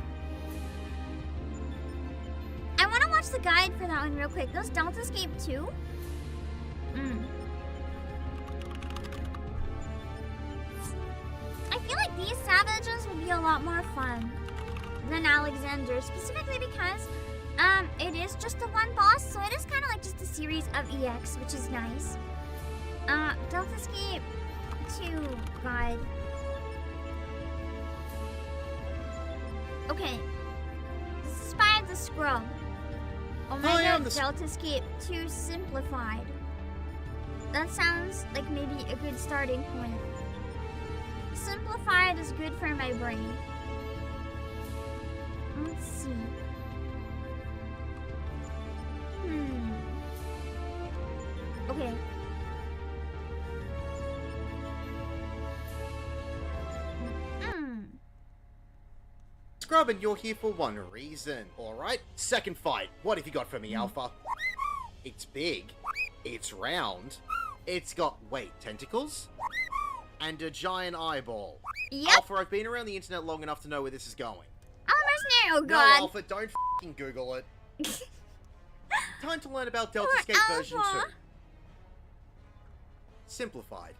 Speaker 1: I want to watch the guide for that one real quick. Those Deltascape 2? I feel like these savages would be a lot more fun than Alexander, specifically because it is just the one boss, so it is kind of like just a series of EX, which is nice. Deltascape 2 guide. Okay. Spy of the Scrub. Omega Deltascape 2 simplified. That sounds like maybe a good starting point. Simplified is good for my brain. Let's see. Okay.
Speaker 8: Scrub, and you're here for one reason, alright? Second fight. What have you got for me, Alpha? It's big. It's round. It's got, tentacles? And a giant eyeball.
Speaker 1: Yep.
Speaker 8: Alpha, I've been around the internet long enough to know where this is going.
Speaker 1: Oh
Speaker 8: No,
Speaker 1: god.
Speaker 8: Alpha, don't f***ing Google it. Time to learn about Deltascape
Speaker 1: Poor
Speaker 8: version
Speaker 1: Alpha.
Speaker 8: 2. Simplified.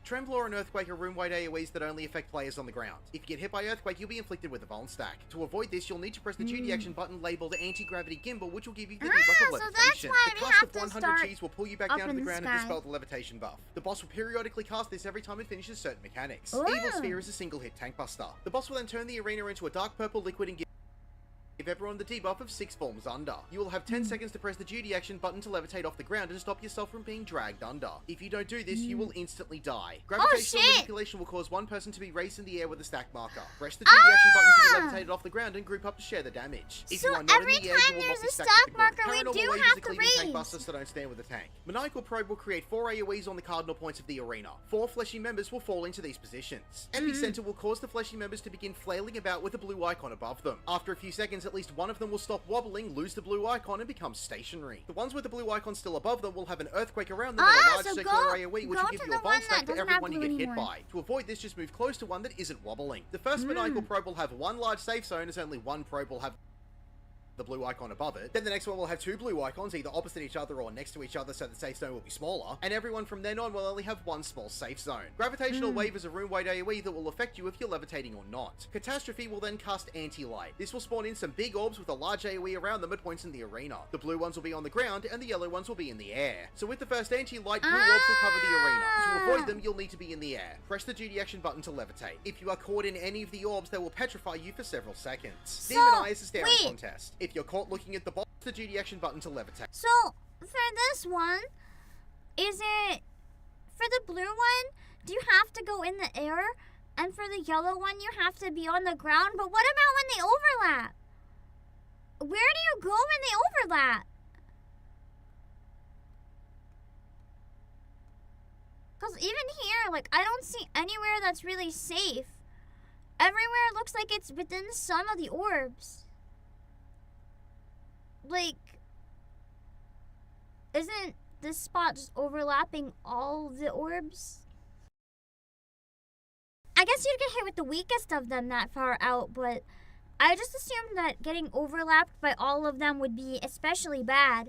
Speaker 8: Trembler and Earthquake are room-wide AoEs that only affect players on the ground. If you get hit by Earthquake, you'll be inflicted with a vuln stack. To avoid this, you'll need to press the duty action button labeled Anti-Gravity Gimbal, which will give you the debuff of
Speaker 1: so that's
Speaker 8: levitation.
Speaker 1: why
Speaker 8: The
Speaker 1: we
Speaker 8: cast
Speaker 1: have
Speaker 8: of
Speaker 1: to
Speaker 8: 100
Speaker 1: start
Speaker 8: Gs will pull you back
Speaker 1: up
Speaker 8: down to
Speaker 1: in
Speaker 8: the
Speaker 1: the
Speaker 8: ground
Speaker 1: sky.
Speaker 8: and dispel the levitation buff. The boss will periodically cast this every time it finishes certain mechanics.
Speaker 1: Ooh.
Speaker 8: Evil Sphere is a single-hit tank buster. The boss will then turn the arena into a dark purple liquid and give Give everyone the debuff of 6 forms under. You will have 10 seconds to press the duty action button to levitate off the ground and stop yourself from being dragged under. If you don't do this, you will instantly die. Gravitational
Speaker 1: shit!
Speaker 8: manipulation will cause one person to be raised in the air with a stack marker. Press the duty action button to be levitated off the ground and group up to share the damage. If
Speaker 1: So
Speaker 8: you are not
Speaker 1: every
Speaker 8: in the air,
Speaker 1: time
Speaker 8: you will
Speaker 1: there's
Speaker 8: not be
Speaker 1: a
Speaker 8: stacked
Speaker 1: stack
Speaker 8: with the
Speaker 1: marker,
Speaker 8: group.
Speaker 1: we
Speaker 8: Paranormal
Speaker 1: do
Speaker 8: Wave
Speaker 1: have
Speaker 8: is a
Speaker 1: to
Speaker 8: cleaving tank
Speaker 1: raise.
Speaker 8: buster, so don't stand with the tank. Maniacal Probe will create 4 AoEs on the cardinal points of the arena. 4 fleshy members will fall into these positions. Epicenter will cause the fleshy members to begin flailing about with a blue icon above them. After a few seconds, at least one of them will stop wobbling, lose the blue icon, and become stationary. The ones with the blue icon still above them will have an earthquake around them and a large
Speaker 1: so
Speaker 8: circular
Speaker 1: go-
Speaker 8: AoE, which
Speaker 1: go
Speaker 8: will give
Speaker 1: to
Speaker 8: you a
Speaker 1: the one
Speaker 8: bomb stack
Speaker 1: that
Speaker 8: for
Speaker 1: doesn't
Speaker 8: everyone
Speaker 1: have
Speaker 8: you get
Speaker 1: blue
Speaker 8: hit
Speaker 1: anymore.
Speaker 8: by. To avoid this, just move close to one that isn't wobbling. The first maniacal probe will have 1 large safe zone, as only 1 probe will have the blue icon above it. Then the next one will have 2 blue icons, either opposite each other or next to each other, so the safe zone will be smaller, and everyone from then on will only have 1 small safe zone. Gravitational Wave is a room-wide AoE that will affect you if you're levitating or not. Catastrophe will then cast Anti-Light. This will spawn in some big orbs with a large AoE around them at points in the arena. The blue ones will be on the ground, and the yellow ones will be in the air. So with the first Anti-Light, blue orbs will cover the arena. To avoid them, you'll need to be in the air. Press the duty action button to levitate. If you are caught in any of the orbs, they will petrify you for several seconds. Demon Eye is a staring
Speaker 1: wait.
Speaker 8: contest. If you're caught looking at the boss, the duty action button to levitate.
Speaker 1: So, for this one, is it... For the blue one, do you have to go in the air? And for the yellow one, you have to be on the ground? But what about when they overlap? Where do you go when they overlap? Because even here, like, I don't see anywhere that's really safe. Everywhere looks like it's within some of the orbs. Like, isn't this spot just overlapping all the orbs? I guess you'd get hit with the weakest of them that far out, but I just assumed that getting overlapped by all of them would be especially bad.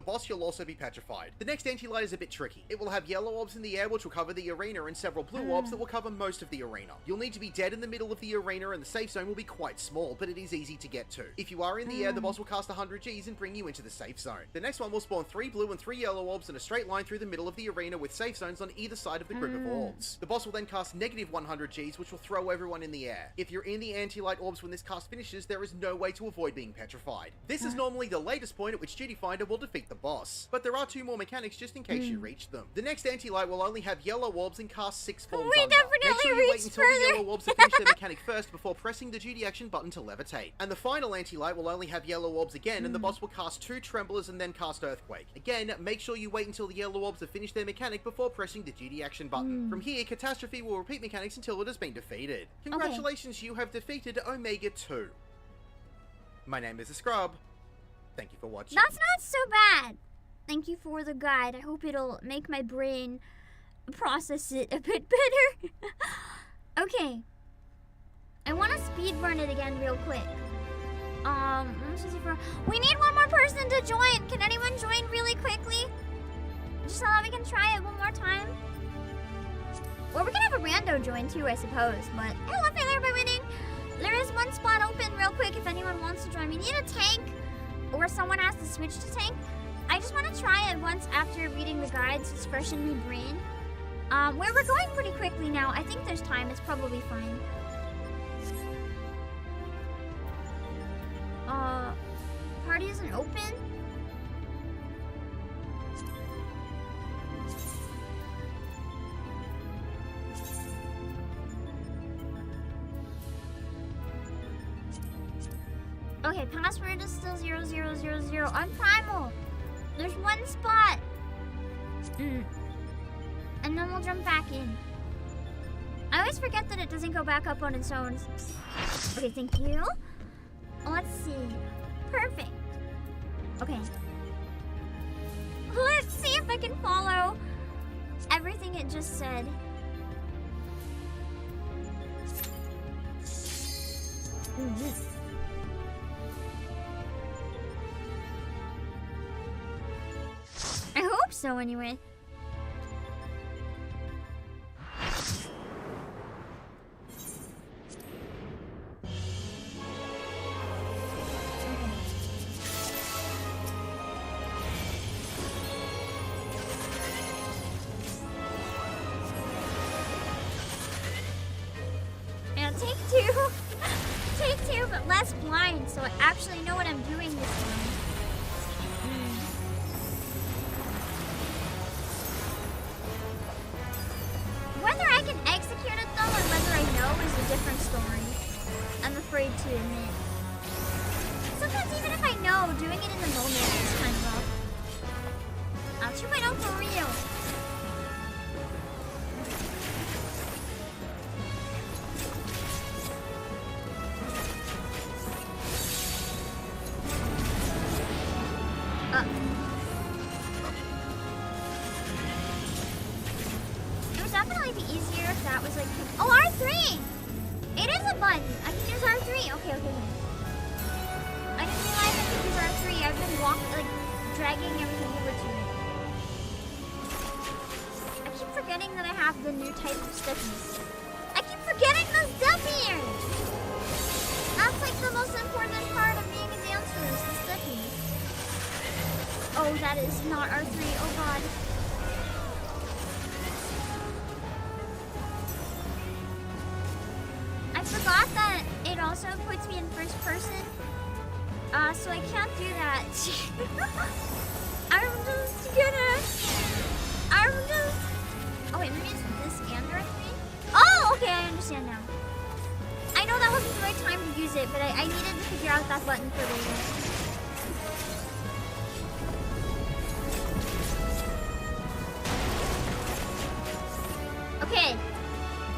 Speaker 8: Boss, you'll also be petrified. The next anti-light is a bit tricky. It will have yellow orbs in the air which will cover the arena and several blue orbs that will cover most of the arena. You'll need to be dead in the middle of the arena and the safe zone will be quite small, but it is easy to get to. If you are in the air, the boss will cast 100 Gs and bring you into the safe zone. The next one will spawn 3 blue and 3 yellow orbs in a straight line through the middle of the arena with safe zones on either side of the group of orbs. The boss will then cast negative 100 Gs which will throw everyone in the air. If you're in the anti-light orbs when this cast finishes, there is no way to avoid being petrified. This is normally the latest point at which Duty Finder will defeat the boss, but there are 2 more mechanics just in case you reach them. The next anti-light will only have yellow orbs and cast 6 forms
Speaker 1: We
Speaker 8: under.
Speaker 1: definitely
Speaker 8: Make sure you wait
Speaker 1: reached
Speaker 8: until the
Speaker 1: further.
Speaker 8: yellow orbs have finished their mechanic first before pressing the duty action button to levitate. And the final anti-light will only have yellow orbs again, and the boss will cast 2 tremblers and then cast earthquake. Again, make sure you wait until the yellow orbs have finished their mechanic before pressing the duty action button. From here, Catastrophe will repeat mechanics until it has been defeated. Congratulations, you have defeated Omega 2. My name is a Scrub. Thank you for watching.
Speaker 1: That's not so bad. Thank you for the guide. I hope it'll make my brain process it a bit better. Okay. I want to speedrun it again real quick. We need one more person to join. Can anyone join really quickly? Just so that we can try it one more time. Or we can have a rando join too, I suppose. But hello, Failure by Winning. There is one spot open real quick if anyone wants to join. We need a tank, or someone has to switch to tank. I just want to try it once after reading the guides. It's fresh in my brain. Where we're going pretty quickly now. I think there's time. It's probably fine. Party isn't open? Okay, password is still 0000 on Primal. There's one spot. And then we'll jump back in. I always forget that it doesn't go back up on its own. Okay, thank you. Let's see. Perfect. Okay. Let's see if I can follow everything it just said. I hope so, anyway. screen, so I actually know what I'm doing this time. Whether I can execute it though, or whether I know is a different story. I'm afraid to admit. Sometimes even if I know, doing it in the moment is kind of rough. I'll chew my nose for real. It would definitely be easier if that was like... Oh, R3! It is a button! I can use R3! Okay. I didn't realize I could use R3. I've been dragging everything over to it. I keep forgetting that I have the new type of stuffies. I keep forgetting the stuffies! That's like the most important part of being a dancer is the stuffies. Oh, that is not R3. Oh god. I forgot that it also puts me in first person. So I can't do that. Oh wait, maybe it's this and R3? Oh, okay, I understand now. I know that wasn't the right time to use it, but I needed to figure out that button for later. Okay,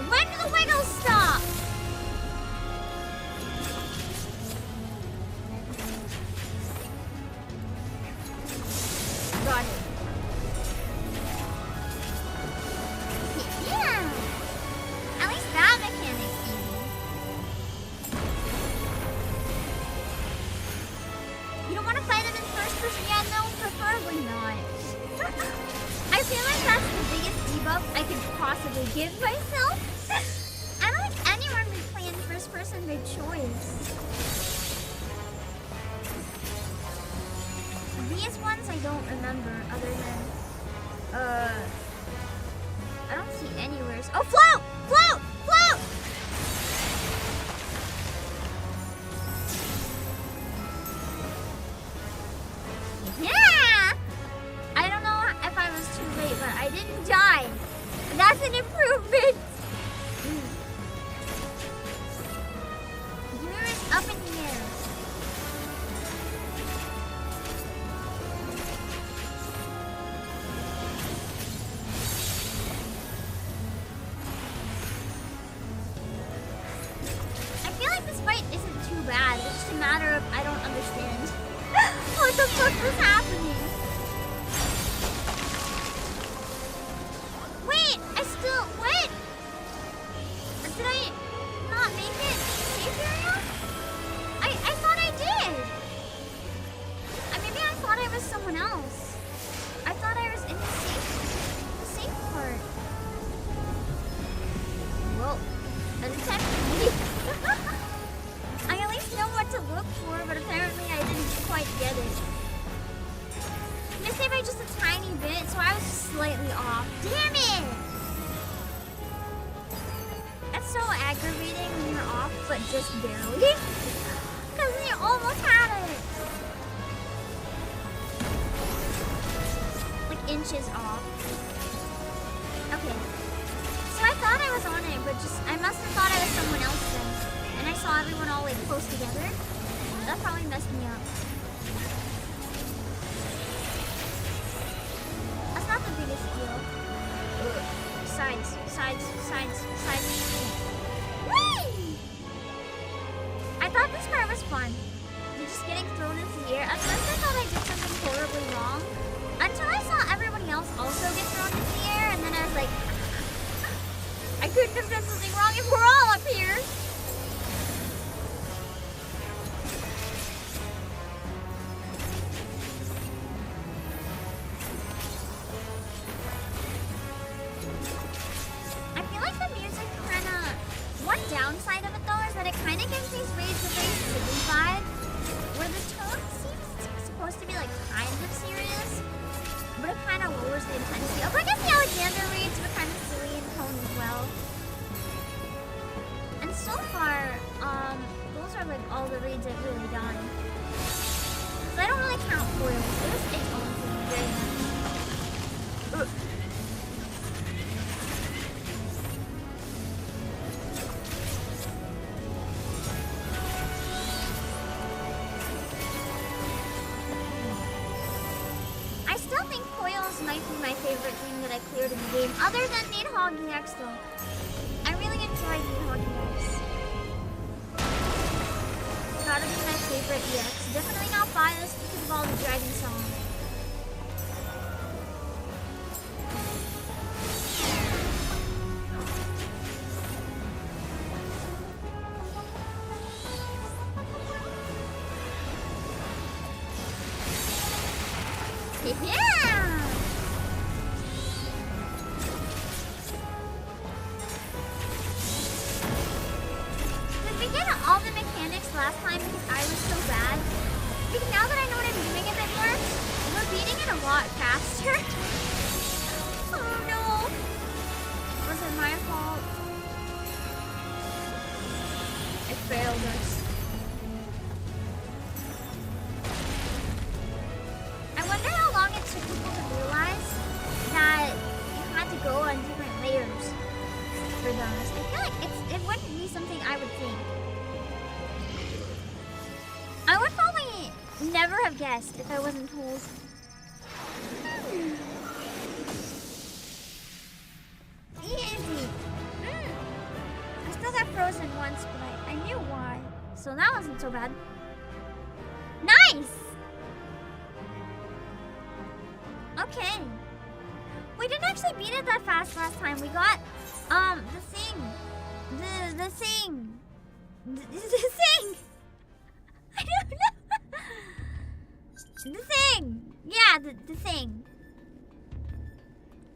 Speaker 1: when do the wiggles stop? Got it. Yeah! At least that mechanic's easy. You don't want to fight him in first person? Yeah, no, preferably not. I feel like that's the biggest debuff I could possibly give myself. I don't think anyone would play in first person by choice. These ones I don't remember other than, I don't see anywhere. Oh, float! Float! Float! Yeah! I don't know if I was too late, but I didn't die. That's an improvement! The mirror is up in the air. I feel like this fight isn't too bad. It's just a matter of I don't understand. What the fuck was happening? Wait, what? Did I not make it safe area? I thought I did. Maybe I thought I was someone else. I thought I was in the safe part. Whoa, that detected me. I at least know what to look for, but apparently I didn't quite get it. Missed it by just a tiny bit, so I was just slightly off. Damn it! That's so aggravating when you're off, but just barely. Because you almost had it. Like inches off. Okay. So I thought I was on it, but I must have thought I was someone else then. And I saw everyone all like close together. That probably messed me up. That's not the biggest deal. Sides. Whee! I thought this part was fun. You're just getting thrown into the air. At first I thought I did something horribly wrong. Until I saw everybody else also get thrown into the air, and then I was like, I couldn't have done something wrong if we're all up here. Downside of it though is that it kind of gives these waves a very silly vibe, where the tone seems supposed to be like kind of serious, but it kind of lowers the intensity. Oh, I guess the Alexander raids were kind of silly in tone as well. And so far, those are like all the raids I've really done. So I don't really count foils. It's honestly very nice. I still think foils might be my favorite thing that I cleared in the game, other than Nidhogg EX though. I really enjoyed Nidhogg EX. Gotta be my favorite EX. Definitely not biased because of all the dragon song. Yeah! Did we get all the mechanics last time because I was so bad? Because now that I know what I'm doing a bit more, we're beating it a lot faster. Oh no! Was it my fault? It failed us. I wonder how long it took people to realize that you had to go on different layers for those. I feel like it wouldn't be something I would think. I would probably never have guessed if I wasn't told. Easy. I still got frozen once, but I knew why. So that wasn't so bad. Nice! Okay. We didn't actually beat it that fast last time. We got, the thing. The thing. The thing. I don't know. The thing. Yeah, the thing.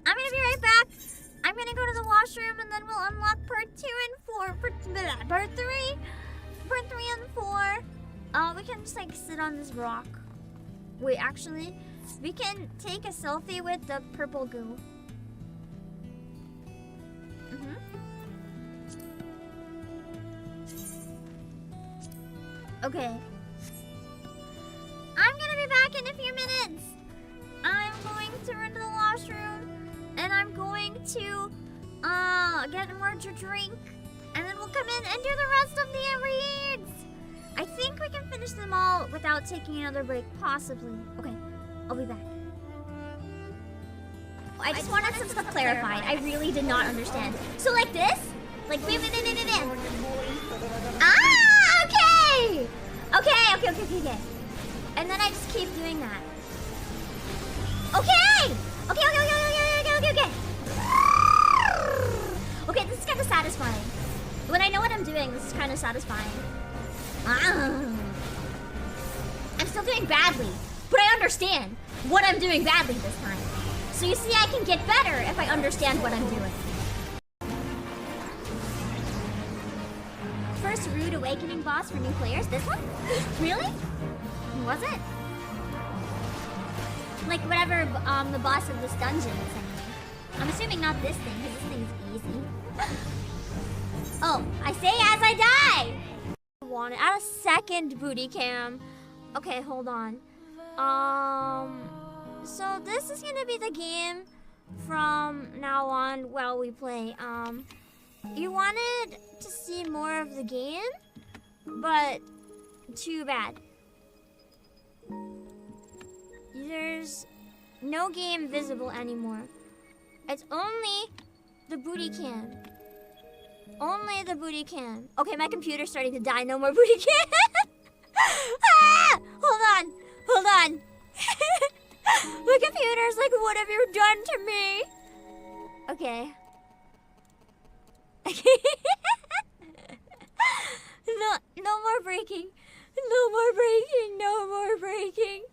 Speaker 1: I'm gonna be right back. I'm gonna go to the washroom and then we'll unlock part 2 and 4. Part 3 and 4. We can just like sit on this rock. Wait, actually, we can take a selfie with the purple goo. Okay. I'm gonna be back in a few minutes. I'm going to run to the washroom and I'm going to get more to drink and then we'll come in and do the rest of the reads. I think we can finish them all without taking another break, possibly. Okay, I'll be back.
Speaker 2: I just wanted some stuff clarified. I really did not understand. So like this? Like bam, bam, bam, bam, bam. Ah, okay! Okay. And then I just keep doing that. Okay! Okay. Okay, this is kind of satisfying. When I know what I'm doing, this is kind of satisfying. I'm still doing badly, but I understand what I'm doing badly this time. So you see, I can get better if I understand what I'm doing. First rude awakening boss for new players. This one? Really? Was it? Like whatever the boss of this dungeon is saying. I'm assuming not this thing, because this thing's easy. Oh, I say as I die!
Speaker 1: Want it. Add a second booty cam. Okay, hold on. So this is gonna be the game from now on while we play. You wanted to see more of the game, but too bad. There's no game visible anymore. It's only the booty cam. Only the booty cam. Okay, my computer's starting to die. No more booty cam. Ah! Hold on. My computer's like, what have you done to me? Okay. No more breaking. No more breaking.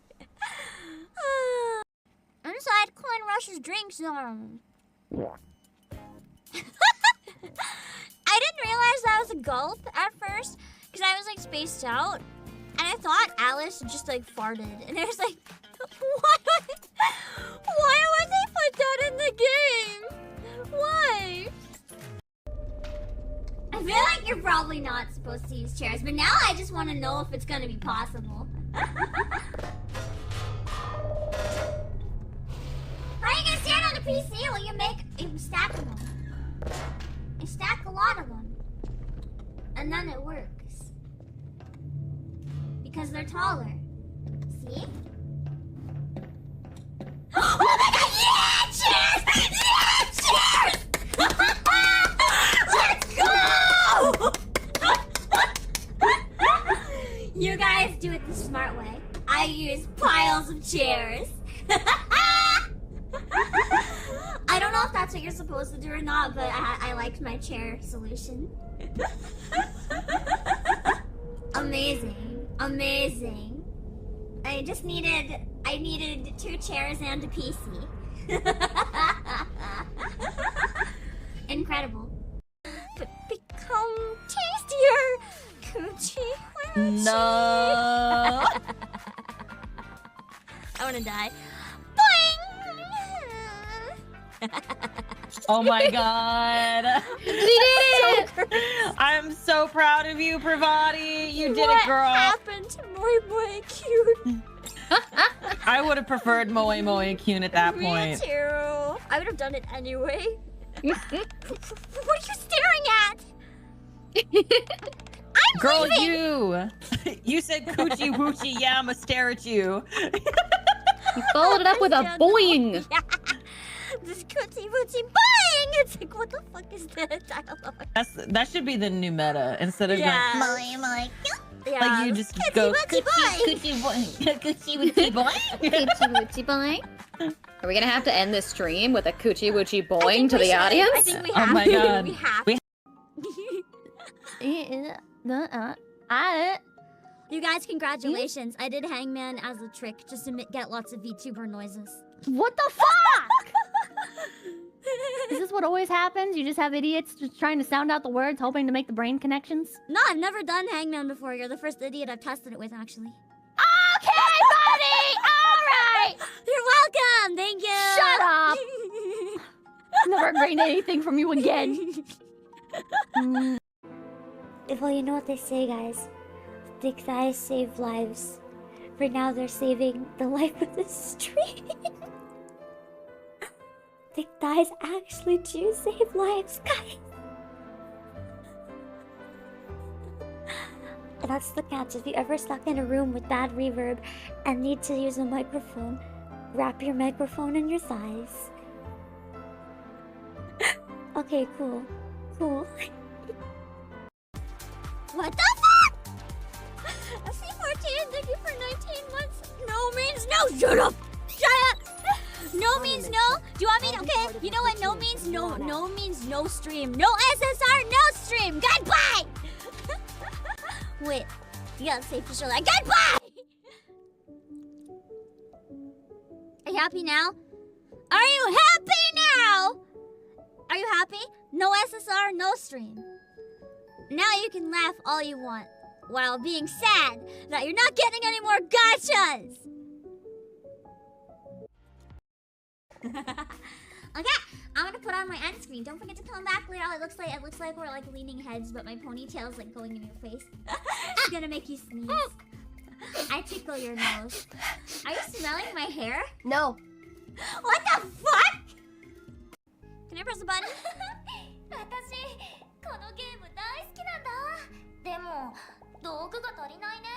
Speaker 1: Inside Coin Rush's drink zone. I didn't realize that was a gulp at first because I was like spaced out and I thought Alice just like farted and I was like, why would they put that in the game? Why?
Speaker 2: I
Speaker 1: feel like you're probably not supposed to use chairs, but now I just want to know if it's gonna be possible. How are you gonna stand on the PC while you stack them? You stack a lot of them. And then it works. Because they're taller. See? Oh my god, yeah! Cheers! Yeah! Cheers! Let's go! You guys do it the smart way. I use piles of chairs. I don't know if that's what you're supposed to do or not, but I liked my chair solution. Amazing. Amazing. I needed 2 chairs and a PC. Incredible. But become tastier. Coochie.
Speaker 3: No.
Speaker 1: I wanna die.
Speaker 3: Oh my god.
Speaker 5: She did it!
Speaker 3: I'm so proud of you, Pravati. You did it, girl.
Speaker 1: What happened to Moi Moi Cute?
Speaker 3: I would have preferred Moe Moe Kyun at that point.
Speaker 1: Me too. I would have done it anyway. What are you staring at?
Speaker 3: Girl,
Speaker 1: leaving.
Speaker 3: you said coochie woochie, yeah, I'ma stare at you.
Speaker 5: You followed it up with a boing.
Speaker 1: This coochie woochie boing! It's like, what the fuck is that dialogue?
Speaker 3: That should be the new meta instead of
Speaker 1: Yeah.
Speaker 3: going,
Speaker 1: Yeah.
Speaker 3: like you just go
Speaker 1: woochie boing.
Speaker 3: coochie boing, coochie woochie boing.
Speaker 5: Coochie woochie boing. Are we gonna have to end this stream with a coochie woochie
Speaker 1: I
Speaker 5: boing
Speaker 1: think
Speaker 5: to
Speaker 1: we
Speaker 5: the
Speaker 1: should.
Speaker 5: audience?
Speaker 1: I think we
Speaker 3: Oh
Speaker 1: have
Speaker 3: my
Speaker 1: to.
Speaker 3: god.
Speaker 1: We have
Speaker 3: We-
Speaker 1: You guys, congratulations. I did Hangman as a trick just to get lots of VTuber noises.
Speaker 5: What the fuck? Is this what always happens? You just have idiots just trying to sound out the words, hoping to make the brain connections?
Speaker 1: No, I've never done Hangman before. You're the first idiot I've tested it with, actually.
Speaker 5: Okay, buddy! Alright!
Speaker 1: You're welcome! Thank you!
Speaker 5: Shut up! Never gained anything from you again.
Speaker 2: Well, you know what they say, guys. Thick thighs save lives. For now, they're saving the life of the stream. Thick thighs actually do save lives, guys. And that's the catch. If you ever stuck in a room with bad reverb and need to use a microphone, wrap your microphone in your thighs. Okay, cool. Cool.
Speaker 1: What the fuck? C14, thank you for 19 months. No means no. Shut up. Shut up. No means no. Do you want me to? Okay. You know what? No means no. No means no stream. No SSR. No stream. Goodbye. Wait. You gotta say for sure that. Goodbye. Are you happy now? Are you happy now? Are you happy? No SSR. No stream. Now you can laugh all you want while being sad that you're not getting any more gachas. Okay, I'm gonna put on my end screen. Don't forget to come back later. It looks like we're like leaning heads, but my ponytail's like going in your face. It's gonna make you sneeze. I tickle your nose. Are you smelling my hair?
Speaker 5: No.
Speaker 1: What the fuck? Can I press the button?
Speaker 2: このゲーム大好きなんだ。でも道具が足りないね。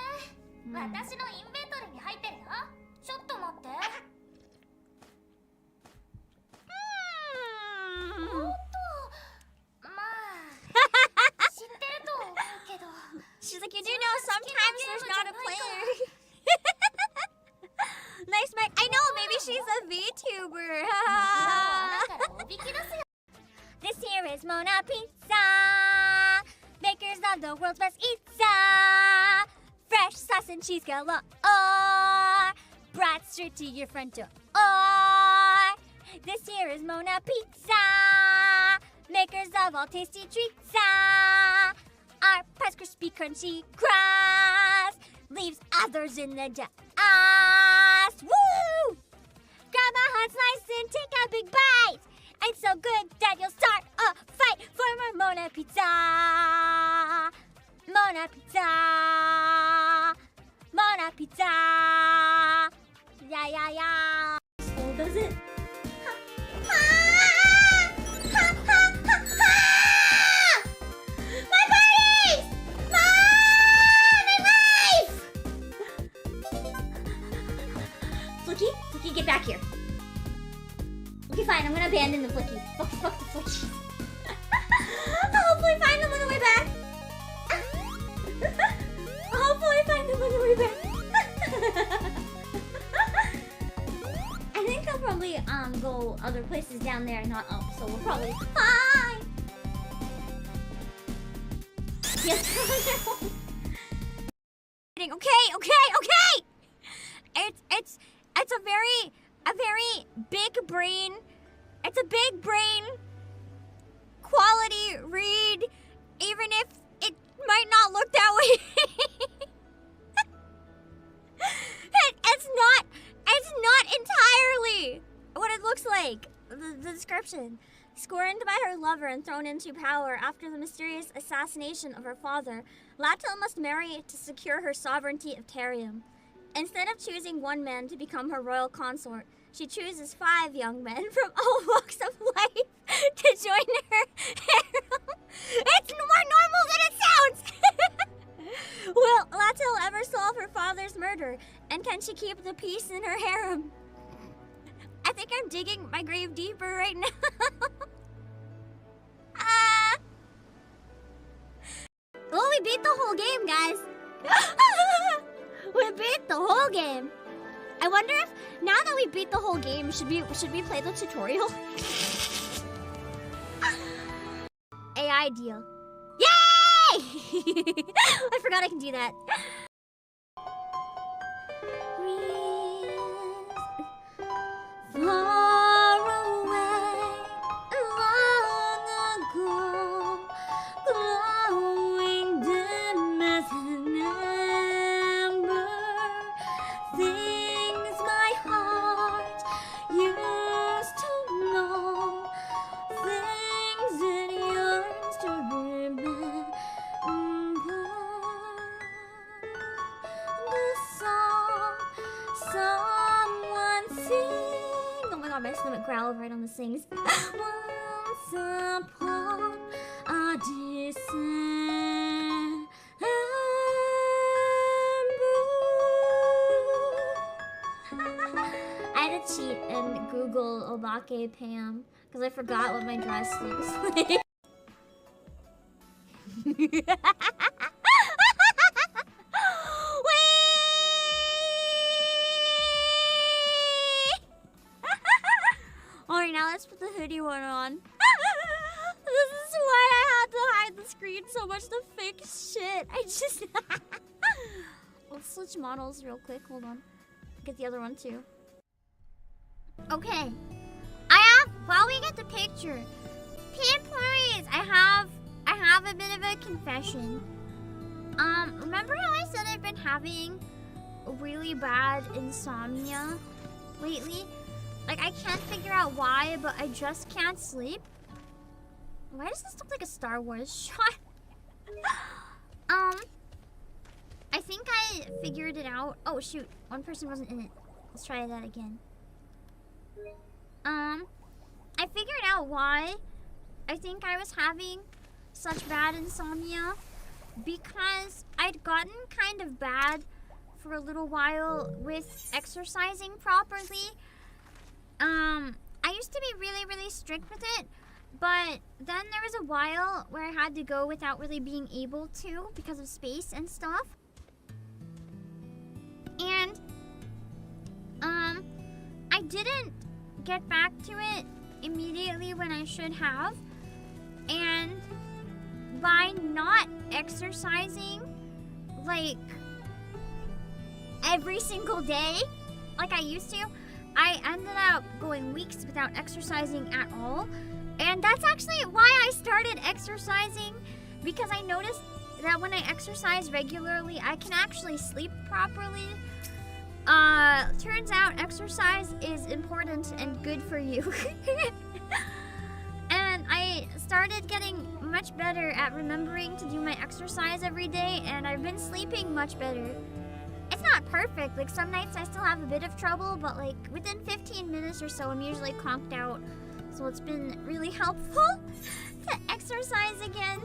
Speaker 2: 私のインベントリーに入ってるよ。ちょっと待って。おっと、まあ知ってると思うけど。
Speaker 1: She's like, you do know sometimes there's not a player. Nice mic. I know, maybe she's a VTuber. This here is Mona Pizza, makers of the world's best pizza. Fresh sauce and cheese galore, brought straight to your front door. This here is Mona Pizza, makers of all tasty treats. Our pies crispy, crunchy crust leaves others in the dust. Woo! Grab a hot slice and take a big bite. It's so good that you'll start a fight for more Mona Pizza.
Speaker 2: Mona pizza. Mona pizza. Yeah, yeah, yeah. Slow does it? My buddies! My life! Flicky, get back here. Okay, fine, I'm gonna abandon the Flicky. Fuck the Flicky. I'll hopefully find them on the way back. I'll hopefully find them on the way back. I think they'll probably go other places down there, not up, so we'll probably... Hi! Yes,
Speaker 1: Okay. It's a very big brain. It's a big brain quality read, even if it might not look that way. It's not entirely what it looks like. The description. Scorned by her lover and thrown into power after the mysterious assassination of her father, Latil must marry to secure her sovereignty of Terium. Instead of choosing one man to become her royal consort, she chooses 5 young men from all walks of life to join her harem. It's more normal than it sounds! Will Latil ever solve her father's murder? And can she keep the peace in her harem? I think I'm digging my grave deeper right now. Well, we beat the whole game, guys. We beat the whole game. I wonder if, now that we beat the whole game, should we play the tutorial? AI deal. Yay! I forgot I can do that. Far away, long ago, glowing dim as an ember, things my heart used to know, things it yearns to remember. The song someone sings. Oh my god, my stomach growled right on the sings. Once upon a I had to cheat and Google Obake Pam because I forgot what my dress looks like. Alright, now let's put the hoodie one on. This is why I had to hide the screen so much to fix shit. I just... Let's switch models real quick. Hold on. Get the other one too. Okay. While we get the picture, please, I have a bit of a confession. Remember how I said I've been having really bad insomnia lately? Like, I can't figure out why, but I just can't sleep. Why does this look like a Star Wars shot? I think I figured it out. Oh, shoot. One person wasn't in it. Let's try that again. I figured out why I think I was having such bad insomnia. Because I'd gotten kind of bad for a little while with exercising properly. I used to be really strict with it, but then there was a while where I had to go without really being able to because of space and stuff. And, I didn't get back to it immediately when I should have. And by not exercising, like, every single day, like I used to, I ended up going weeks without exercising at all. And that's actually why I started exercising, because I noticed that when I exercise regularly, I can actually sleep properly. Turns out exercise is important and good for you. And I started getting much better at remembering to do my exercise every day, and I've been sleeping much better. It's not perfect, like some nights I still have a bit of trouble, but like within 15 minutes or so I'm usually conked out. So it's been really helpful to exercise again.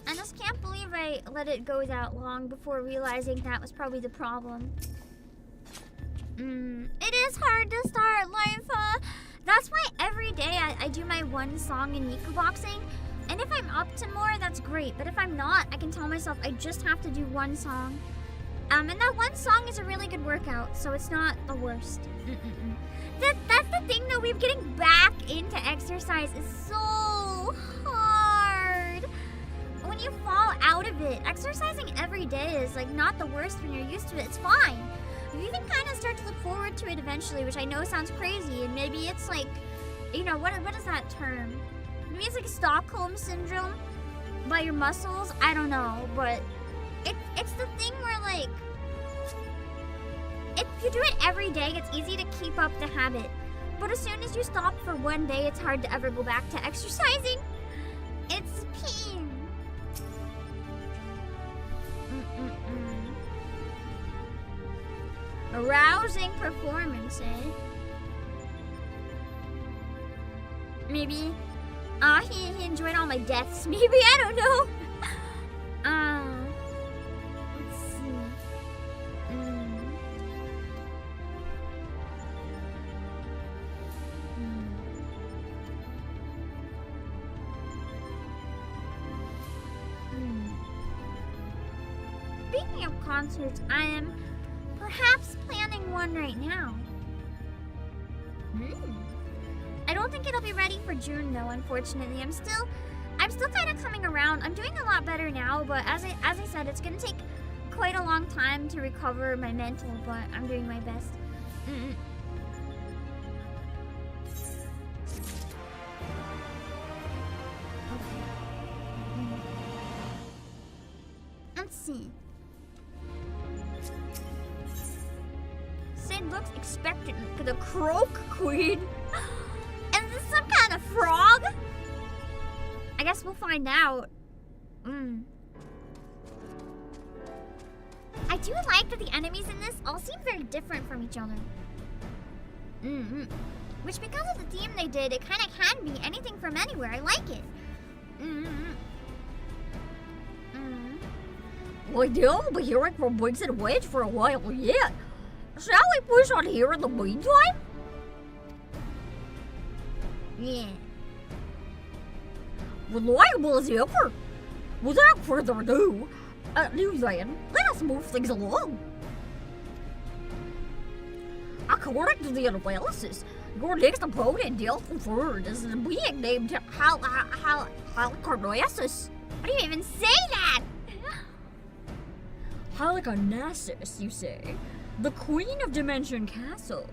Speaker 1: I just can't believe I let it go that long before realizing that was probably the problem. It is hard to start life, That's why every day I do my one song in Miku boxing. And if I'm up to more, that's great. But if I'm not, I can tell myself I just have to do one song. And that one song is a really good workout, so it's not the worst. That's the thing though, getting back into exercise is so hard. When you fall out of it, exercising every day is like not the worst when you're used to it. It's fine. You can kind of start to look forward to it eventually, which I know sounds crazy, and maybe it's like, you know, what is that term? Maybe it's like Stockholm syndrome by your muscles. I don't know, but it's the thing where like, if you do it every day, it's easy to keep up the habit. But as soon as you stop for one day, it's hard to ever go back to exercising. It's pain. Arousing performance, eh? Maybe, he enjoyed all my deaths. Maybe, I don't know. Let's see. Speaking of concerts, I am perhaps planning one right now. I don't think it'll be ready for June though, unfortunately. I'm still kind of coming around. I'm doing a lot better now, but as I said, it's gonna take quite a long time to recover my mental, but I'm doing my best. Let's see. Sid looks expectant for the croak queen. Is this some kind of frog? I guess we'll find out. I do like that the enemies in this all seem very different from each other. Which, because of the theme they did, it kind of can be anything from anywhere. I like it.
Speaker 4: We don't be hearing from Wings and Wedge for a while yet. Shall we push on here in the meantime?
Speaker 1: Yeah.
Speaker 4: Reliable as ever. Without further ado, then, let us move things along. According to the analysis, your next opponent Deltascape is being named Halicarnassus.
Speaker 1: How do you even say that?
Speaker 4: Halicarnassus, you say? The Queen of Dimension Castle.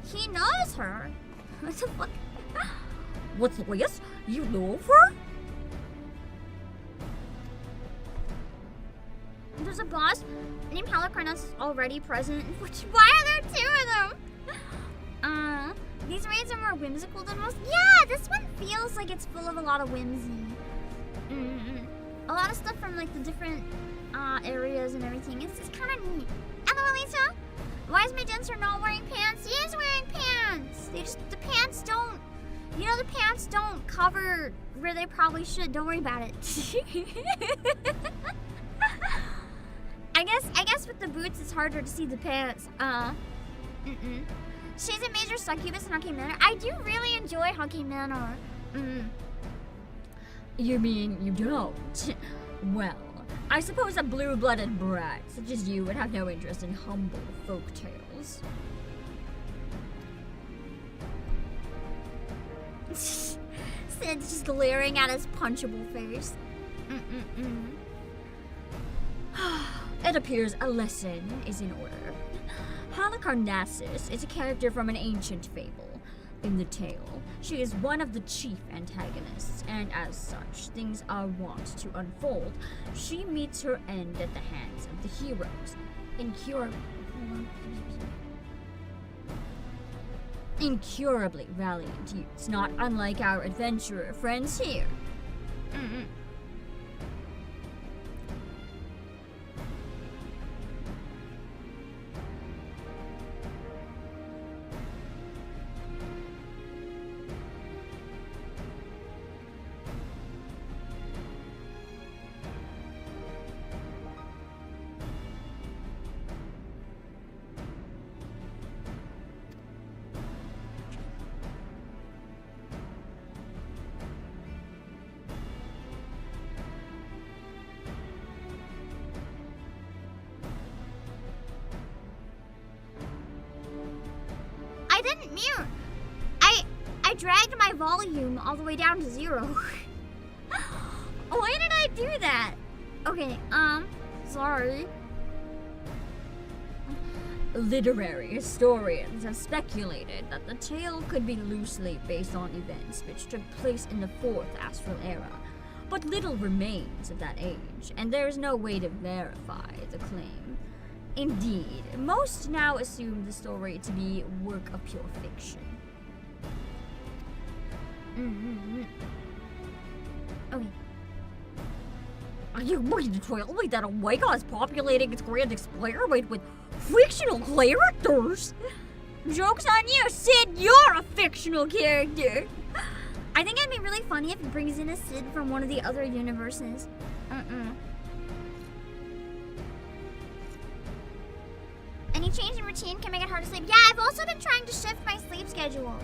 Speaker 1: He knows her. What the fuck?
Speaker 4: What's this? You know of her?
Speaker 1: There's a boss named Halicarnassus already present. Why are there two of them? These raids are more whimsical than most. Yeah, this one feels like it's full of a lot of whimsy. A lot of stuff from like the different areas and everything. It's kind of neat. Hello, Elisa. Why is my dancer not wearing pants? He is wearing pants. The pants don't. You know, the pants don't cover where they probably should. Don't worry about it. I guess with the boots it's harder to see the pants. She's a major succubus in Hockey Manor. I do really enjoy Hockey Manor.
Speaker 4: You mean you don't? Well, I suppose a blue-blooded brat such as you would have no interest in humble folk tales.
Speaker 1: Sid's just glaring at his punchable face.
Speaker 4: It appears a lesson is in order. Halicarnassus is a character from an ancient fable. In the tale, she is one of the chief antagonists, and as such, things are wont to unfold. She meets her end at the hands of the heroes.
Speaker 3: incurably valiant youths, not unlike our adventurer friends here.
Speaker 1: I didn't mute. I dragged my volume all the way down to 0. Why did I do that? Okay, sorry.
Speaker 3: Literary historians have speculated that the tale could be loosely based on events which took place in the 4th astral era, but little remains of that age, and there is no way to verify the claim. Indeed, most now assume the story to be work of pure fiction.
Speaker 1: Okay.
Speaker 3: Are you ready to tell me that Omega is populating its Grand Explorer with fictional characters?
Speaker 1: Joke's on you, Sid, you're a fictional character. I think it'd be really funny if it brings in a Sid from one of the other universes. Any change in routine can make it hard to sleep. Yeah, I've also been trying to shift my sleep schedule.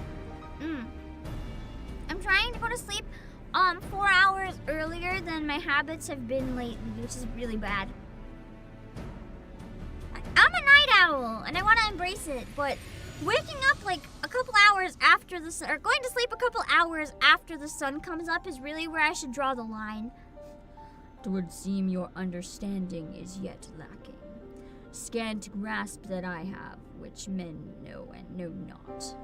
Speaker 1: I'm trying to go to sleep 4 hours earlier than my habits have been lately, which is really bad. I'm a night owl, and I want to embrace it, but waking up like a couple hours after the sun, or going to sleep a couple hours after the sun comes up is really where I should draw the line.
Speaker 3: It would seem your understanding is yet lacking. Scant grasp that I have, which men know and know not.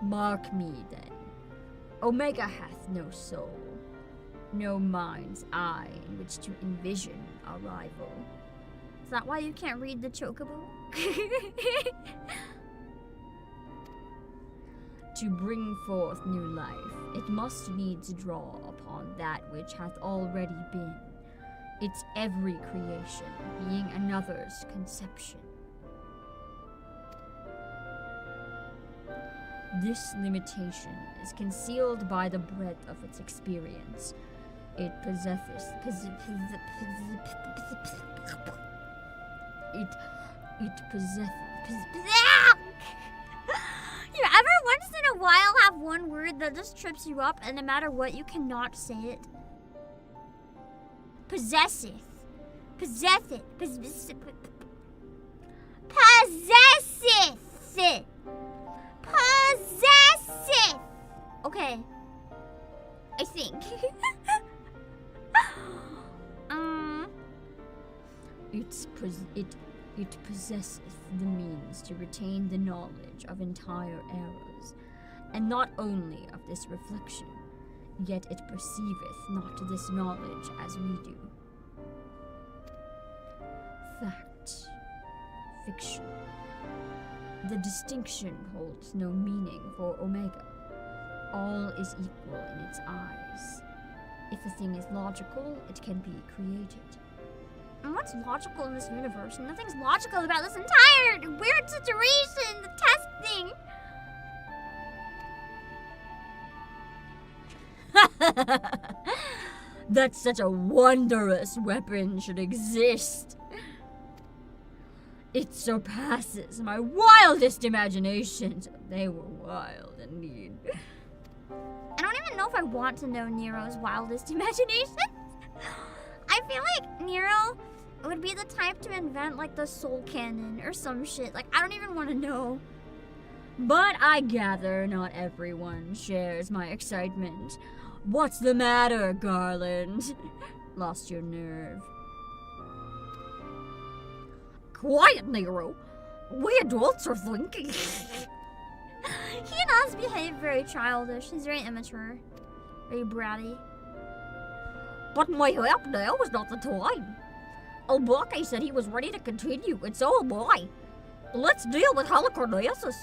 Speaker 3: Mark me then. Omega hath no soul, no mind's eye in which to envision a rival.
Speaker 1: Is that why you can't read the chocobo?
Speaker 3: To bring forth new life, it must needs draw upon that which hath already been, its every creation being another's conception. This limitation is concealed by the breadth of its experience. It possesseth
Speaker 1: You ever once in a while have one word that just trips you up, and no matter what, you cannot say it? Possesseth. Possesseth. Possesseth. Possesseth. Okay. I think.
Speaker 3: It possesseth the means to retain the knowledge of entire eras, and not only of this reflection, yet it perceiveth not this knowledge as we do. Fact. Fiction. The distinction holds no meaning for Omega. All is equal in its eyes. If a thing is logical, it can be created.
Speaker 1: And what's logical in this universe? Nothing's logical about this entire weird situation, the test thing.
Speaker 3: That such a wondrous weapon should exist. It surpasses my wildest imaginations. They were wild indeed.
Speaker 1: I don't even know if I want to know Nero's wildest imaginations. I feel like Nero would be the type to invent like the soul cannon or some shit. Like, I don't even want to know.
Speaker 3: But I gather not everyone shares my excitement. What's the matter, Garland? Lost your nerve.
Speaker 4: Quiet, Nero. We adults are thinking.
Speaker 1: He does behave very childish. He's very immature. Very bratty.
Speaker 4: But my help now is not the time. Obake said he was ready to continue, and so am I. Let's deal with Holocarnesis.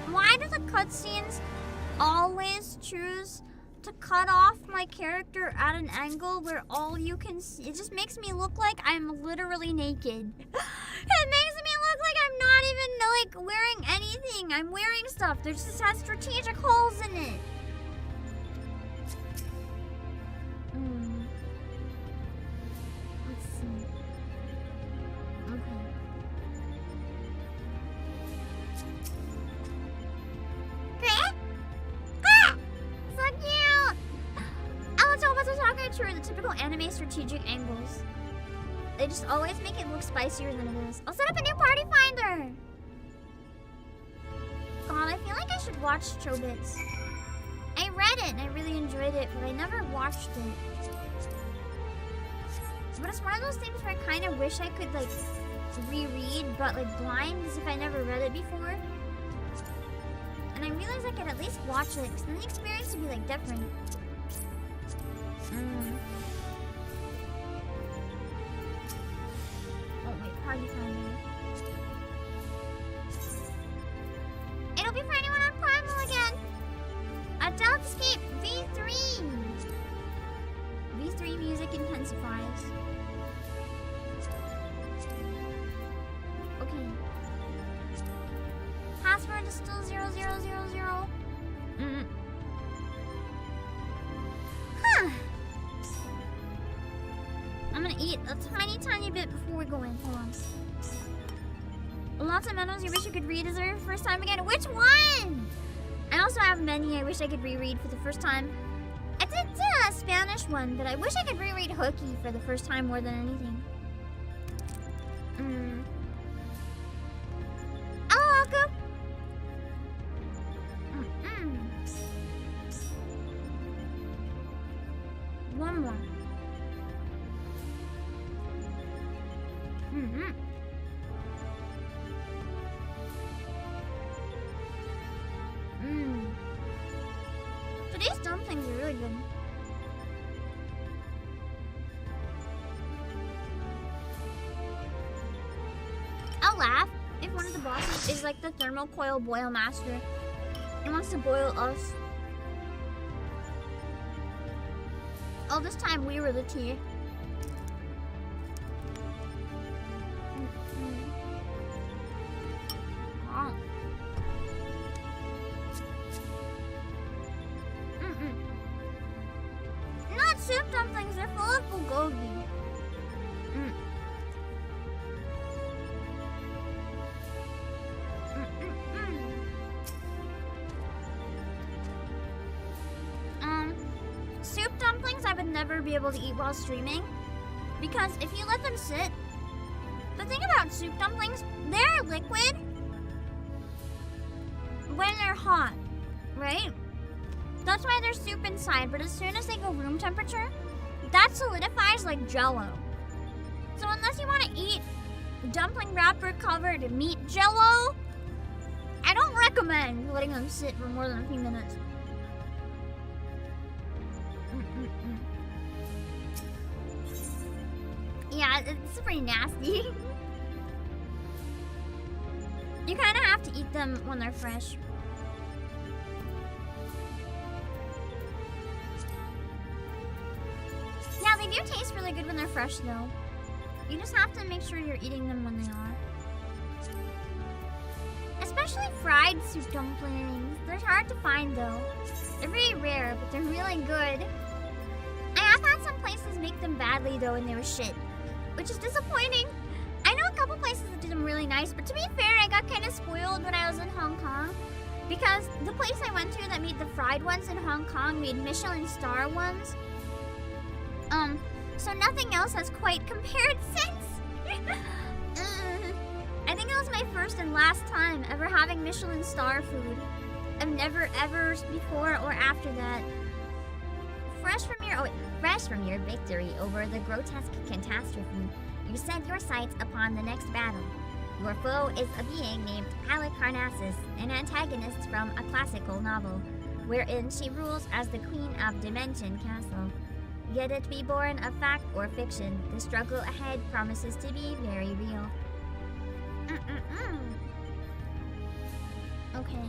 Speaker 1: Why do the cutscenes always choose to cut off my character at an angle where all you can see? It just makes me look like I'm literally naked. It makes me look like I'm not even like wearing anything. I'm wearing stuff. There just has strategic holes in it. Let's see. Okay. So cute! Oh, it's almost talking true. The typical anime strategic angles. They just always make it look spicier than it is. I'll set up a new party finder! God, I feel like I should watch Chobits. I read it and I really enjoyed it, but I never watched it. But it's one of those things where I kind of wish I could, like, reread, but, like, blind, as if I never read it before. And I realized I could at least watch it, because then the experience would be, like, different. Oh, wait, party finder. It'll be for anyone on Primal again! A Deltascape V3! V3 music intensifies. Okay. Password is still 0000. Huh. I'm gonna eat a tiny bit before we go in. Hold on. Lots of memos you wish you could read. Is there first time again? Which one? I also have many I wish I could reread for the first time. I did a Spanish one, but I wish I could reread Hooky for the first time more than anything. Oh, Aku. One more. Today's dumplings are really good. I'll laugh if one of the bosses is like the thermocoil boil master and wants to boil us. Oh, this time we were the tea. Oh. Not soup dumplings, they're full of bulgogi. Soup dumplings I would never be able to eat while streaming, because if you let them sit, the thing about soup dumplings, they're liquid when they're hot, right? That's why there's soup inside, but as soon as they go room temperature, that solidifies like Jell-O. So unless you want to eat dumpling wrapper covered meat Jell-O, I don't recommend letting them sit for more than a few minutes. Yeah, it's pretty nasty. You kind of have to eat them when they're fresh. Yeah, they do taste really good when they're fresh, though. You just have to make sure you're eating them when they are. Especially fried soup dumplings. They're hard to find, though. They're very rare, but they're really good. I have had some places make them badly, though, and they were shit, which is disappointing. I know a couple places that do them really nice, but to be fair, I got kind of spoiled when I was in Hong Kong, because the place I went to that made the fried ones in Hong Kong made Michelin star ones. So nothing else has quite compared since. I think it was my first and last time ever having Michelin star food. I've never ever before or after that. Fresh from your victory over the grotesque catastrophe, you set your sights upon the next battle.
Speaker 2: Your foe is a being named Halicarnassus, an antagonist from a classical novel, wherein she rules as the Queen of Dimension Castle. Yet it be born of fact or fiction, the struggle ahead promises to be very real.
Speaker 1: Okay.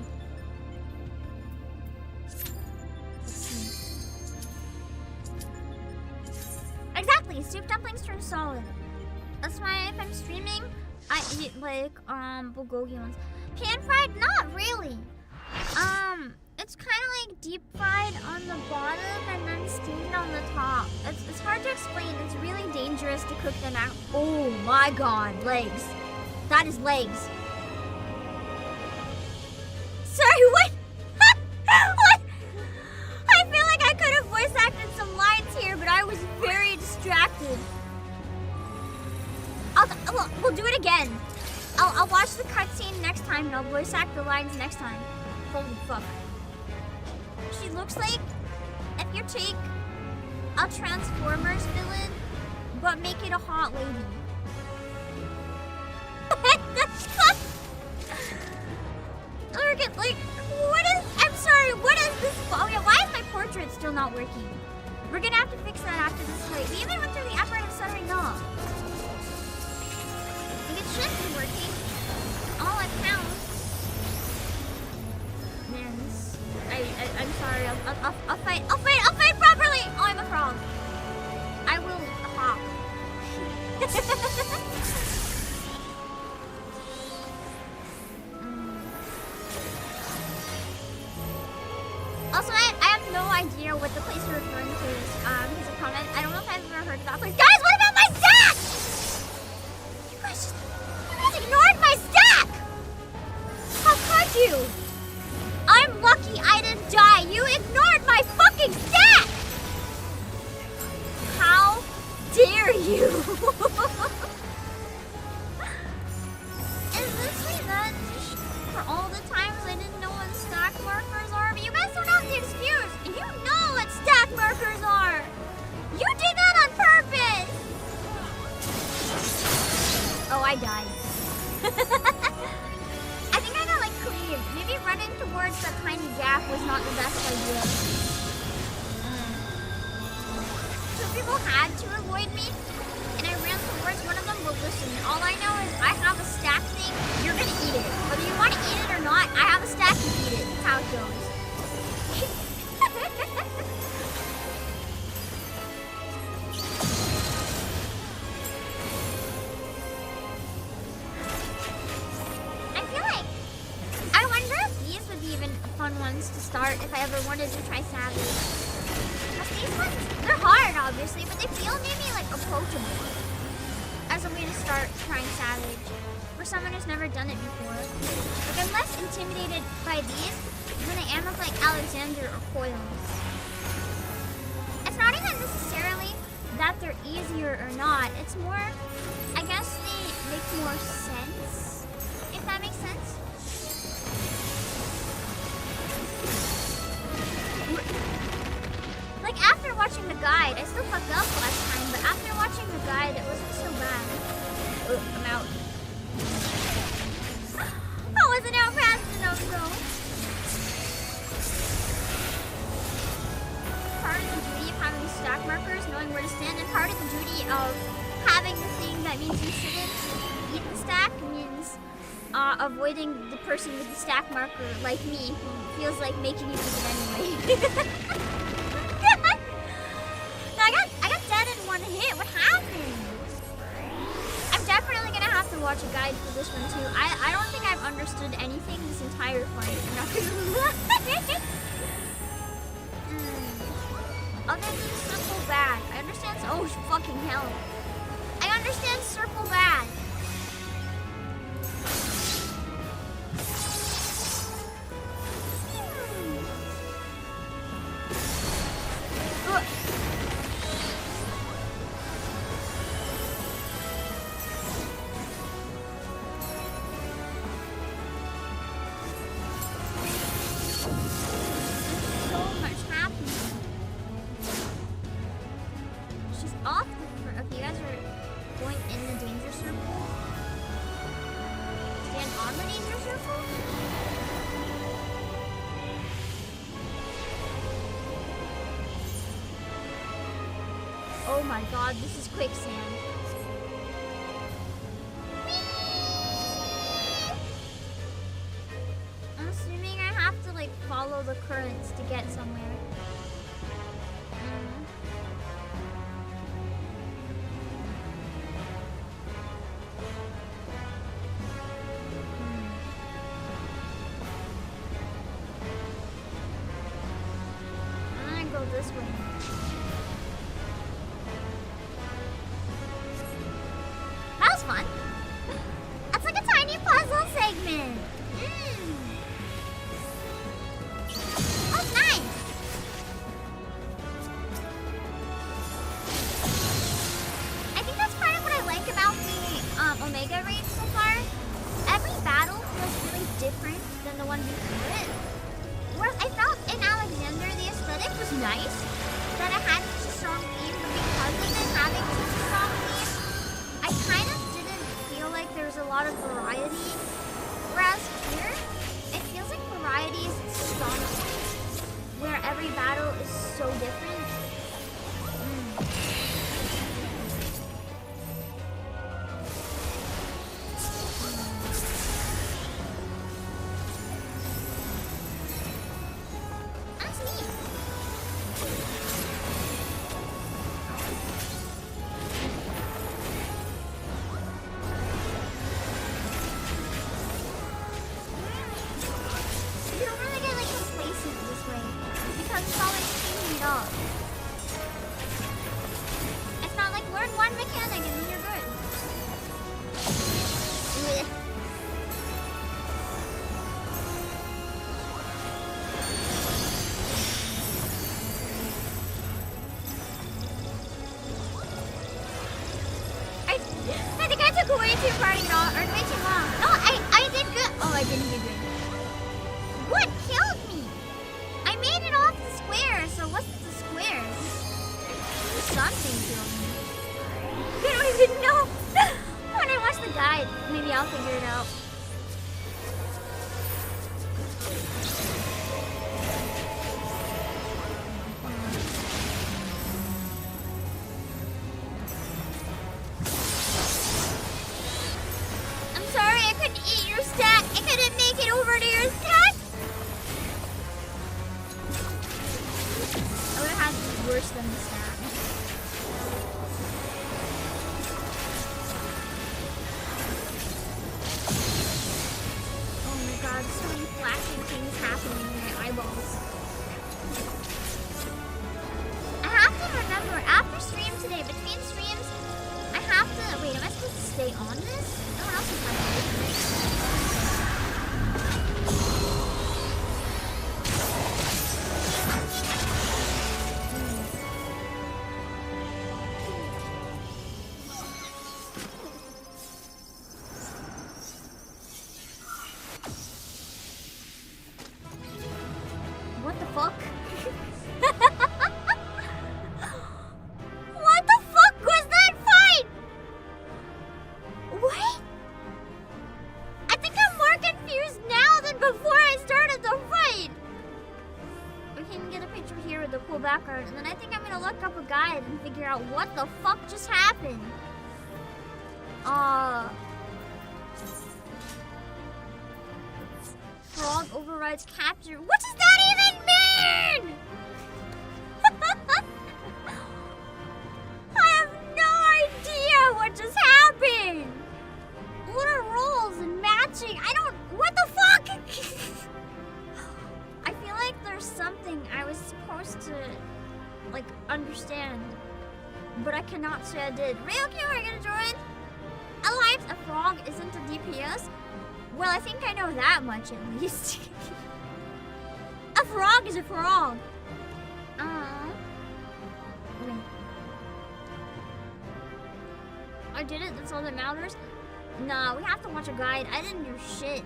Speaker 1: Exactly, soup dumplings turn solid. That's why if I'm streaming, I eat like bulgogi ones. Pan fried? Not really. It's kind of like deep fried on the bottom and then steamed on the top. It's hard to explain. It's really dangerous to cook them out.
Speaker 3: Oh my god, legs. That is legs.
Speaker 1: Sorry, what? What? I feel like I could have voice acted some lines here, but I was very distracted. We'll do it again. I'll watch the cutscene next time and I'll voice act the lines next time. Holy fuck. She looks like if you take a Transformers villain, but make it a hot lady. Like, what is, I'm sorry, what is this? Oh yeah, why is my portrait still not working? We're gonna have to fix that after this fight. We even went through the apparatus stuttering knob. Like, it should be working. All it counts. Man, I'm sorry, I'll fight properly! Oh, I'm a frog. I will hop. Also, I have no idea what the place you're referring to is. Here's a comment. I don't know if I've ever heard of that place. Guys, what about my stack? You guys ignored my stack! How could you? I'm lucky I didn't die. You ignored my fucking stack! How dare you? Is this revenge for all the times I didn't know what stack markers are? But you guys don't have the excuse. You know what stack markers are. You did that on purpose. Oh, I died. I think I got like cleaved. Maybe running towards that tiny gap was not the best idea. Two people had to avoid me, and I ran towards one of them. But listen, all I know is I have a stack thing. You're gonna eat it. Whether you want to eat it or not, I have a stack, you eat it. That's how it goes. I wonder if these would be even fun ones to start if I ever wanted to try Savage. Because these ones, they're hard obviously, but they feel maybe like approachable as a way to start trying Savage for someone who's never done it before. Like, I'm less intimidated by these than I am of like Alexander or Coils. It's not even necessarily that they're easier or not. It's more, I guess they make more sense, if that makes sense. Like, after watching the guide, I still fucked up last time, but after watching the guide, it wasn't so bad. I'm out. I wasn't out fast enough, though. Part of the duty of having stack markers, knowing where to stand, and part of the duty of having the thing that means you shouldn't eat the stack means avoiding the person with the stack marker, like me, who feels like making you eat it anyway. I got dead in one hit. What happened? I'm definitely gonna have to watch a guide for this one too. I don't think I've understood anything this entire fight. I'm not gonna lie. Other than circle back. I understand. Oh fucking hell! I understand circle back. Stand on the danger circle? Oh my god, this is quicksand. I'm assuming I have to like follow the currents to get somewhere. I'm gonna go this way. That was fun. That's like a tiny puzzle segment. That's nice. I think that's part of what I like about the Omega raid so far. Every battle feels really different than the one before it. Whereas I felt in Alexander the aesthetic was nice, that it had such a strong theme, but because of it having such a strong theme, I kind of didn't feel like there was a lot of variety. Whereas here, it feels like variety is its strong point, where every battle is so different. That's neat. You don't really get like complacent this way because it's always changing up. It's not like learn one mechanic and then you're good. Blech. I think I took way too far to get all, or way too long. No, I did good. Oh, I didn't do good. What killed me? I made it off the square, so what's the squares? Something killed me. I don't even know. When I watch the guide, maybe I'll figure it out. I'm sorry, I couldn't eat your stack. I couldn't make it over to your stack. I would have had to be worse than the stack. Oh my god, so many flashing things happening in my eyeballs. I have to remember, after stream today, between streams, I have to, wait, am I supposed to stay on this? No one else is my What the fuck? What the fuck was that fight? Wait. I think I'm more confused now than before I started the fight. We can get a picture here with the cool background, and then I think I'm gonna look up a guide and figure out what the fuck just happened. Frog overrides capture. What does that even mean? I have no idea what just happened. What are rolls and matching? I don't. What the fuck? I feel like there's something I was supposed to, like, understand, but I cannot say I did. Ryokyo, are you gonna join? Alliance, a frog isn't a DPS? Well, I think I know that much at least. A frog is a frog. Wait. I did it, that's all that matters? Nah, we have to watch a guide. I didn't do shit.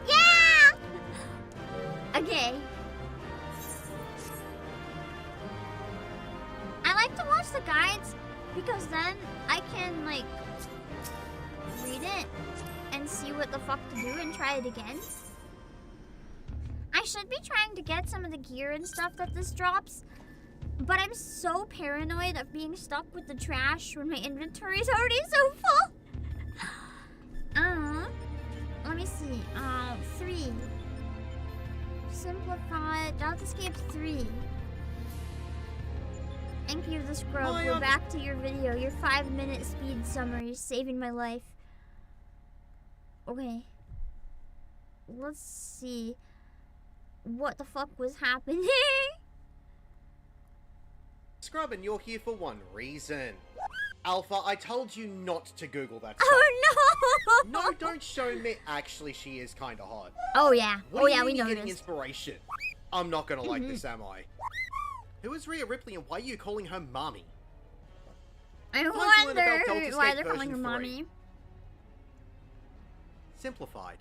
Speaker 1: Yeah! Okay. watch the guides because then I can like read it and see what the fuck to do and try it again. I should be trying to get some of the gear and stuff that this drops, but I'm so paranoid of being stuck with the trash when my inventory is already so full. Let me see. 3. Simplify. Deltascape 3. Thank you, the scrub. We're back to your video. Your 5-minute speed summary is saving my life. Okay. Let's see. What the fuck was happening?
Speaker 8: Scrubbin, you're here for one reason. Alpha, I told you not to Google that stuff.
Speaker 1: Oh no!
Speaker 8: No, don't show me. Actually, she is kinda hot.
Speaker 1: Oh yeah.
Speaker 8: What
Speaker 1: Oh
Speaker 8: do you
Speaker 1: yeah, we
Speaker 8: mean you're
Speaker 1: know
Speaker 8: getting
Speaker 1: this.
Speaker 8: inspiration? I'm not gonna like this, am I? Who is Rhea Ripley and why are you calling her mommy?
Speaker 1: I
Speaker 8: Time to learn
Speaker 1: wonder
Speaker 8: about Deltascape
Speaker 1: why they're calling her
Speaker 8: version 3.
Speaker 1: mommy.
Speaker 8: Simplified.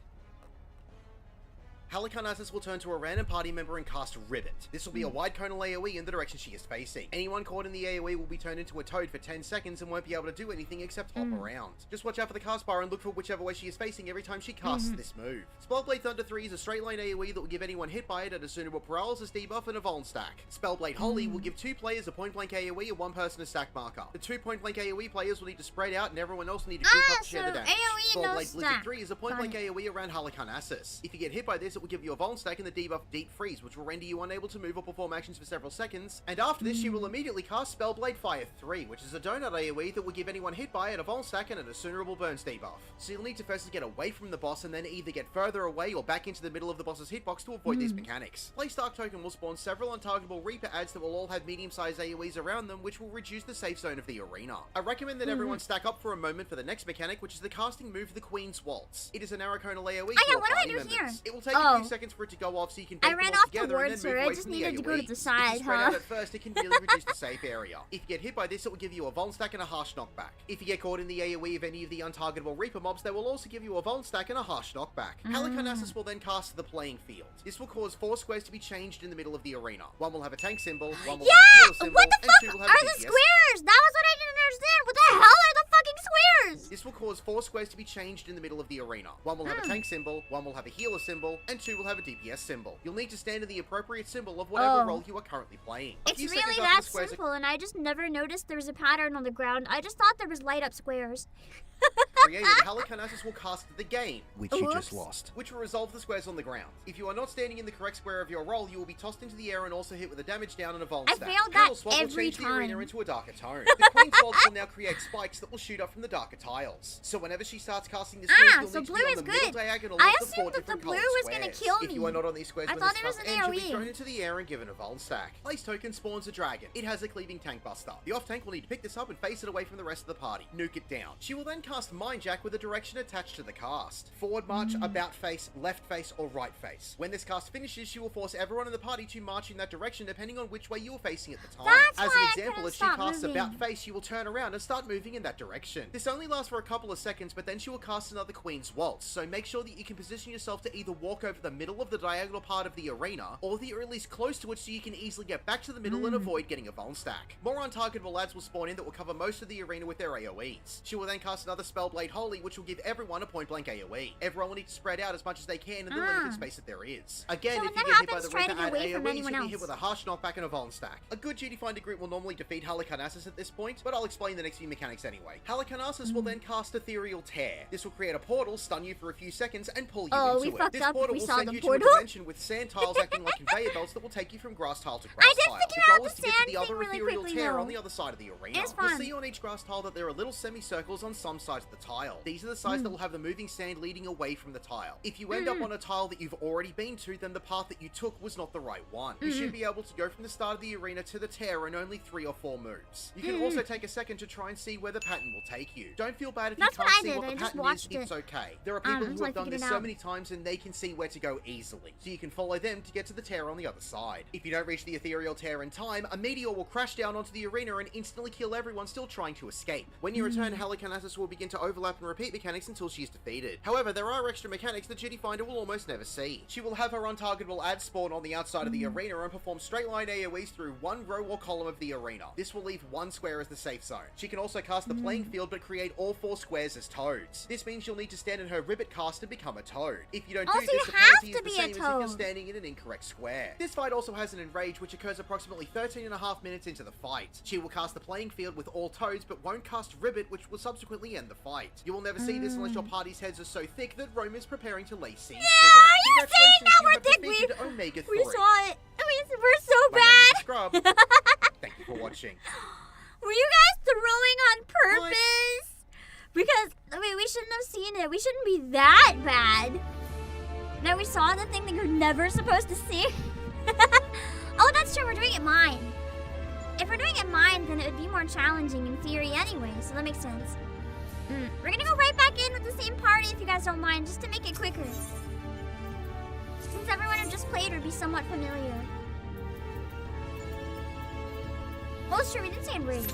Speaker 8: Halicarnassus will turn to a random party member and cast Ribbit. This will be a wide conal AoE in the direction she is facing. Anyone caught in the AoE will be turned into a toad for 10 seconds and won't be able to do anything except hop around. Just watch out for the cast bar and look for whichever way she is facing every time she casts this move. Spellblade Thunder 3 is a straight line AoE that will give anyone hit by it at a suitable paralysis debuff and a vuln stack. Spellblade Holy will give 2 players a point blank AoE and 1 person a stack marker. The 2 point blank AoE players will need to spread out and everyone else will need to group up to share the damage.
Speaker 1: AoE no
Speaker 8: Spellblade Blizzard
Speaker 1: stack.
Speaker 8: 3 is a point blank AoE around Halicarnassus. If you get hit by this, it will give you a vuln stack and the debuff Deep Freeze, which will render you unable to move or perform actions for several seconds. And after this, you will immediately cast Spellblade Fire 3, which is a donut AoE that will give anyone hit by it a vuln stack and an Assunerable Burns debuff. So you'll need to firstly get away from the boss and then either get further away or back into the middle of the boss's hitbox to avoid these mechanics. Place Dark Token will spawn several untargetable Reaper adds that will all have medium-sized AoEs around them, which will reduce the safe zone of the arena. I recommend that everyone stack up for a moment for the next mechanic, which is the casting move The Queen's Waltz. It is a narrow conal AoE
Speaker 1: yeah,
Speaker 8: for
Speaker 1: what do I
Speaker 8: party
Speaker 1: do
Speaker 8: members.
Speaker 1: here?
Speaker 8: It will take a few seconds for it to go off so you can
Speaker 1: I
Speaker 8: bake them
Speaker 1: ran
Speaker 8: all
Speaker 1: off
Speaker 8: together
Speaker 1: towards
Speaker 8: and then
Speaker 1: her,
Speaker 8: move
Speaker 1: I
Speaker 8: away
Speaker 1: just
Speaker 8: from the
Speaker 1: needed to go to
Speaker 8: AoEs.
Speaker 1: the side,
Speaker 8: If you spread
Speaker 1: huh?
Speaker 8: out at first, it can really reduce the safe area. If you get hit by this, it will give you a vuln stack and a harsh knockback. If you get caught in the AoE of any of the untargetable Reaper mobs, they will also give you a vuln stack and a harsh knockback. Halicarnassus will then cast the playing field. This will cause 4 squares to be changed in the middle of the arena. One will have a tank symbol, one will have a healer symbol,
Speaker 1: What the
Speaker 8: and 2
Speaker 1: fuck
Speaker 8: will have
Speaker 1: are
Speaker 8: a
Speaker 1: the
Speaker 8: DPS
Speaker 1: squares? That was what I didn't understand. What the hell are the fucking squares?
Speaker 8: This will cause 4 squares to be changed in the middle of the arena. One will have a tank symbol, one will have a healer symbol, and 2 will have a DPS symbol. You'll need to stand in the appropriate symbol of whatever role you are currently playing. A
Speaker 1: It's
Speaker 8: few
Speaker 1: really
Speaker 8: seconds after
Speaker 1: that
Speaker 8: the squares are
Speaker 1: simple, and I just never noticed there was a pattern on the ground. I just thought there was light up squares.
Speaker 8: created, Halicarnassus will cast the game, which you just
Speaker 1: Whoops.
Speaker 8: lost, which will resolve the squares on the ground. If you are not standing in the correct square of your roll, you will be tossed into the air and also hit with a damage down and a vuln
Speaker 1: I
Speaker 8: stack.
Speaker 1: failed that
Speaker 8: Panel swap will
Speaker 1: every
Speaker 8: change the arena
Speaker 1: time.
Speaker 8: into a darker tone. The Queen's Waltz will now create spikes that will shoot up from the darker tiles. So whenever she starts casting this move, you'll
Speaker 1: so
Speaker 8: need to
Speaker 1: blue
Speaker 8: be on
Speaker 1: is
Speaker 8: the
Speaker 1: good.
Speaker 8: middle diagonal
Speaker 1: I
Speaker 8: of the
Speaker 1: assumed
Speaker 8: 4
Speaker 1: that the
Speaker 8: different
Speaker 1: blue
Speaker 8: colored
Speaker 1: was
Speaker 8: squares.
Speaker 1: gonna kill
Speaker 8: If you
Speaker 1: me.
Speaker 8: are not on these squares
Speaker 1: I
Speaker 8: when
Speaker 1: thought
Speaker 8: this
Speaker 1: it was
Speaker 8: cast
Speaker 1: an
Speaker 8: ends, you'll be
Speaker 1: AoE.
Speaker 8: thrown into the air and given a vuln stack. Place token spawns a dragon. It has a cleaving tank buster. The off tank will need to pick this up and face it away from the rest of the party. Nuke it down. She will then cast Mind Jack with a direction attached to the cast. Forward march, about face, left face, or right face. When this cast finishes, she will force everyone in the party to march in that direction depending on which way you are facing at the time.
Speaker 1: That's
Speaker 8: As
Speaker 1: why
Speaker 8: an
Speaker 1: I
Speaker 8: example,
Speaker 1: couldn't
Speaker 8: if she
Speaker 1: stop
Speaker 8: casts
Speaker 1: moving.
Speaker 8: about face, you will turn around and start moving in that direction. This only lasts for a couple of seconds, but then she will cast another Queen's Waltz, so make sure that you can position yourself to either walk over the middle of the diagonal part of the arena, or that you're at least close to it so you can easily get back to the middle and avoid getting a vuln stack. More untargetable lads will spawn in that will cover most of the arena with their AoEs. She will then cast another Spellblade Holy, which will give everyone a point blank AoE. Everyone will need to spread out as much as they can in the limited space that there is. Again,
Speaker 1: So
Speaker 8: if
Speaker 1: when
Speaker 8: you
Speaker 1: that
Speaker 8: get hit by
Speaker 1: happens,
Speaker 8: the
Speaker 1: try to
Speaker 8: Reaper
Speaker 1: get
Speaker 8: add
Speaker 1: away from
Speaker 8: AoEs,
Speaker 1: anyone
Speaker 8: you'll be hit
Speaker 1: else.
Speaker 8: with a harsh knockback and a vuln stack. A good duty finder group will normally defeat Halicarnassus at this point, but I'll explain the next few mechanics anyway. Halicarnassus will then cast Ethereal Tear. This will create a portal, stun you for a few seconds, and pull you
Speaker 1: Oh,
Speaker 8: into
Speaker 1: we
Speaker 8: it.
Speaker 1: fucked
Speaker 8: This
Speaker 1: up if
Speaker 8: portal
Speaker 1: we
Speaker 8: will
Speaker 1: saw
Speaker 8: send
Speaker 1: the
Speaker 8: you
Speaker 1: portal.
Speaker 8: to a dimension with sand tiles acting like conveyor belts that will take you from grass tile to grass
Speaker 1: I did
Speaker 8: tile.
Speaker 1: figure
Speaker 8: The
Speaker 1: out
Speaker 8: goal
Speaker 1: the
Speaker 8: is to get
Speaker 1: sand
Speaker 8: to the
Speaker 1: thing
Speaker 8: other
Speaker 1: really
Speaker 8: Ethereal
Speaker 1: quickly,
Speaker 8: Tear
Speaker 1: though.
Speaker 8: on the other side of the arena.
Speaker 1: It's
Speaker 8: You'll
Speaker 1: fun.
Speaker 8: see on each grass tile that there are little semicircles on some sides of the tile. These are the sides that will have the moving sand leading away from the tile. If you end up on a tile that you've already been to, then the path that you took was not the right one. You should be able to go from the start of the arena to the tear in only 3 or 4 moves. You can also take a second to try and see where the pattern will take you. Don't feel bad if
Speaker 1: That's
Speaker 8: you
Speaker 1: what
Speaker 8: can't
Speaker 1: I
Speaker 8: see
Speaker 1: did,
Speaker 8: what
Speaker 1: I
Speaker 8: the
Speaker 1: just
Speaker 8: pattern is,
Speaker 1: watched
Speaker 8: it's
Speaker 1: it.
Speaker 8: okay. There are people
Speaker 1: until
Speaker 8: who
Speaker 1: I
Speaker 8: have done
Speaker 1: figured
Speaker 8: this
Speaker 1: it
Speaker 8: so
Speaker 1: out.
Speaker 8: many times and they can see where to go easily. So you can follow them to get to the tear on the other side. If you don't reach the ethereal tear in time, a meteor will crash down onto the arena and instantly kill everyone still trying to escape. When you return, Halicarnassus will begin to overlap and repeat mechanics until she is defeated. However, there are extra mechanics that Duty Finder will almost never see. She will have her untargetable ads spawn on the outside of the arena and perform straight line AoEs through one row or column of the arena. This will leave one square as the safe zone. She can also cast the playing field but create all 4 squares as toads. This means you'll need to stand in her ribbit cast and become a toad. If you don't
Speaker 1: Also,
Speaker 8: do this,
Speaker 1: you
Speaker 8: the
Speaker 1: have
Speaker 8: penalty
Speaker 1: to
Speaker 8: is the
Speaker 1: be a
Speaker 8: same as if you're
Speaker 1: toad.
Speaker 8: standing in an incorrect square. This fight also has an enrage which occurs approximately 13.5 minutes into the fight. She will cast the playing field with all toads but won't cast ribbit, which will subsequently end the fight. You will never see this unless your party's heads are so thick that Rome is preparing to lay siege to them.
Speaker 1: You're saying that we're thick.
Speaker 8: Defeated Omega 3.
Speaker 1: We saw it. We're so
Speaker 8: My name is
Speaker 1: bad.
Speaker 8: Scrub. Thank you for watching.
Speaker 1: Were you guys throwing on purpose? Because, I mean, we shouldn't have seen it. We shouldn't be that bad. Now we saw the thing that you're never supposed to see. Oh, that's true. We're doing it mine. If we're doing it mine, then it would be more challenging in theory anyway, so that makes sense. We're gonna go right back in with the same party if you guys don't mind, just to make it quicker. Since everyone who just played would be somewhat familiar. Oh, it's true, we didn't say enrage.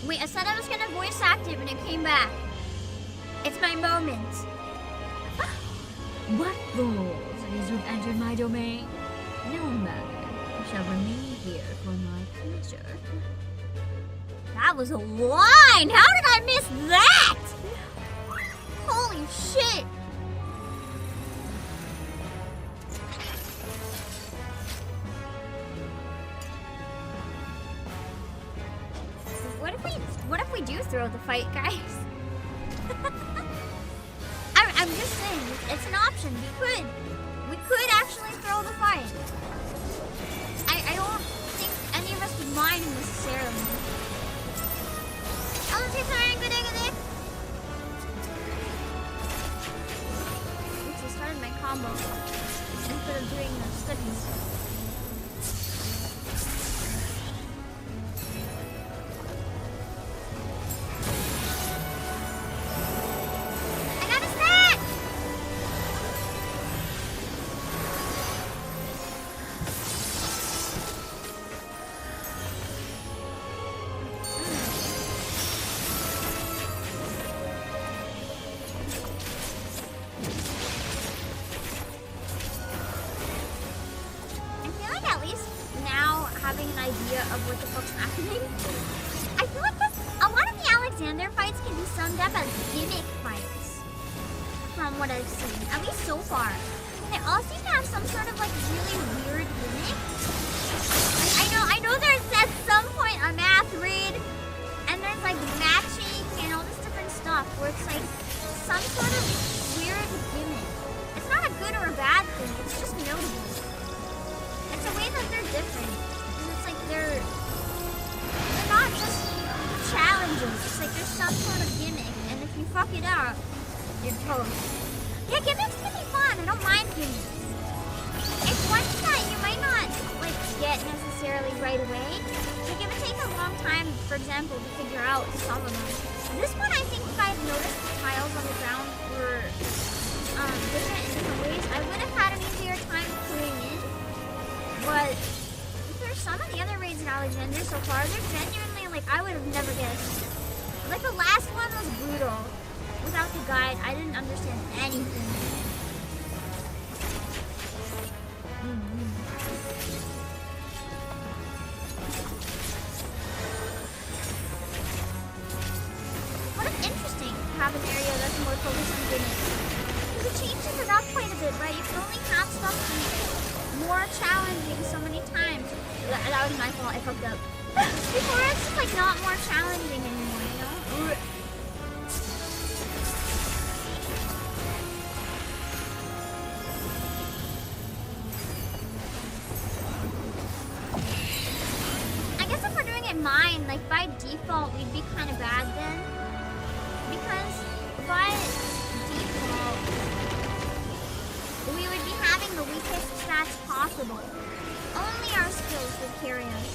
Speaker 1: Wait, I said I was gonna voice active and it came back. It's my moment.
Speaker 3: What fools it is who've entered my domain? No matter, I shall remain here for my pleasure.
Speaker 1: That was a line! How did I miss that? Holy shit! What if we do throw the fight, guys? I'm just saying, it's an option. We could actually throw the fight. I don't think any of us would mind necessarily. Oh, let's sorry, good day. Oops, I started my combo instead of doing the steppies. that's possible. Only our skills will carry us.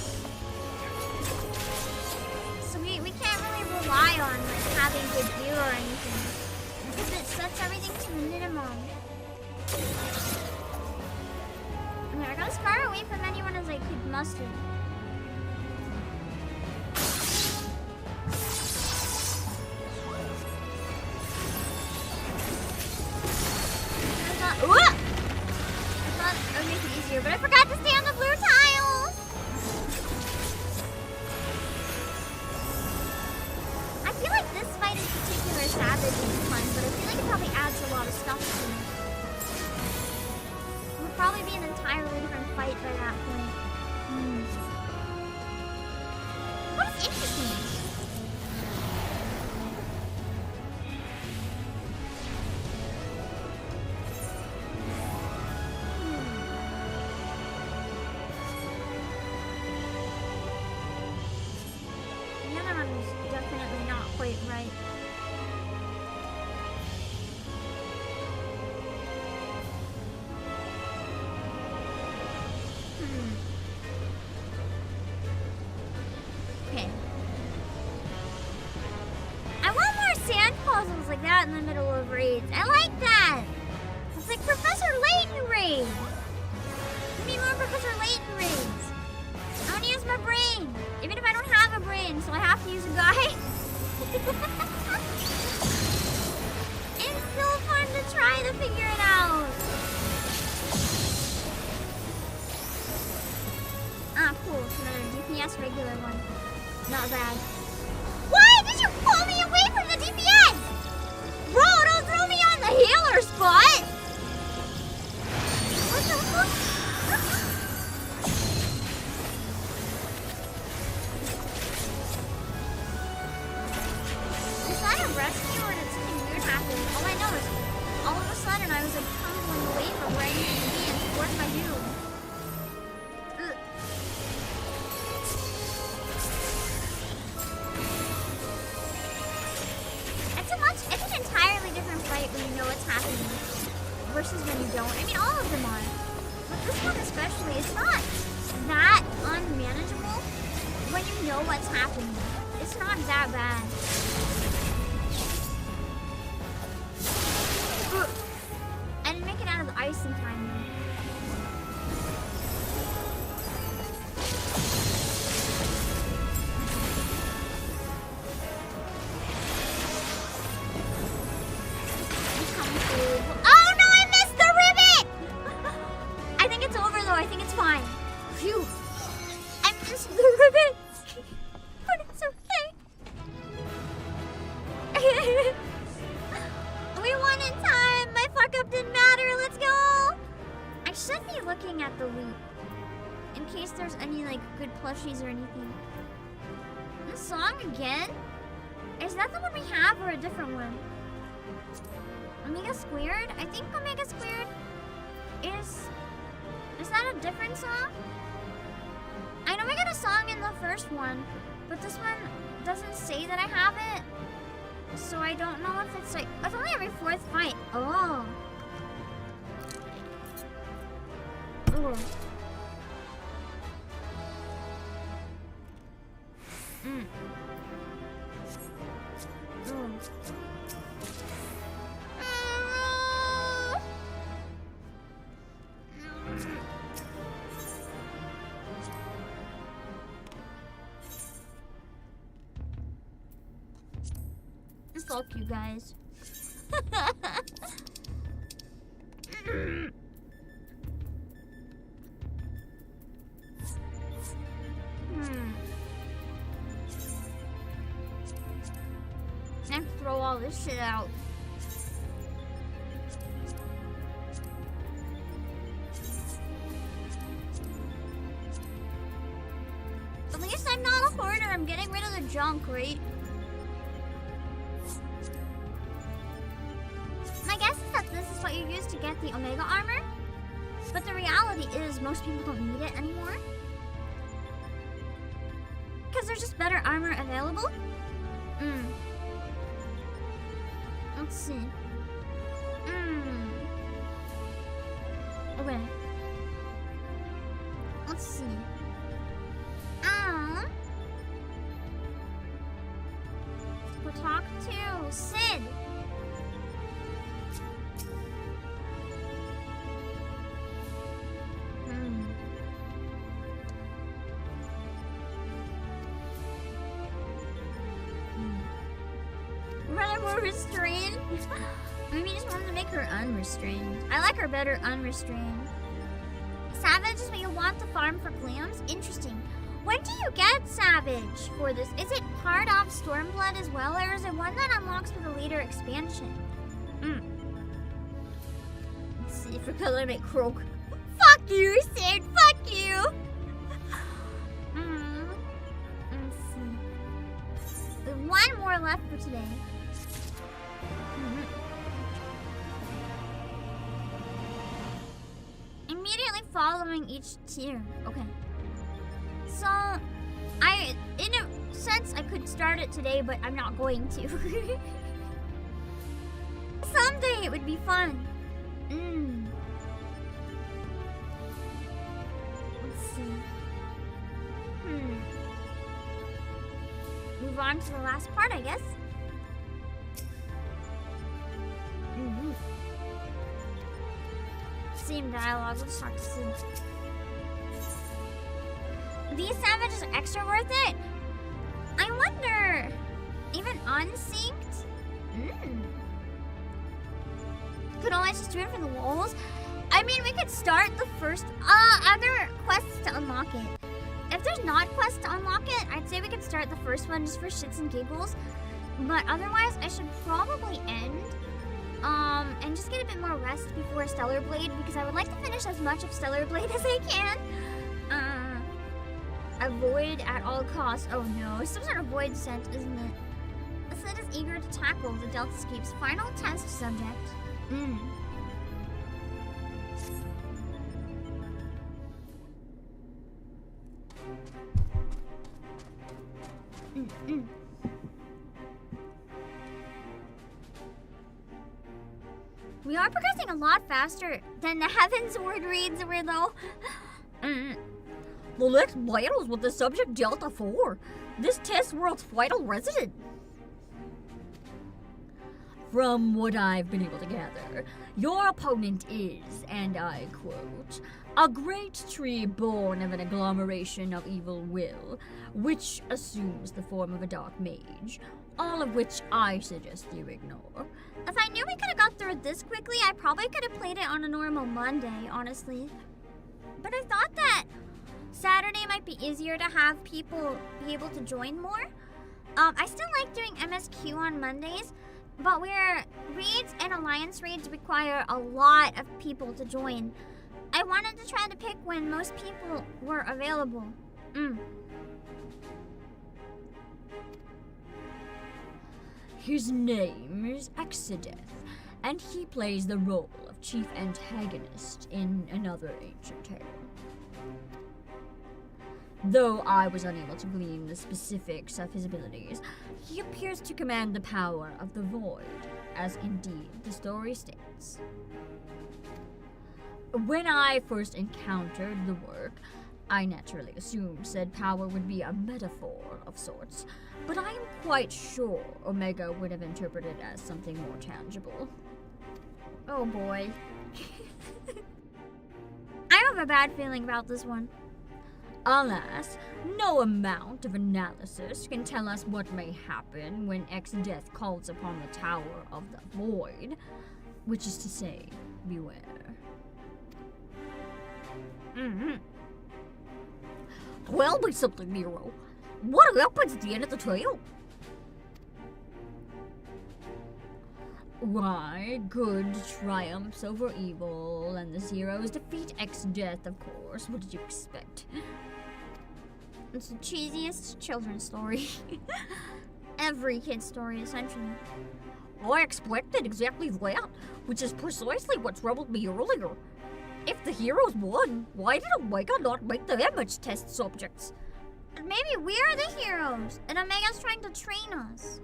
Speaker 1: So we can't really rely on like having good gear or anything. Because it sets everything to the minimum. I mean, I got as far away from anyone as I could muster. I thought it would make it easier, but I forgot to stay on the blue tiles! I feel like this fight in particular is savage and fun, but I feel like it probably adds a lot of stuff to it. It would probably be an entirely different fight by that point. What is interesting? The other one was definitely not quite right. Okay. I want more sand puzzles like that in the middle of raids. I like that! It's like Professor Layton raid! Give me more Professor Layton raids! I want to use my brain! Even if I don't have a brain, so I have to use a guy. It's so fun to try to figure it out! Ah, cool. Another DPS regular one. Not bad. Why did you pull me away from the DPS? Bro, don't throw me on the healer spot! What the fuck? Is that a rescue or did something weird happen? All I know is all of a sudden I was like tumbling away from where I needed to be and towards my doom. Ugh. It's an entirely different fight when you know what's happening versus when you don't. I mean, all of them are. But this one especially, it's not that unmanageable when you know what's happening. It's not that bad. Ugh. I didn't make it out of the ice in time though. Oh no, I missed the ribbon! I think it's over though, I think it's fine. Phew. I missed the ribbon. But it's okay. We won in time. My fuck up didn't matter. Let's go. I should be looking at the loot in case there's any like good plushies or anything. This song again? Is that the one we have or a different one? Omega Squared? I think Omega Squared is that a different song? I know we got a song in the first one, but this one doesn't say that I have it. So I don't know if it's like, it's only every fourth fight. Oh. Ooh. Mm. Ooh. Fuck you guys. I have to throw all this shit out. At least I'm not a hoarder. I'm getting rid of the junk, right? My guess is that this is what you use to get the Omega armor. But the reality is most people don't need it anymore. Because there's just better armor available. Let's see. Okay. Let's see. We'll talk to Sid.
Speaker 2: Rather more restrained? Maybe you just wanted to make her unrestrained. I like her better unrestrained.
Speaker 1: Savage is what you want to farm for clams? Interesting. When do you get Savage for this? Is it part of Stormblood as well, or is it one that unlocks with a later expansion?
Speaker 2: Let's see if we're gonna make Croak.
Speaker 1: Fuck you, Sid! Fuck you! Let's see. There's one more left for today. Immediately following each tier. Okay. So, in a sense, I could start it today, but I'm not going to. Someday it would be fun. Let's see. Move on to the last part, I guess. Same dialogue. Let's talk to Sid. These savages are extra worth it? I wonder. Even unsynced? Could always just do it for the lulz? I mean, we could start the first other quests to unlock it. If there's not quests to unlock it, I'd say we could start the first one just for shits and giggles. But otherwise, I should probably end. And just get a bit more rest before Stellar Blade, because I would like to finish as much of Stellar Blade as I can. Avoid at all costs. Oh no, it's some sort of void scent, isn't it? The scent is eager to tackle the Deltascape's final test subject. We are progressing a lot faster than the Heavens Word reads were, though.
Speaker 3: The next battle is with the subject Delta 4, this test world's final resident. From what I've been able to gather, your opponent is, and I quote, a great tree born of an agglomeration of evil will, which assumes the form of a dark mage, all of which I suggest you ignore.
Speaker 1: If I knew we could have got through it this quickly, I probably could have played it on a normal Monday, honestly. But I thought that Saturday might be easier to have people be able to join more. I still like doing MSQ on Mondays, but where raids and alliance raids require a lot of people to join, I wanted to try to pick when most people were available.
Speaker 3: His name is FFXIV, and he plays the role of chief antagonist in another ancient tale. Though I was unable to glean the specifics of his abilities, he appears to command the power of the void, as indeed the story states. When I first encountered the work, I naturally assumed said power would be a metaphor of sorts, but I am quite sure Omega would have interpreted it as something more tangible.
Speaker 1: Oh boy. I have a bad feeling about this one.
Speaker 3: Alas, no amount of analysis can tell us what may happen when FFXIV calls upon the Tower of the Void, which is to say, beware.
Speaker 4: Tell me something, Nero. What happens at the end of the trail?
Speaker 3: Why, good triumphs over evil, and the heroes defeat FFXIV, of course. What did you expect?
Speaker 1: It's the cheesiest children's story. Every kid's story, essentially.
Speaker 4: I expected exactly that, which is precisely what troubled me earlier. If the heroes won, why did Omega not make them as test subjects?
Speaker 1: Maybe we're the heroes, and Omega's trying to train us.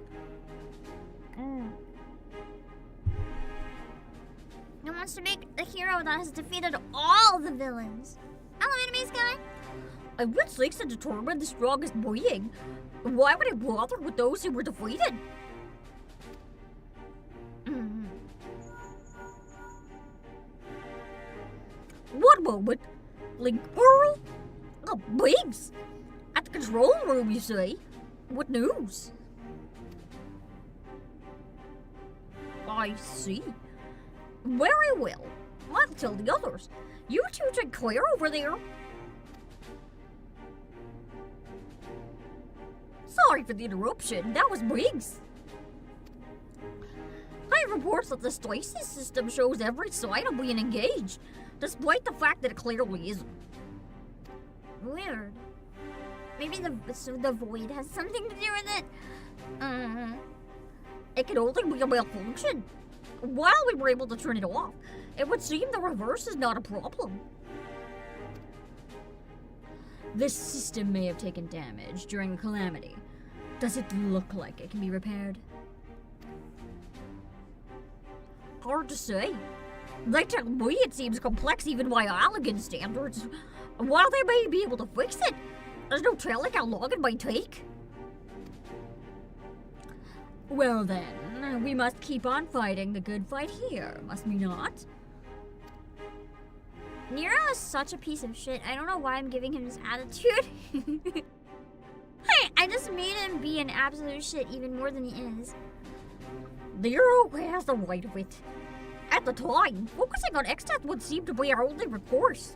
Speaker 1: He wants to make the hero that has defeated all the villains. Hello, enemies guy.
Speaker 4: And what seeks to determine the strongest being? Why would I bother with those who were defeated? One moment. Link Pearl? Oh, Biggs! At the control room, you say? What news? I see. Very well. I'll tell the others. You two drink clear over there. Sorry for the interruption. That was Biggs. I have reports that the stasis system shows every sign of being engaged, despite the fact that it clearly isn't.
Speaker 1: Weird. Maybe the void has something to do with it.
Speaker 4: It could only be a malfunction. While we were able to turn it off, it would seem the reverse is not a problem. This system may have taken damage during the calamity. Does it look like it can be repaired? Hard to say. They tell me it seems complex even by Allegan standards. While they may be able to fix it, there's no telling how long it might take. Well then, we must keep on fighting the good fight here, must we not?
Speaker 1: Nero is such a piece of shit. I don't know why I'm giving him this attitude. Hey, I just made him be an absolute shit even more than he is.
Speaker 4: Nero has the right of it. At the time, focusing on X-Death would seem to be our only recourse.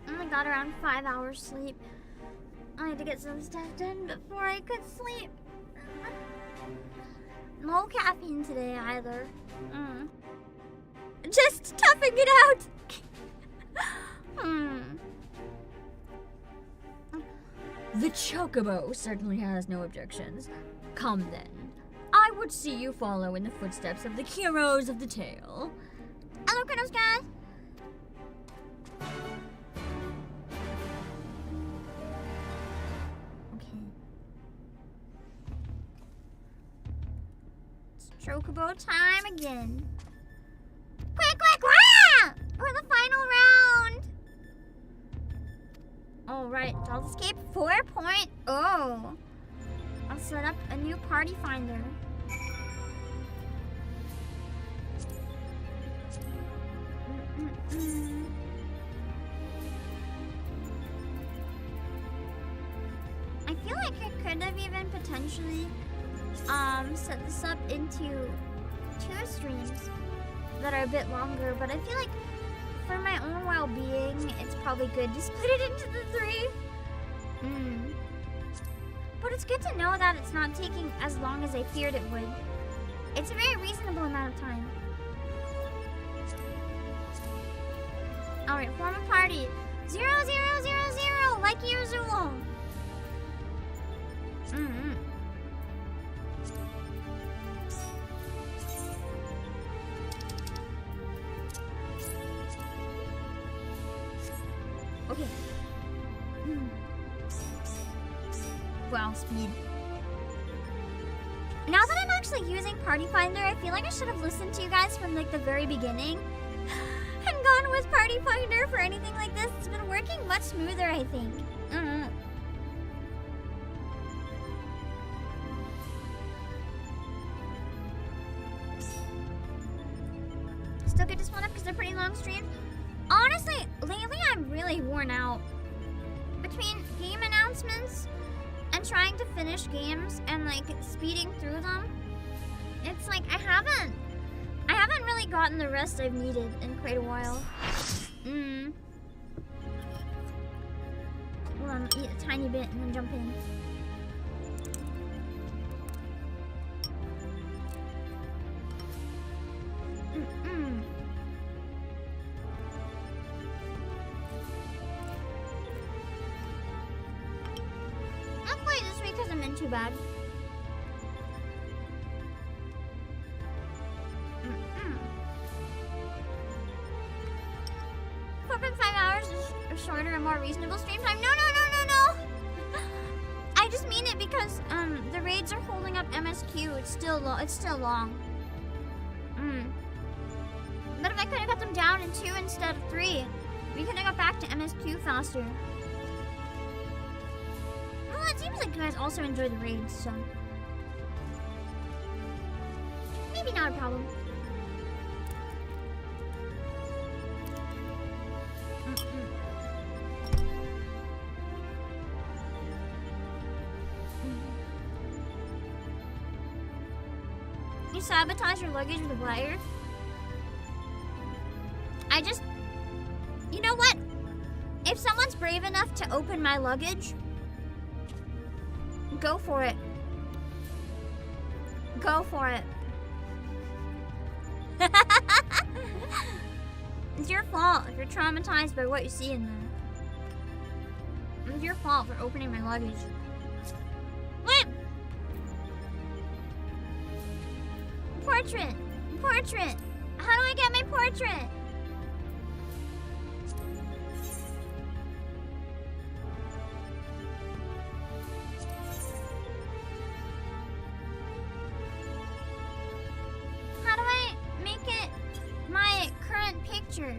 Speaker 1: I got around 5 hours sleep. I had to get some stuff done before I could sleep. No caffeine today either.
Speaker 4: Just toughing it out! The Chocobo certainly has no objections. Come then. I would see you follow in the footsteps of the heroes of the tale.
Speaker 1: Hello, Kratos guys. Okay. It's Chocobo time again. Quick, quick, quick! For the final round. Alright, Deltascape 4.0. I'll set up a new party finder. I feel like I could have even potentially set this up into 2 streams that are a bit longer, but I feel like for my own well-being, it's probably good to split it into the 3. But it's good to know that it's not taking as long as I feared it would. It's a very reasonable amount of time. Alright, form a party. 0, 0, 0, 0, like Yerzulo. Okay. Wow, speed. Now that I'm actually using Party Finder, I feel like I should have listened to you guys from like the very beginning and gone with Party Finder for anything like this. It's been working much smoother, I think. Still get this one up because they're pretty long streams. Honestly, lately I'm really worn out. Between game announcements and trying to finish games and like speeding through them, it's like I haven't really gotten the rest I've needed in quite a while. Hold on, eat a tiny bit and then jump in. Not quite this week because I'm in too bad. 4.5 hours is a shorter and more reasonable stream time. No. I just mean it because the raids are holding up MSQ. It's still long. But if I could have got them down in 2 instead of 3, we could have got back to MSQ faster. Well, it seems like you guys also enjoy the raids, so maybe not a problem. You sabotage your luggage with a wire? You know what? If someone's brave enough to open my luggage, go for it. Go for it. It's your fault if you're traumatized by what you see in there. It's your fault for opening my luggage. Wait! Portrait! Portrait! How do I get my portrait? How do I make it my current picture?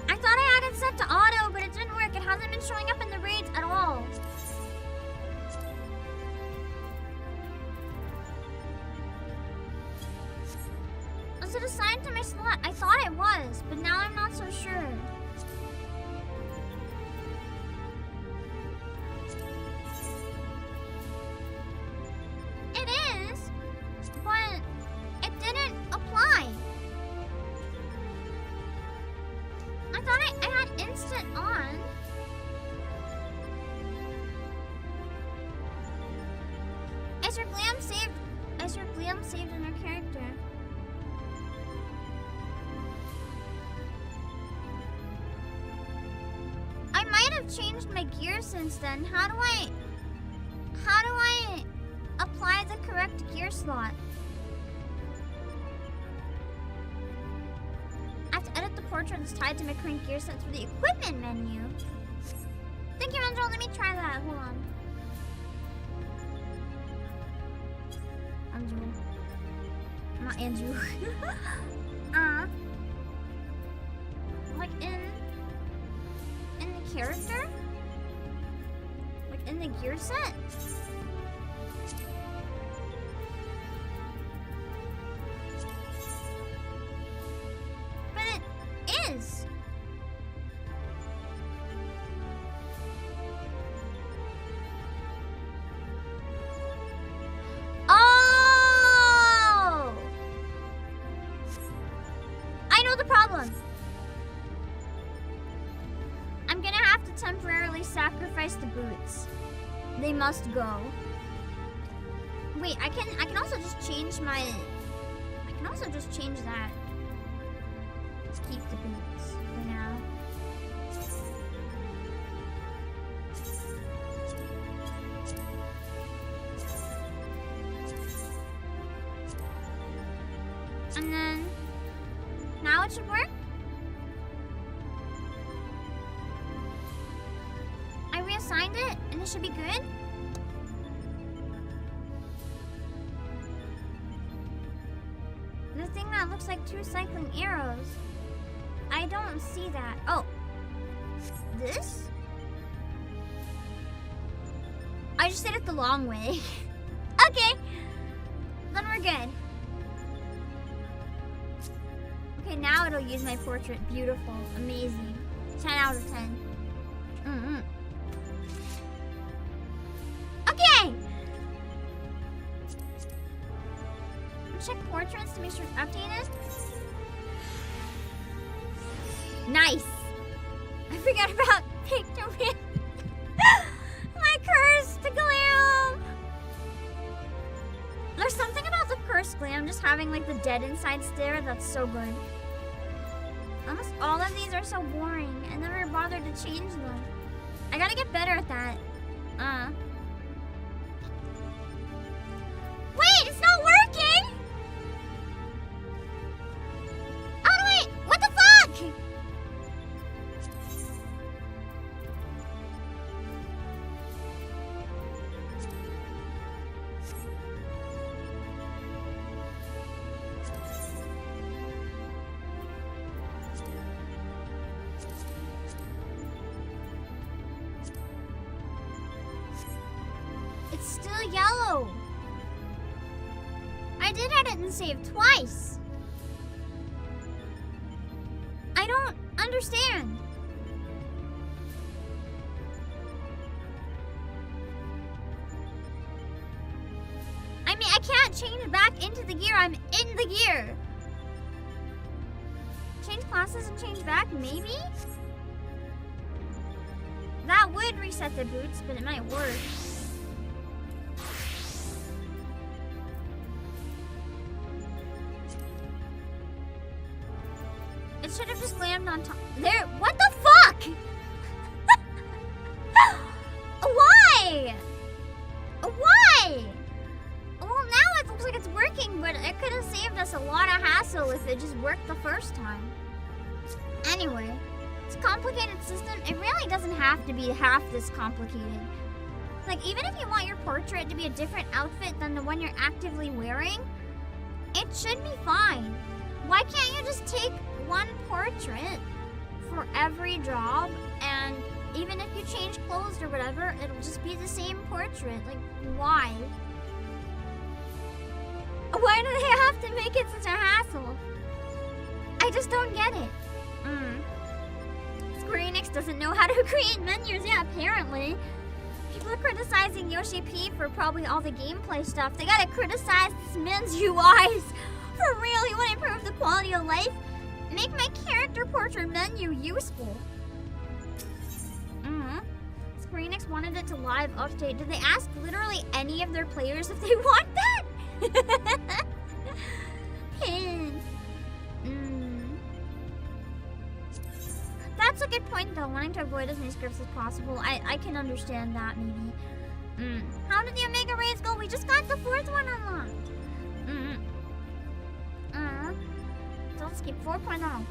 Speaker 1: I thought I had it set to auto, but it didn't work. It hasn't been showing up in the raids at all. Was it assigned to my slot? I thought it was, but now I'm not so sure. It is, but it didn't apply. I thought I had instant on. Is your glam saved? Is your glam saved in her character? I might have changed my gear since then. How do I apply the correct gear slot? I have to edit the portrait that's tied to my current gear set through the equipment menu. Thank you, Angel. Let me try that. Hold on. Andrew. Not Andrew. Like in the character? Like in the gear set? But it is. Oh! I know the problem. I'm gonna have to temporarily sacrifice the boots. They must go. Wait, I can also just change my... I can also just change that. Just keep the boots for now. And then... Now it should work? I reassigned it, and it should be good? The thing that looks like 2 cycling arrows. I don't see that. Oh. This? I just did it the long way. Okay. Then we're good. Okay, now it'll use my portrait. Beautiful. Amazing. 10 out of 10. Okay! Check portraits to make sure it's updated. Nice! I forgot about Pictoman. My cursed glam! There's something about the cursed glam just having like the dead inside stare that's so good. Almost all of these are so boring. I never bothered to change them. I gotta get better at that. Wait, it's not working! Oh wait, what the fuck? It's still yellow. I did edit and save twice. I don't understand. I mean, I can't change back into the gear. I'm in the gear. Change classes and change back, maybe? That would reset the boots, but it might work. It should have just landed on top. There. What the fuck? Why? Why? Well, now it looks like it's working, but it could have saved us a lot of hassle if it just worked the first time. Anyway, it's a complicated system. It really doesn't have to be half this complicated. Like, even if you want your portrait to be a different outfit than the one you're actively wearing, it should be fine. Why can't you just take one portrait for every job, and even if you change clothes or whatever, it'll just be the same portrait? Like, why? Why do they have to make it such a hassle? I just don't get it. Square Enix doesn't know how to create menus. Yeah, apparently. People are criticizing Yoshi P for probably all the gameplay stuff. They gotta criticize this man's UIs. For real, you wanna improve the quality of life? Make my character portrait menu useful. Square Enix wanted it to live update. Did they ask literally any of their players if they want that? That's a good point though, wanting to avoid as many scripts as possible. I can understand that maybe. How did the Omega raids go? We just got the 4th one unlocked. Deltascape 4.0.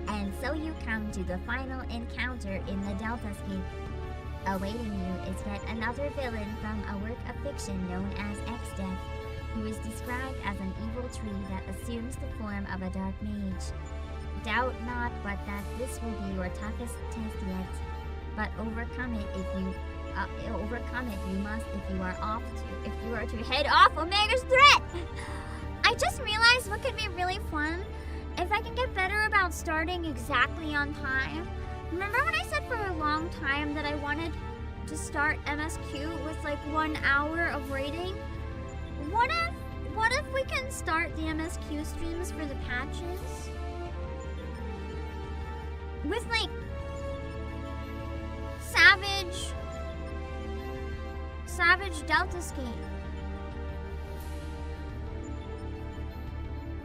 Speaker 2: And so you come to the final encounter in the Deltascape. Awaiting you is yet another villain from a work of fiction known as X-Death, who is described as an evil tree that assumes the form of a dark mage. Doubt not but that this will be your toughest test yet, but overcome it you must if you are to head off Omega's threat. I just realized what could be really fun if I can get better about starting exactly on time. Remember when I said for a long time that I wanted to start MSQ with like 1 hour of raiding? What if we can start the MSQ streams for the patches with like Savage Deltascape?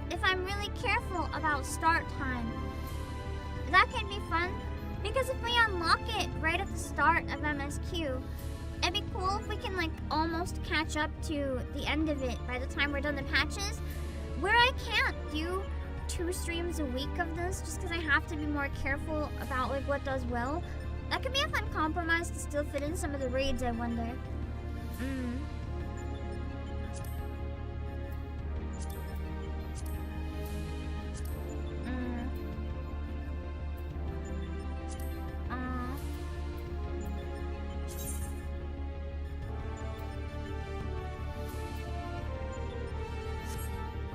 Speaker 2: If I'm really careful about start time, that can be fun, because if we unlock it right at the start of MSQ, it'd be cool if we can like almost catch up to the end of it by the time we're done the patches, where I can't do 2 streams a week of this just because I have to be more careful about like what does well. That could be a fun compromise to still fit in some of the raids, I wonder.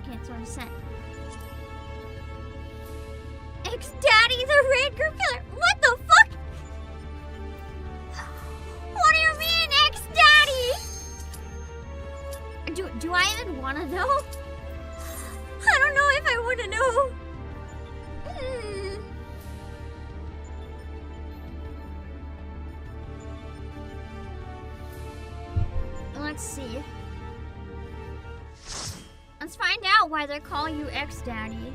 Speaker 2: Okay, it's already set. X-Daddy, the raid group killer! What the fuck? What do you mean, X-Daddy? Do I even want to know? I don't know if I want to know. Let's see. Let's find out why they call you X-Daddy.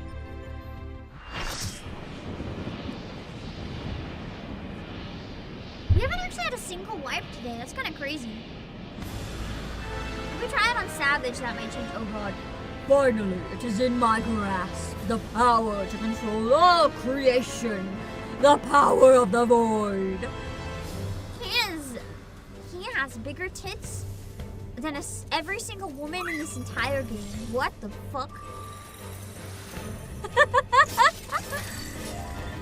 Speaker 2: We haven't actually had a single wipe today. That's kind of crazy. If we try it on Savage, that might change. Oh god.
Speaker 3: Finally, it is in my grasp. The power to control all creation. The power of the void.
Speaker 1: He has bigger tits than every single woman in this entire game. What the fuck?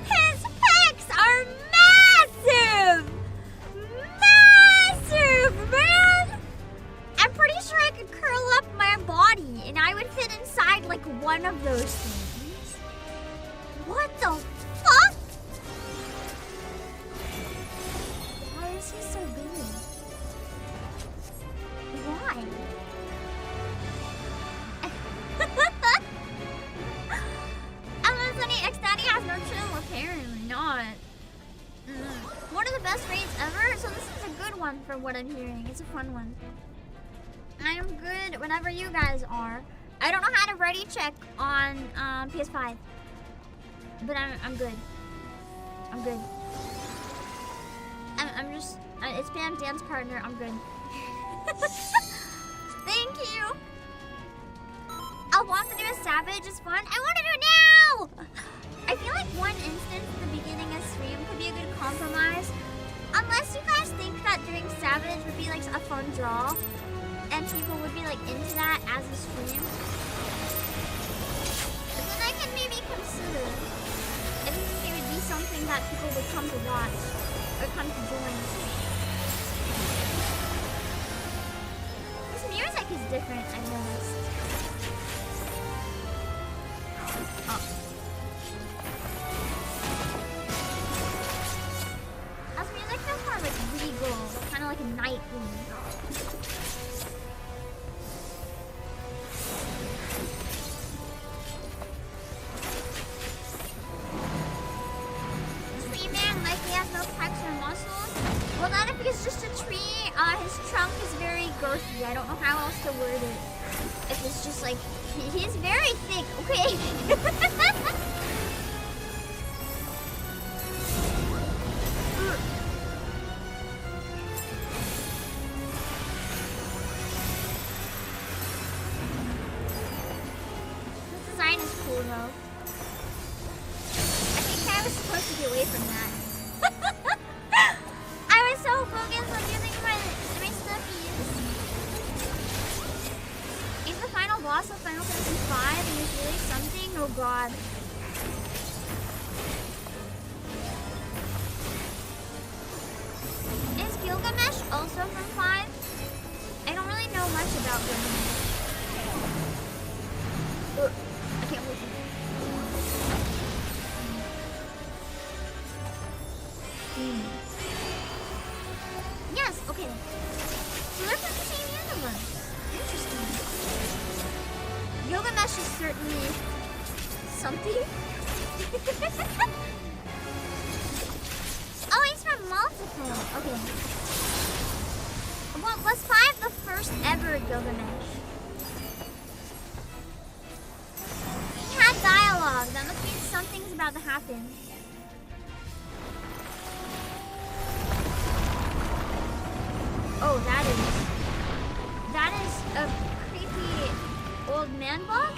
Speaker 1: His pecs are massive! Massive, man! best raids ever, so this is a good one from what I'm hearing. It's a fun one. I am good whenever you guys are. I don't know how to ready check on PS5, but I'm good. I'm good. I'm just it's Pam dance partner. I'm good. Thank you. I'll want to do a Savage. It's fun. I want to do it now. I feel like one instance at the beginning of stream could be a good compromise, unless you guys think that doing Savage would be like a fun draw, and people would be like into that as a stream. But then I can maybe consider if it would be something that people would come to watch or come to join. This music is different, I've noticed. Oh. This music feels more like regal, kind of like a night room. Tree man, like he has no pecs or muscles. Well, not if he's just a tree. His trunk is very girthy. I don't know how else to word it. If it's just like, he's very thick, okay? This design is cool though. I think I was supposed to get away from that. I was so focused on using my stuffies. He's the final boss of Final Fantasy V and he's really something. Oh god. Is Gilgamesh also from 5? I don't really know much about Gilgamesh. I can't believe it. Yes, okay. So they're from the same universe. Interesting. Gilgamesh is certainly something. Oh, he's from multiple. Okay. Well, was 5 the first ever Gilgamesh? He had dialogue. That must mean something's about to happen. Oh, that is a creepy old man bug?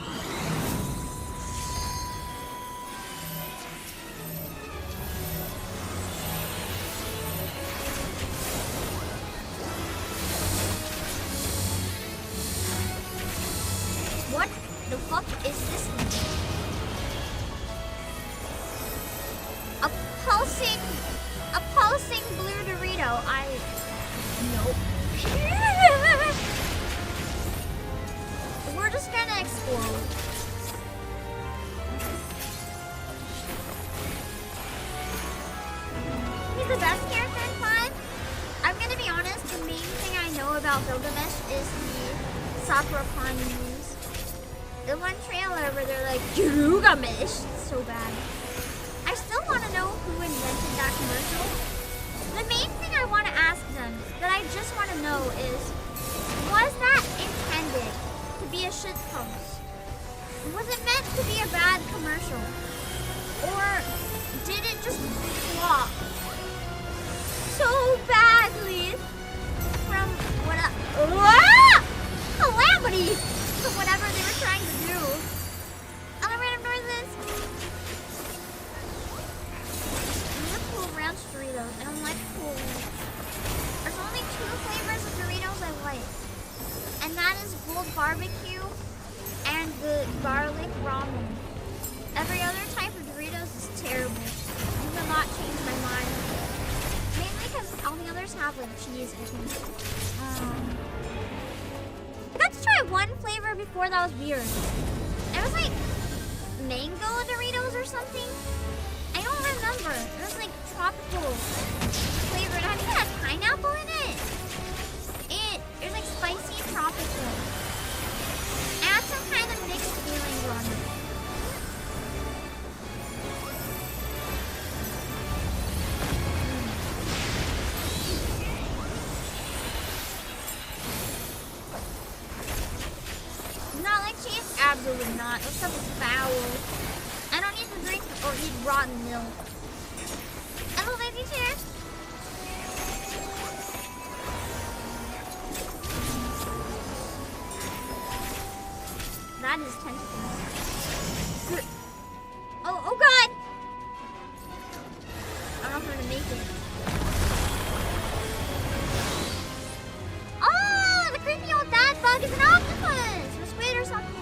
Speaker 1: What the fuck is this? A pulsing blue Dorito. Nope. We're just gonna explode. He's the best character in 5. I'm gonna be honest, the main thing I know about Gilgamesh is the Sakura Khan memes. The one trailer where they're like, Gilgamesh! It's so bad. I still want to know who invented that commercial. The main thing I want to ask them, that I just want to know is, was that intended to be a shitpost? Was it meant to be a bad commercial? Or did it just flop so badly from calamity to whatever they were trying to do? Other random noises. These are cool ranch Doritos. I don't like cool ranch. There's only 2 flavors of Doritos I like. And that is gold barbecue and the garlic ramen. Every other type of Doritos is terrible. You will not change my mind. Mainly because all the others have like cheese, I think. I got to try one flavor before that was weird. It was like mango Doritos or something. I don't remember. It was like tropical flavor. And I think it had pineapple in it. It was like spicy tropical. It had some kind of mixed feelings on it. not. That stuff is foul. I don't need to drink or eat rotten milk. Hello, lazy chair. That is tentacles. Oh god! I don't know if I'm gonna make it. Oh, the creepy old dad bug is an octopus! Or squid or something.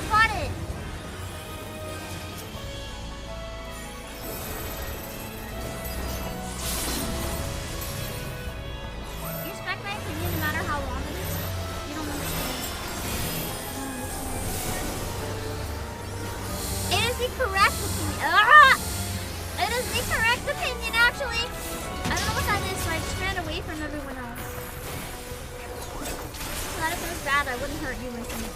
Speaker 1: Got it. You respect my opinion no matter how long it is? You don't understand. It is the correct opinion. It is the correct opinion, actually. I don't know what that is, so I just ran away from everyone else. So that if it was bad, I wouldn't hurt you with it.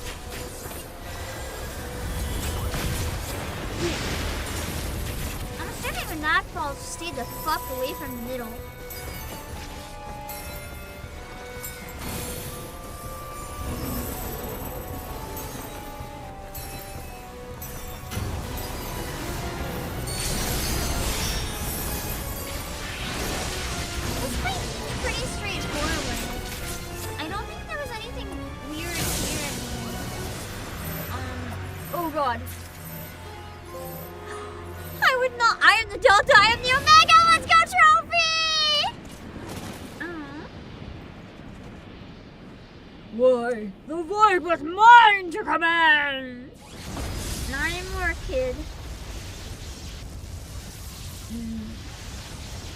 Speaker 1: I'm assuming when that falls, stay the fuck away from the middle. Pretty straightforward. I don't think there was anything weird here anymore.
Speaker 3: Oh god.
Speaker 1: I would not. I am the Delta. I am the Omega. Let's go, trophy.
Speaker 3: Why? The void was mine to command!
Speaker 1: Not anymore, kid.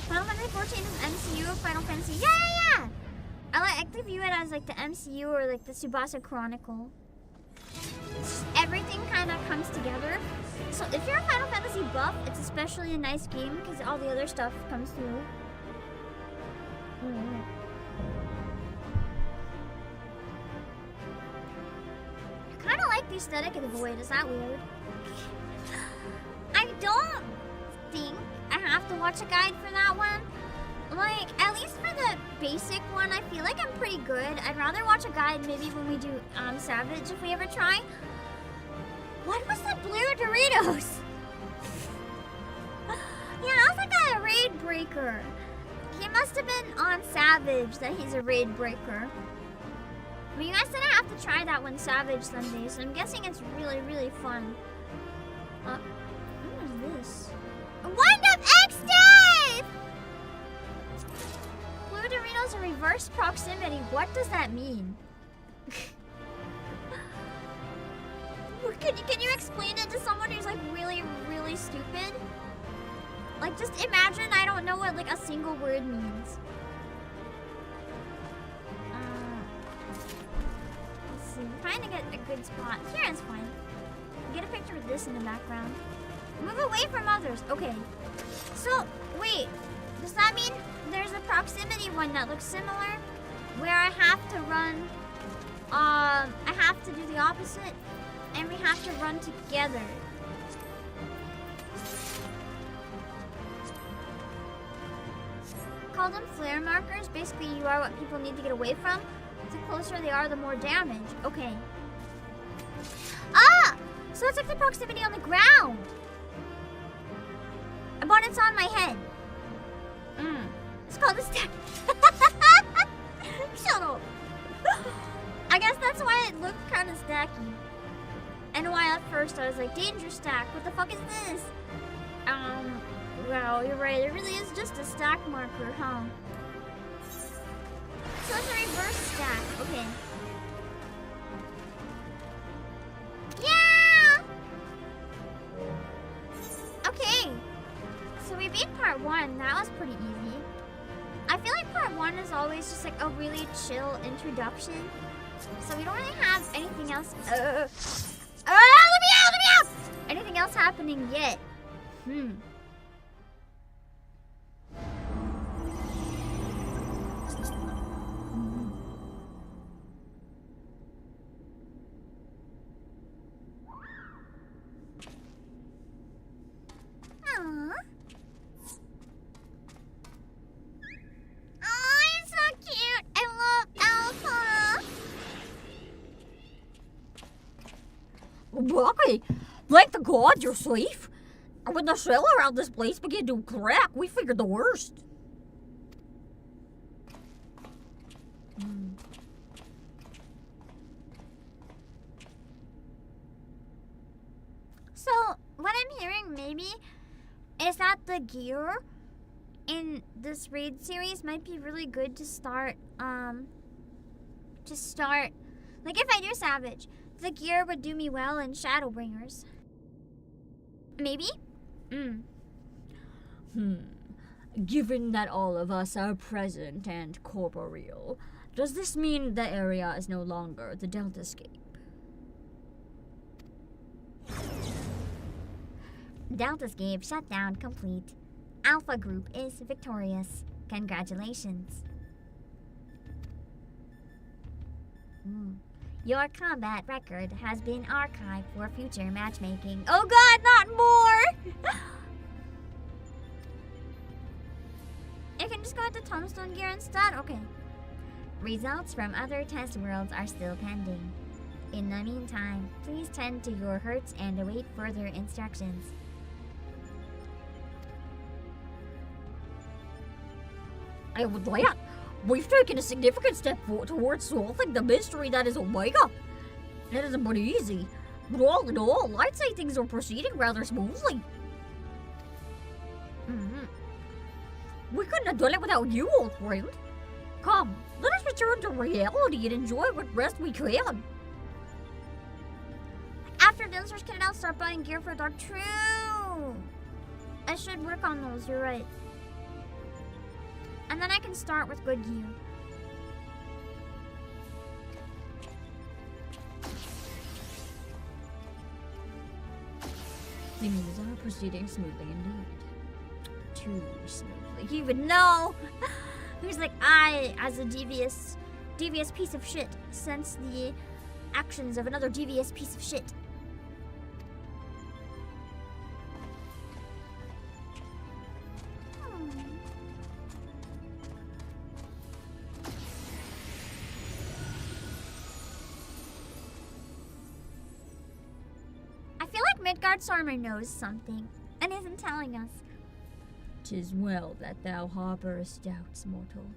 Speaker 1: Final Fantasy 14 is MCU of Final Fantasy. Yeah. I like to view it as like the MCU or like the Tsubasa Chronicle. Everything kind of comes together. So if you're a Final Fantasy buff, it's especially a nice game because all the other stuff comes through. I kind of like the aesthetic of the void. Is that weird? I don't think I have to watch a guide for that one. Like, at least for the basic one, I feel like I'm pretty good. I'd rather watch a guide maybe when we do Savage if we ever try. What was the blue Doritos? Yeah, that was like a raid breaker. He must have been on Savage that he's a raid breaker. I mean, you guys said I have to try that one Savage someday, so I'm guessing it's really, really fun. What is this? Wind up X Dave! Blue Doritos are reverse proximity. What does that mean? Can you explain it to someone who's like really, really stupid? Like, just imagine I don't know what like a single word means. Let's see. I'm trying to get a good spot. Here is fine. Get a picture of this in the background. Move away from others. Okay. So, wait. Does that mean there's a proximity one that looks similar? Where I have to run... I have to do the opposite. And we have to run together. Call them flare markers. Basically, you are what people need to get away from. The closer they are, the more damage. Okay. Ah! So it's like the proximity on the ground. But it's on my head. It's called a stack. Shut up. I guess that's why it looked kind of stacky. And why at first I was like, danger stack, what the fuck is this? Well, you're right, it really is just a stack marker, huh? So it's a reverse stack, okay. Yeah! Okay. So we beat part 1, that was pretty easy. I feel like part 1 is always just like a really chill introduction. So we don't really have anything else. Let me out! Anything else happening yet? Aww. Oh, you're so cute. I love Alpha.
Speaker 4: lucky. Thank the gods you're safe. And when the shell around this place began to crack, we figured the worst.
Speaker 1: So, what I'm hearing maybe is that the gear in this raid series might be really good to start, like if I do Savage, the gear would do me well in Shadowbringers. Maybe?
Speaker 3: Given that all of us are present and corporeal, does this mean the area is no longer the Deltascape?
Speaker 2: Deltascape shutdown complete. Alpha Group is victorious. Congratulations. Your combat record has been archived for future matchmaking.
Speaker 1: Oh god, not more! I can just go with the tombstone gear instead? Okay.
Speaker 2: Results from other test worlds are still pending. In the meantime, please tend to your hurts and await further instructions.
Speaker 4: I would like it. We've taken a significant step towards solving the mystery that is Omega. It isn't but easy, but all in all, I'd say things are proceeding rather smoothly. We couldn't have done it without you, old friend. Come, let us return to reality and enjoy what rest we can.
Speaker 1: After dancers can now start buying gear for Dark. True! I should work on those, you're right. And then I can start with good gear.
Speaker 3: Things are proceeding smoothly indeed. Too smoothly.
Speaker 1: He would know. He's like, I, as a devious piece of shit, sense the actions of another devious piece of shit. I feel like Midgard's armor knows something and isn't telling us.
Speaker 3: 'Tis well that thou harbourest doubts, mortal,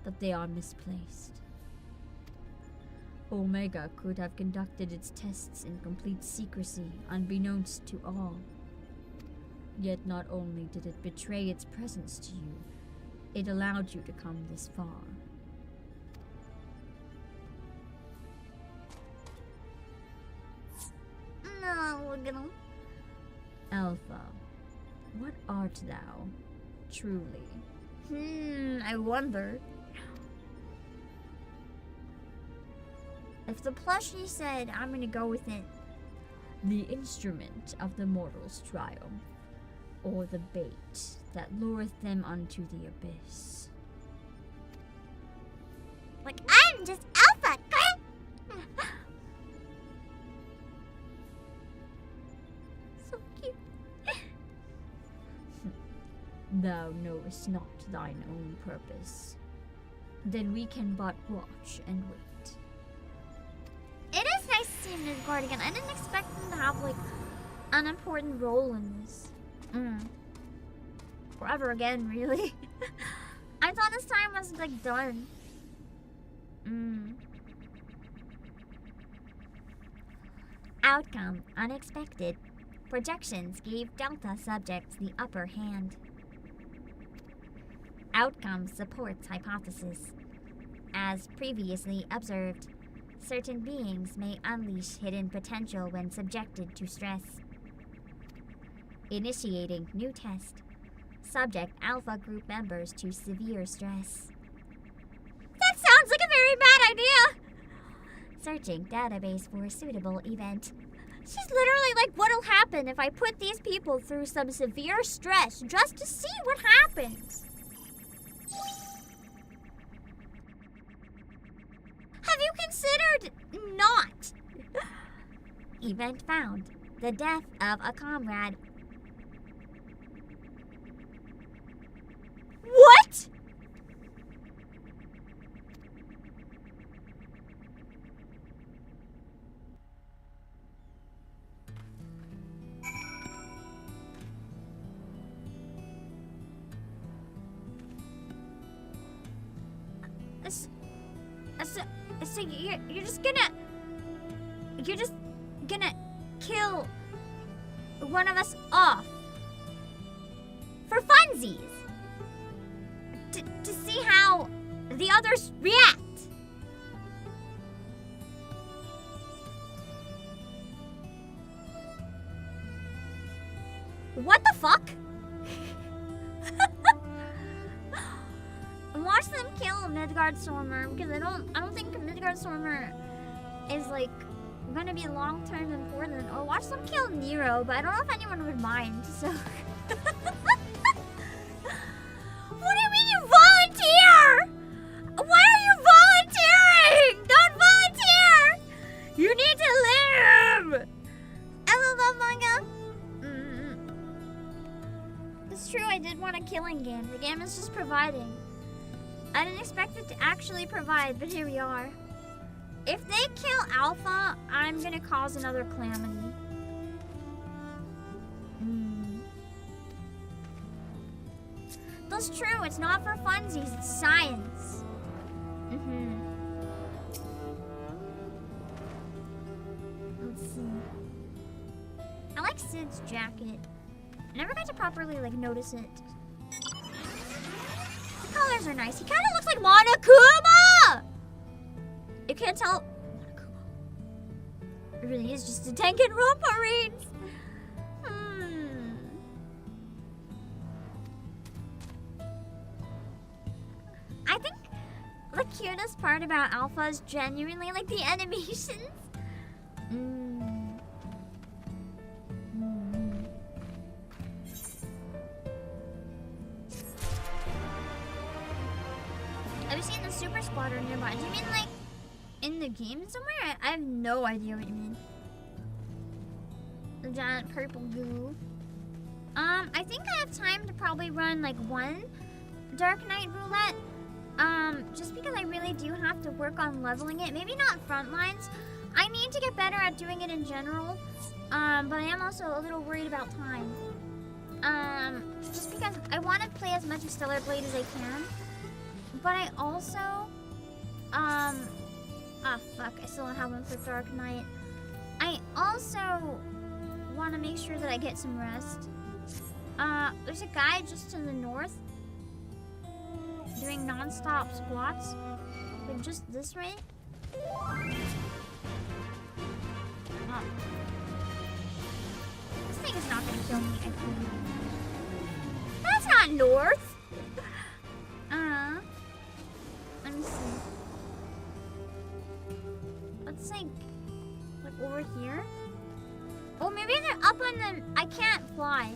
Speaker 3: but they are misplaced. Omega could have conducted its tests in complete secrecy, unbeknownst to all. Yet not only did it betray its presence to you, it allowed you to come this far.
Speaker 1: No, look at him.
Speaker 3: Alpha, what art thou, truly?
Speaker 1: I wonder. If the plushie said, I'm gonna go with it.
Speaker 3: The instrument of the mortal's triumph, or the bait that lureth them unto the abyss?
Speaker 1: Like, I'm just Alpha! So cute.
Speaker 3: Thou knowest not thine own purpose. Then we can but watch and wait.
Speaker 1: It is nice to see Midgard again. I didn't expect him to have, like, an important role in this. Forever again, really. I thought his time was, like, done.
Speaker 2: Outcome unexpected. Projections gave Delta subjects the upper hand. Outcome supports hypothesis. As previously observed, certain beings may unleash hidden potential when subjected to stress. Initiating new test. Subject Alpha Group members to severe stress.
Speaker 1: That sounds like a very bad idea!
Speaker 2: Searching database for suitable event.
Speaker 1: She's literally like, what'll happen if I put these people through some severe stress just to see what happens? Have you considered not?
Speaker 2: Event found. The death of a comrade.
Speaker 1: What? So you're just gonna kill one of us off for funsies to see how the others react. What the fuck? Watch them kill Midgard Stormer because I don't think Midgard Stormer is like gonna be long term important. Or watch them kill Nero, but I don't know if anyone would mind. So what do you mean you volunteer? Why are you volunteering? Don't volunteer! You need to live! LOL manga. It's true, I did want a killing game. The game is just providing. I didn't expect it to actually provide, but here we are. If they kill Alpha, I'm gonna cause another calamity. That's true, it's not for funsies, it's science. Let's see. I like Sid's jacket. I never got to properly like notice it. The colors are nice. He kind of looks like Monokuma! You can't tell. It really is just a Danganronpa reads. I think the cutest part about Alpha is genuinely like the animations. I've seen the Super Squatter nearby. Do you mean like in the game somewhere? I have no idea what you mean. The giant purple goo. I think I have time to probably run like one Dark Knight roulette. Just because I really do have to work on leveling it. Maybe not front lines. I need to get better at doing it in general. But I am also a little worried about time. Just because I want to play as much of Stellar Blade as I can. But I also, fuck, I still don't have one for Dark Knight. I also want to make sure that I get some rest. There's a guy just to the north doing non-stop squats, but just this way. Oh. This thing is not gonna kill me, I think. That's not north! Let me see. Let's like over here. Oh, maybe they're up on the. I can't fly.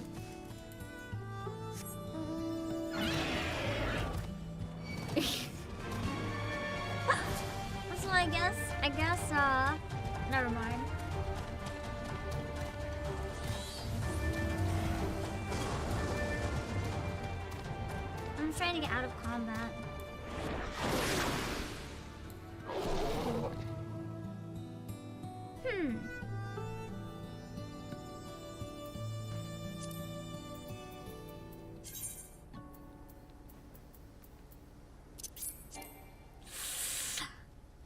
Speaker 1: So I guess, never mind. I'm trying to get out of combat.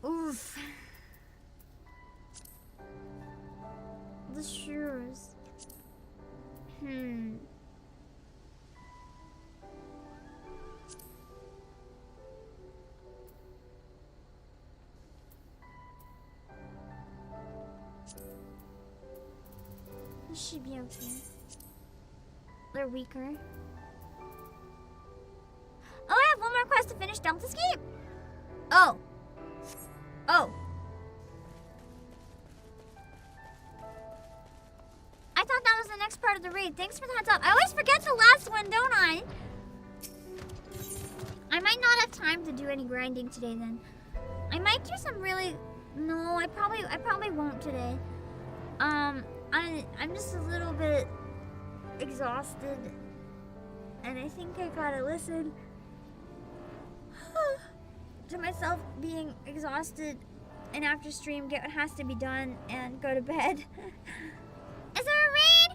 Speaker 1: Oof. The shoes. This should be okay. They're weaker. Oh, I have one more quest to finish Deltascape. Oh. I thought that was the next part of the raid. Thanks for the heads up. I always forget the last one, don't I? I might not have time to do any grinding today then. I might do some really... No, I probably won't today. I'm just a little bit exhausted. And I think I gotta listen to myself being exhausted and after stream get what has to be done and go to bed. Is there a raid?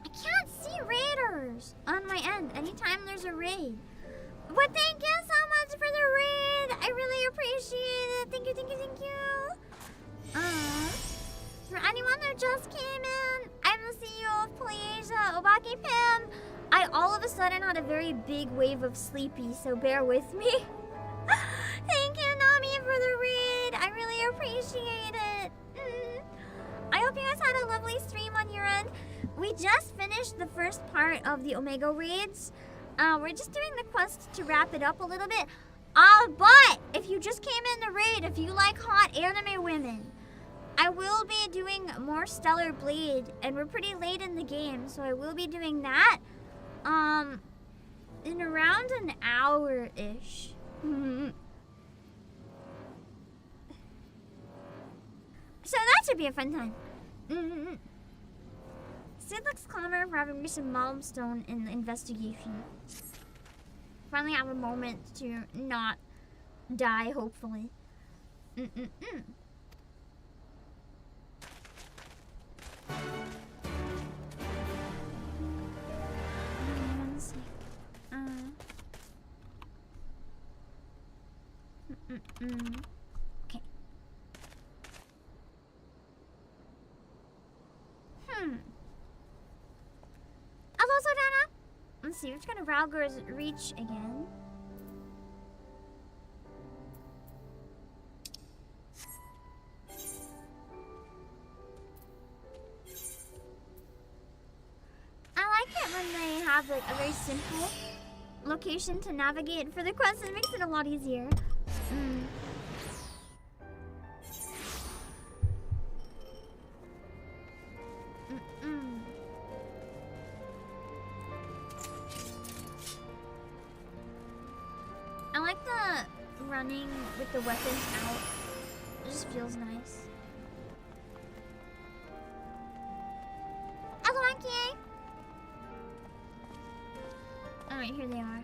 Speaker 1: I can't see raiders on my end anytime there's a raid. But thank you so much for the raid. I really appreciate it. Thank you, thank you, thank you. For anyone who just came in, I'm the CEO of Playsia, Obake Pim. I all of a sudden had a very big wave of sleepy, so bear with me. Thank you, Nami, for the read. I really appreciate it. I hope you guys had a lovely stream on your end. We just finished the first part of the Omega raids. We're just doing the quest to wrap it up a little bit. But if you just came in the raid, if you like hot anime women, I will be doing more Stellar Blade, and we're pretty late in the game, so I will be doing that, in around an hour-ish. So that should be a fun time. Sid looks calmer for having recent milestone in the investigation. Finally have a moment to not die, hopefully. One sec. Okay. Hello, Sodana. Let's see, which kind of Ralgor's reach again? I like it when they have like a very simple location to navigate for the quest. It makes it a lot easier. I like the running with the weapons out. It just feels nice. Hello, Ankie. Alright, here they are.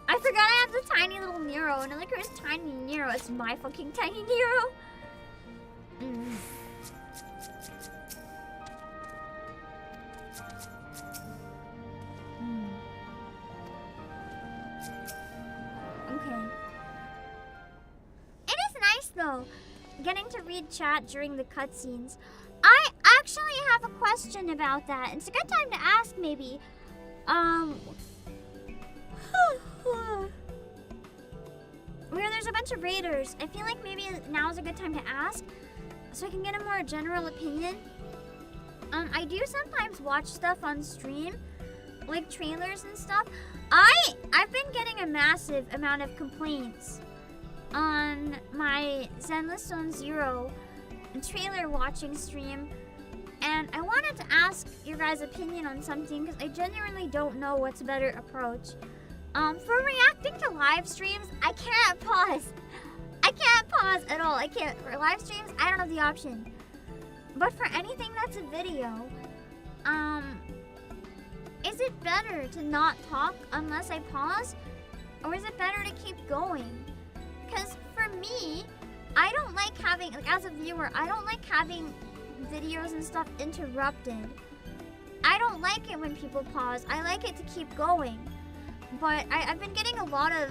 Speaker 1: I forgot I have the tiny little Nero. And I like, where's tiny Nero? It's my fucking tiny Nero. Okay. It is nice though, getting to read chat during the cutscenes. I actually have a question about that. It's a good time to ask, maybe. Where there's a bunch of raiders, I feel like maybe now is a good time to ask, so I can get a more general opinion. I do sometimes watch stuff on stream, like trailers and stuff. I've been getting a massive amount of complaints on my Zenless Zone Zero trailer watching stream, and I wanted to ask your guys' opinion on something because I genuinely don't know what's a better approach. For reacting to live streams, I can't pause. I can't pause at all. I can't. For live streams, I don't have the option. But for anything that's a video, is it better to not talk unless I pause? Or is it better to keep going? Because for me, I don't like having, like as a viewer, I don't like having videos and stuff interrupted. I don't like it when people pause. I like it to keep going. But I've been getting a lot of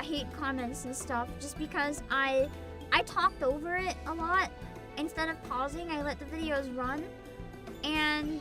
Speaker 1: hate comments and stuff just because I talked over it a lot. Instead of pausing, I let the videos run. And